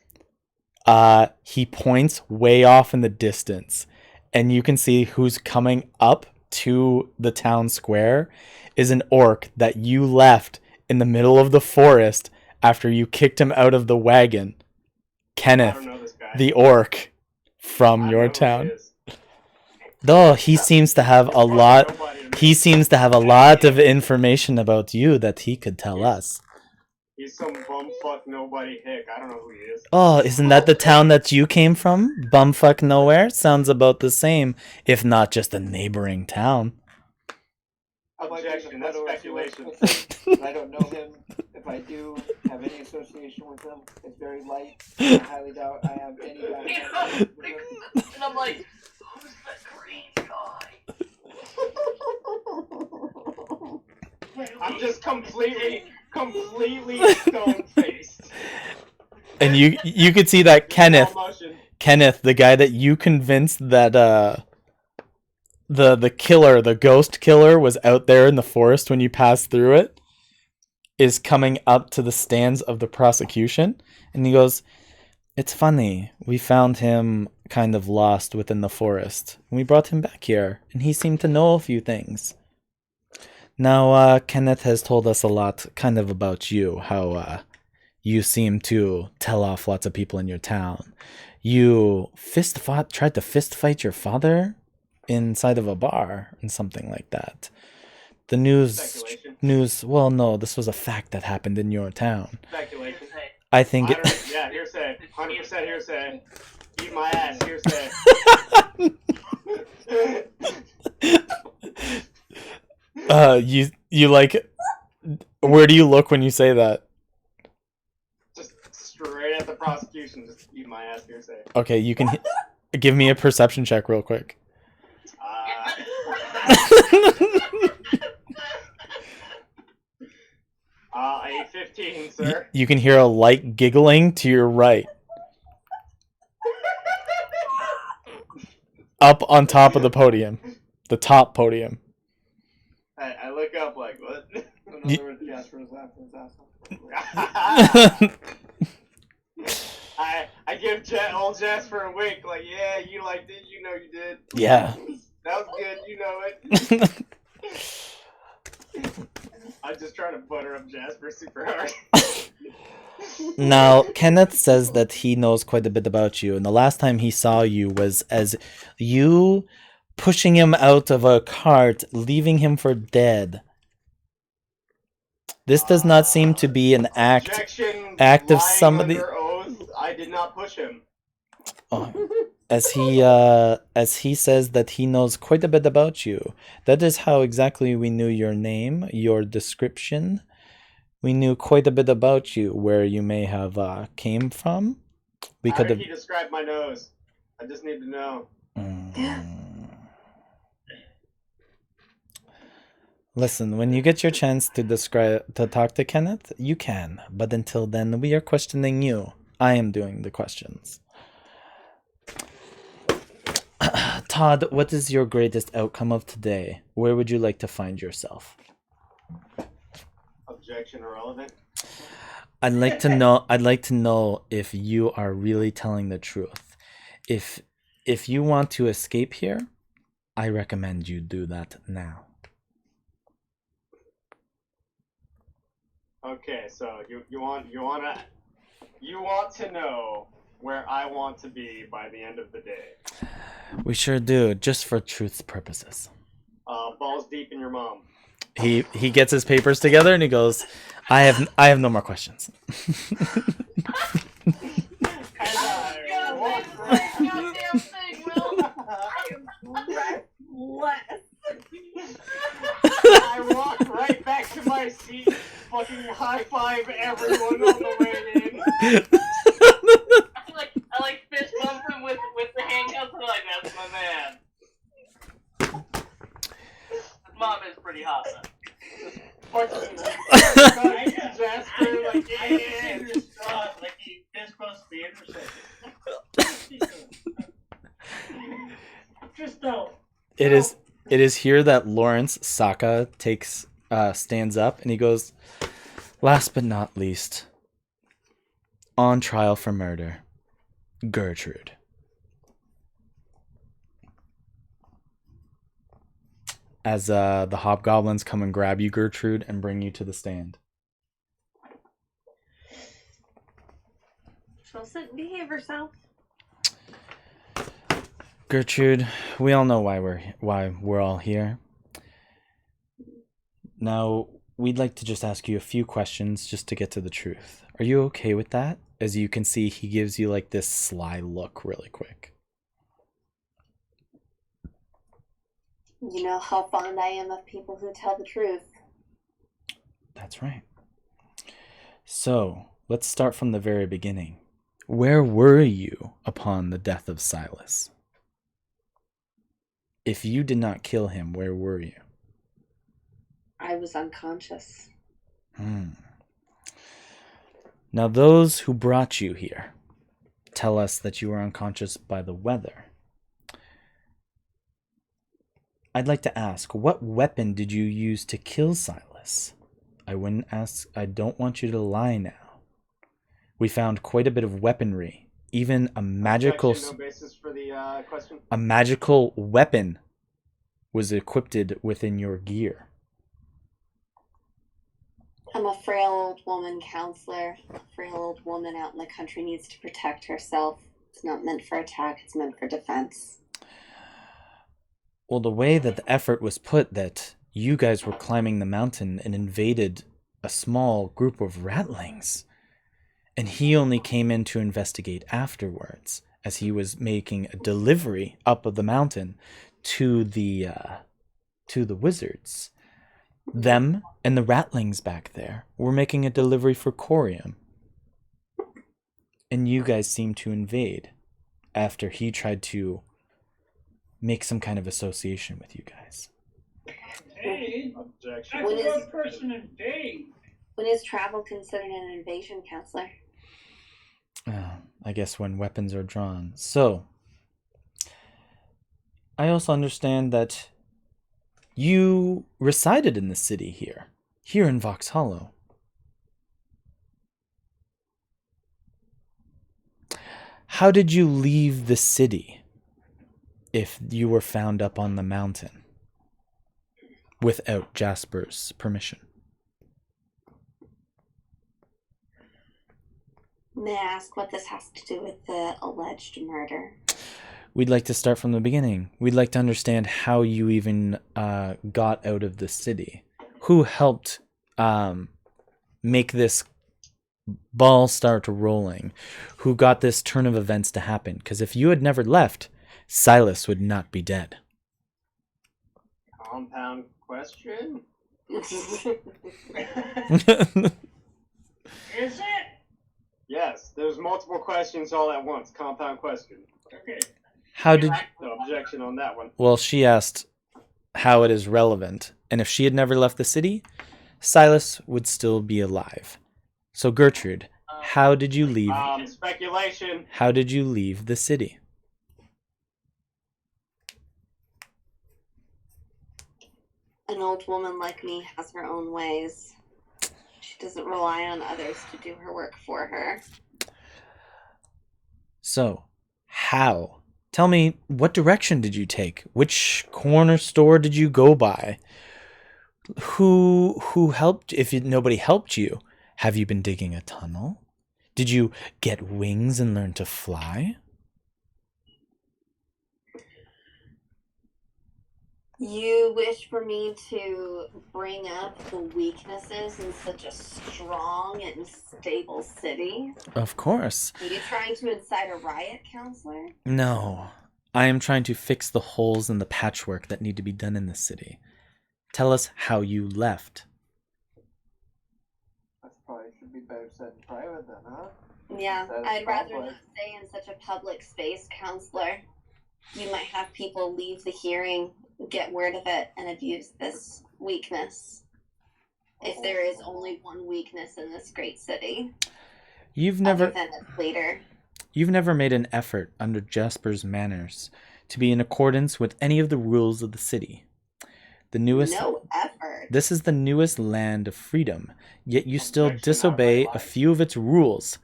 He points way off in the distance, and you can see who's coming up to the town square is an orc that you left in the middle of the forest after you kicked him out of the wagon. I Kenneth, don't know this guy. the orc from I your don't know who town. he is. Though he seems to have a lot. Nobody to me. He seems to have a lot of information about you that he could tell us. He's some bumfuck nobody hick. I don't know who he is. Oh, isn't that the town that you came from? Bumfuck nowhere? Sounds about the same, if not just a neighboring town. Objection, that's speculation. I don't know him. If I do have any association with him, it's very light. I highly doubt I have any background with him. And I'm like, who's that green guy? I'm just completely stone faced. And you could see that Kenneth, the guy that you convinced that the killer, the ghost killer, was out there in the forest when you passed through it, is coming up to the stands of the prosecution, and he goes, "It's funny, we found him kind of lost within the forest, and we brought him back here, and he seemed to know a few things. Now, Kenneth has told us a lot kind of about you, how you seem to tell off lots of people in your town. You tried to fist fight your father inside of a bar and something like that. The news, well, no, this was a fact that happened in your town. Speculation. I think Yeah, hearsay. 100% hearsay. Eat my ass, hearsay. you like, where do you look when you say that? Just straight at the prosecution. Just eat my ass, hearsay. Okay, you can give me a perception check real quick. A 15, sir. You can hear a light giggling to your right. Up on top of the podium. The top podium. I look up like, what? Another Jasper's laughing his ass off. I give old Jasper a wink, like, yeah, you liked it, you know you did. Yeah. That was good, you know it. I'm just trying to butter up Jasper super hard. Now, Kenneth says that he knows quite a bit about you, and the last time he saw you was as you pushing him out of a cart, leaving him for dead. This does not seem to be an act of somebody. Under oath, I did not push him. Oh, as he says that he knows quite a bit about you. That is how exactly we knew your name, your description. We knew quite a bit about you, where you may have came from. How did he describe my nose? I just need to know. Listen, when you get your chance to talk to Kenneth, you can. But until then, we are questioning you. I am doing the questions. Todd, what is your greatest outcome of today? Where would you like to find yourself? Objection irrelevant. I'd like to know if you are really telling the truth. If you want to escape here, I recommend you do that now. Okay, so you want to know where I want to be by the end of the day. We sure do, just for truth's purposes. Balls deep in your mom. He gets his papers together and he goes, I have no more questions. I walk right back to my seat, fucking high five everyone on the way in. I like fist bump him with the handcuffs. I'm like, that's my man. His mom is pretty hot though. Fucking Jasper, like, yeah. Like he fist bumps the intersection. Just don't. It is here that Lawrence Saka stands up and he goes, last but not least, on trial for murder, Gertrude. As the hobgoblins come and grab you, Gertrude, and bring you to the stand. She'll sit and behave herself. Gertrude, we all know why we're all here. Now, we'd like to just ask you a few questions just to get to the truth. Are you okay with that? As you can see, he gives you like this sly look really quick. You know how fond I am of people who tell the truth. That's right. So, let's start from the very beginning. Where were you upon the death of Silas? If you did not kill him, where were you? I was unconscious. Now, those who brought you here tell us that you were unconscious by the weather. I'd like to ask, what weapon did you use to kill Silas? I don't want you to lie now. We found quite a bit of weaponry, even a magical... Objection, no basis for the question. A magical weapon was equipped within your gear. I'm a frail old woman counselor. A frail old woman out in the country needs to protect herself. It's not meant for attack, it's meant for defense. Well, the way that the effort was put, that you guys were climbing the mountain and invaded a small group of ratlings, and he only came in to investigate afterwards, as he was making a delivery up of the mountain to the wizards. Them and the ratlings back there were making a delivery for Corium, and you guys seemed to invade after he tried to make some kind of association with you guys. Hey, Objection. that's one person invade. When is travel considered an invasion, counselor? I guess when weapons are drawn. So, I also understand that you resided in the city here in Vox Hollow. How did you leave the city if you were found up on the mountain without Jasper's permission? May I ask what this has to do with the alleged murder? We'd like to start from the beginning. We'd like to understand how you even got out of the city. Who helped make this ball start rolling? Who got this turn of events to happen? Because if you had never left, Silas would not be dead. Compound question? Is it? Yes, there's multiple questions all at once. Compound question. Okay. How did... No objection on that one. Well, she asked how it is relevant. And if she had never left the city, Silas would still be alive. So Gertrude, how did you leave... Speculation. How did you leave the city? An old woman like me has her own ways. She doesn't rely on others to do her work for her. So, how? Tell me, what direction did you take? Which corner store did you go by? Who helped? If nobody helped you, have you been digging a tunnel? Did you get wings and learn to fly? You wish for me to bring up the weaknesses in such a strong and stable city? Of course. Are you trying to incite a riot, counselor? No. I am trying to fix the holes in the patchwork that need to be done in the city. Tell us how you left. That probably should be better said in private then, huh? Yeah, That's I'd rather public. not say in such a public space, counselor. You might have people leave the hearing, get word of it, and abuse this weakness. If there is only one weakness in this great city, You've other never than its leader. You've never made an effort under Jasper's manners to be in accordance with any of the rules of the city. The newest No effort. This is the newest land of freedom, yet you still Objection, disobey not a right. few of its rules.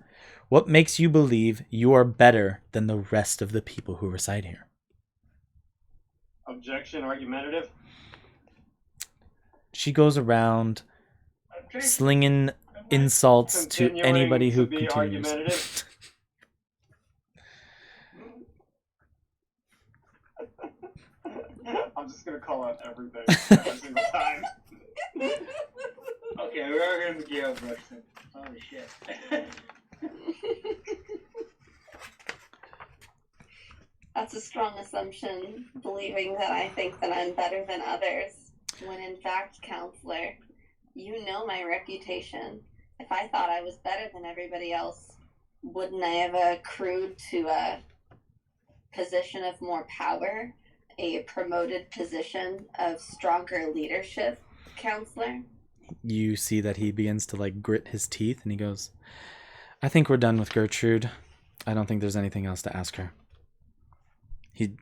What makes you believe you are better than the rest of the people who reside here? Objection, argumentative. She goes around Objection. slinging insults to Continuing anybody who to be continues. argumentative. I'm just gonna call out everything every single time. Okay, we are gonna be jail brush then. Holy shit. That's a strong assumption, believing that I think that I'm better than others, when in fact, counselor, you know my reputation. If I thought I was better than everybody else, wouldn't I have accrued to a position of more power, a promoted position of stronger leadership, counselor? You see that he begins to like grit his teeth and he goes, I think we're done with Gertrude. I don't think there's anything else to ask her.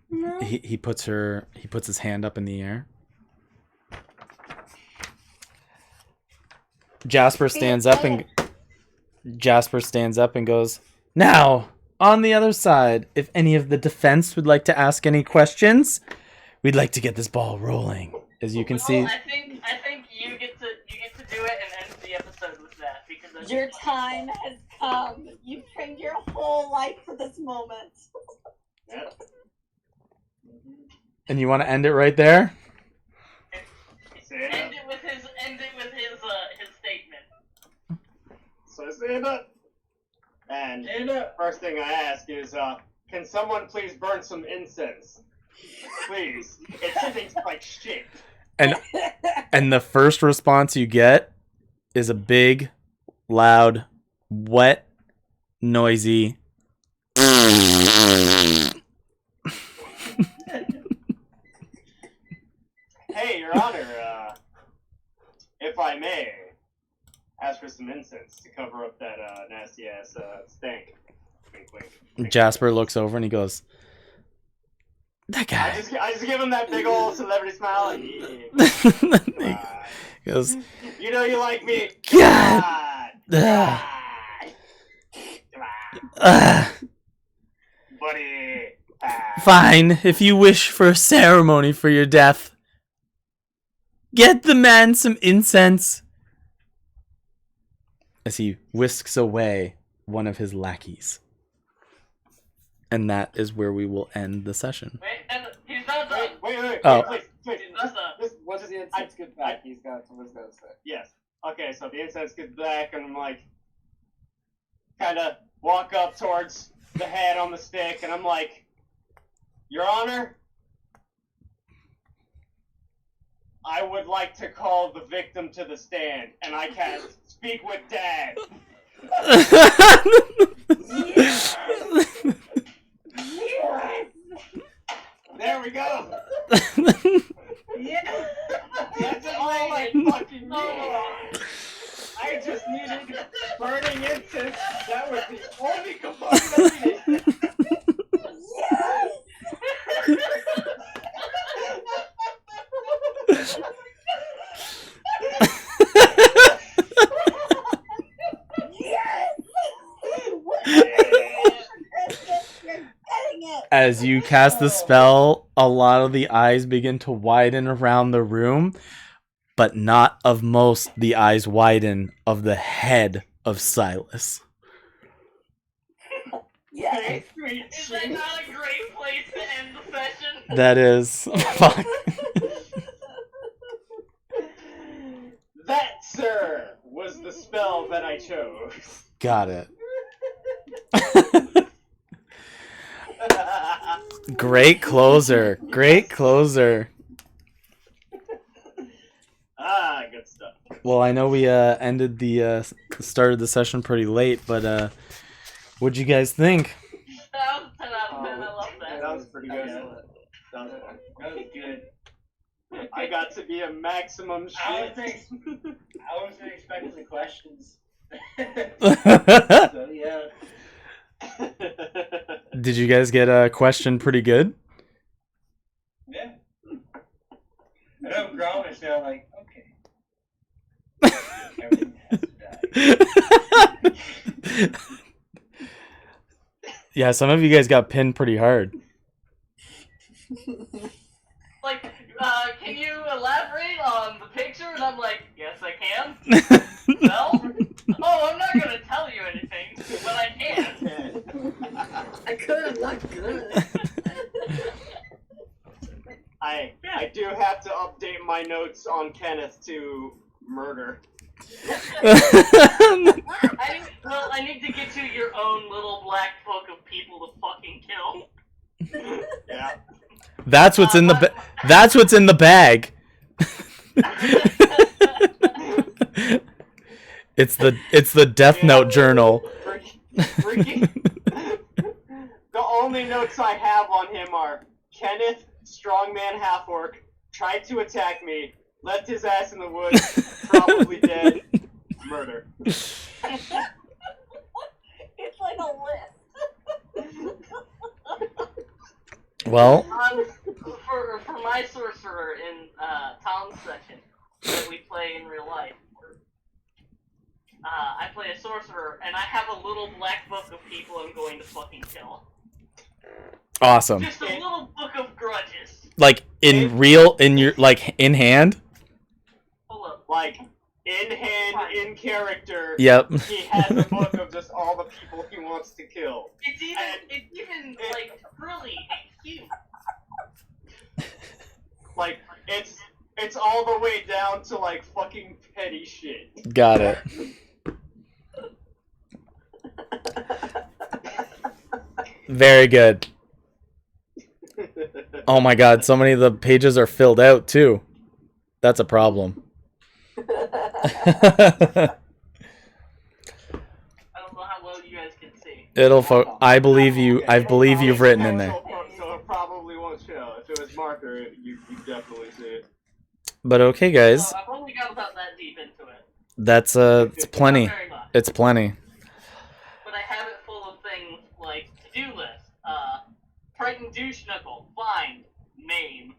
No. He puts his hand up in the air. Jasper stands up and goes, now, on the other side, if any of the defense would like to ask any questions, we'd like to get this ball rolling. As you can see, I think you get to do it and end the episode with that because Your time has come. You've trained your whole life for this moment. Yep. and you want to end it right there? End it with his statement. So stand up. And first thing I ask is, can someone please burn some incense? Please. It stinks like shit. And the first response you get is a big, loud, wet, noisy. Hey, Your Honor, if I may, ask for some incense to cover up that nasty ass stink. Wink, wink. Jasper looks over and he goes, that guy. I just give him that big old celebrity smile. And, He goes, you know you like me. God. Come buddy. Fine, if you wish for a ceremony for your death, get the man some incense. As he whisks away one of his lackeys. And that is where we will end the session. Wait, and he's not done. Wait, Oh. please. He's not done. Once the incense gets back, he's got something to say. Yes. Okay, so the incense gets back, and I'm like, kind of walk up towards the head on the stick, and I'm like, Your Honor, I would like to call the victim to the stand, and I can speak with Dad. There we go. Yeah. That's all I fucking need. I just needed burning incense. That was the only component I needed. As you cast the spell, a lot of the eyes begin to widen around the room, but not of most the eyes widen of the head of Silas. Yes. Is that not a great place to end the session? That is... Fuck. That, sir, was the spell that I chose. Got it. Great closer. Great closer. Good stuff. Well, I know we ended the started the session pretty late, but what'd you guys think? That was 10 out of 10. I love that. That was pretty good. That was good. I got to be a maximum shit. I wasn't expecting the questions. So, yeah. Did you guys get a question pretty good? Yeah. I know Grom is now like, okay. Everything has to die. Yeah, some of you guys got pinned pretty hard. Like, can you elaborate on the picture? And I'm like, yes, I can. Well, I'm not gonna tell you anything, but I can. I could, I'm not good. I do notes on Kenneth to murder. I need to get you your own little black book of people to fucking kill. Yeah. That's what's in the that's what's in the bag. It's the Death Note journal. Freaking. The only notes I have on him are Kenneth, strongman half orc, tried to attack me, left his ass in the woods, probably dead, murder. It's like a list. Well, For my sorcerer in Tom's section that we play in real life, I play a sorcerer, and I have a little black book of people I'm going to fucking kill. awesome. Just a little book of grudges. Like in hand? Hold up. Like, in hand, in character, Yep. he has a book of just all the people he wants to kill. It's even like really cute. Like, it's all the way down to, like, fucking petty shit. Got it. Very good. Oh my god, so many of the pages are filled out too. That's a problem. I don't know how well you guys can see. I believe you've written in there. So it probably won't show. If it was marker, you definitely see it. But okay, guys, I've only got about that deep into it. that's it's plenty. Not very much. It's plenty. But I have it full of things like to-do list, frightened douche knuckle, find, maim.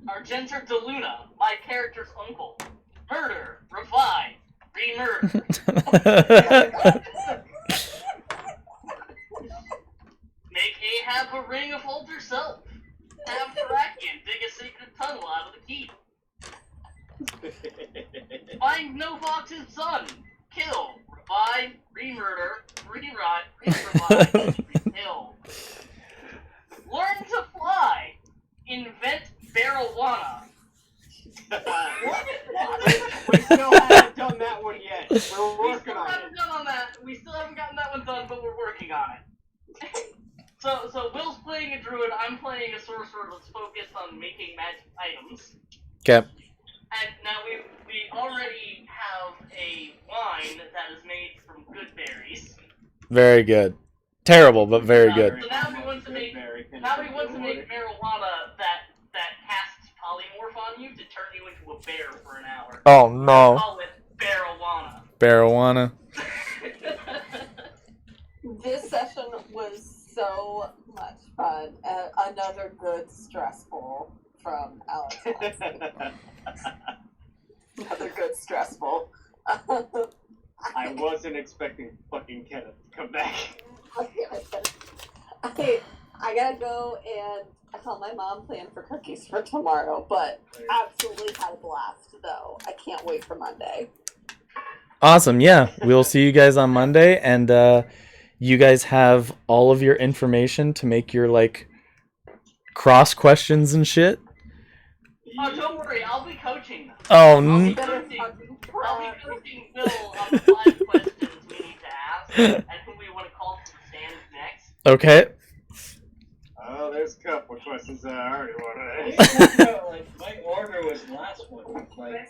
Argenter de Luna, my character's uncle. Murder, revive, re-murder. Make Ahab a ring of altar self. Have Thrakian dig a secret tunnel out of the keep. Find Novox's son. Kill, revive, re-murder, re-rot, re-revive, re-kill. Learn to fly. Invent marijuana. We still haven't done that one yet. We're working on it. We still haven't gotten that one done, but we're working on it. So Will's playing a druid, I'm playing a sorcerer that's focused on making magic items. Okay. And now we already have a wine that is made from good berries. Very good. Terrible, but very good. So now we want to make marijuana that casts polymorph on you to turn you into a bear for an hour. Oh no. Call it Marijuana. This session was so much fun. Another good stressful from Alex. Another good stressful. I wasn't expecting fucking Kenneth to come back. I gotta go and help my mom plan for cookies for tomorrow, but absolutely had a blast though. I can't wait for Monday. Awesome. Yeah, we'll see you guys on Monday, and you guys have all of your information to make your like cross questions and shit. Oh, don't worry, I'll be coaching them. Oh, I'll be coaching Will on the 5 questions we need to ask and who we want to call to the stand next. okay. Oh, there's a couple of questions that I already wanted. Like, my order was the last one. Like,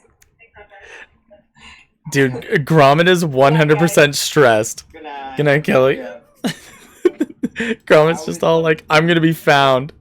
Dude, Gromit is 100% stressed. Good night. Good night, Kelly. yeah. Gromit's just all like, I'm gonna be found.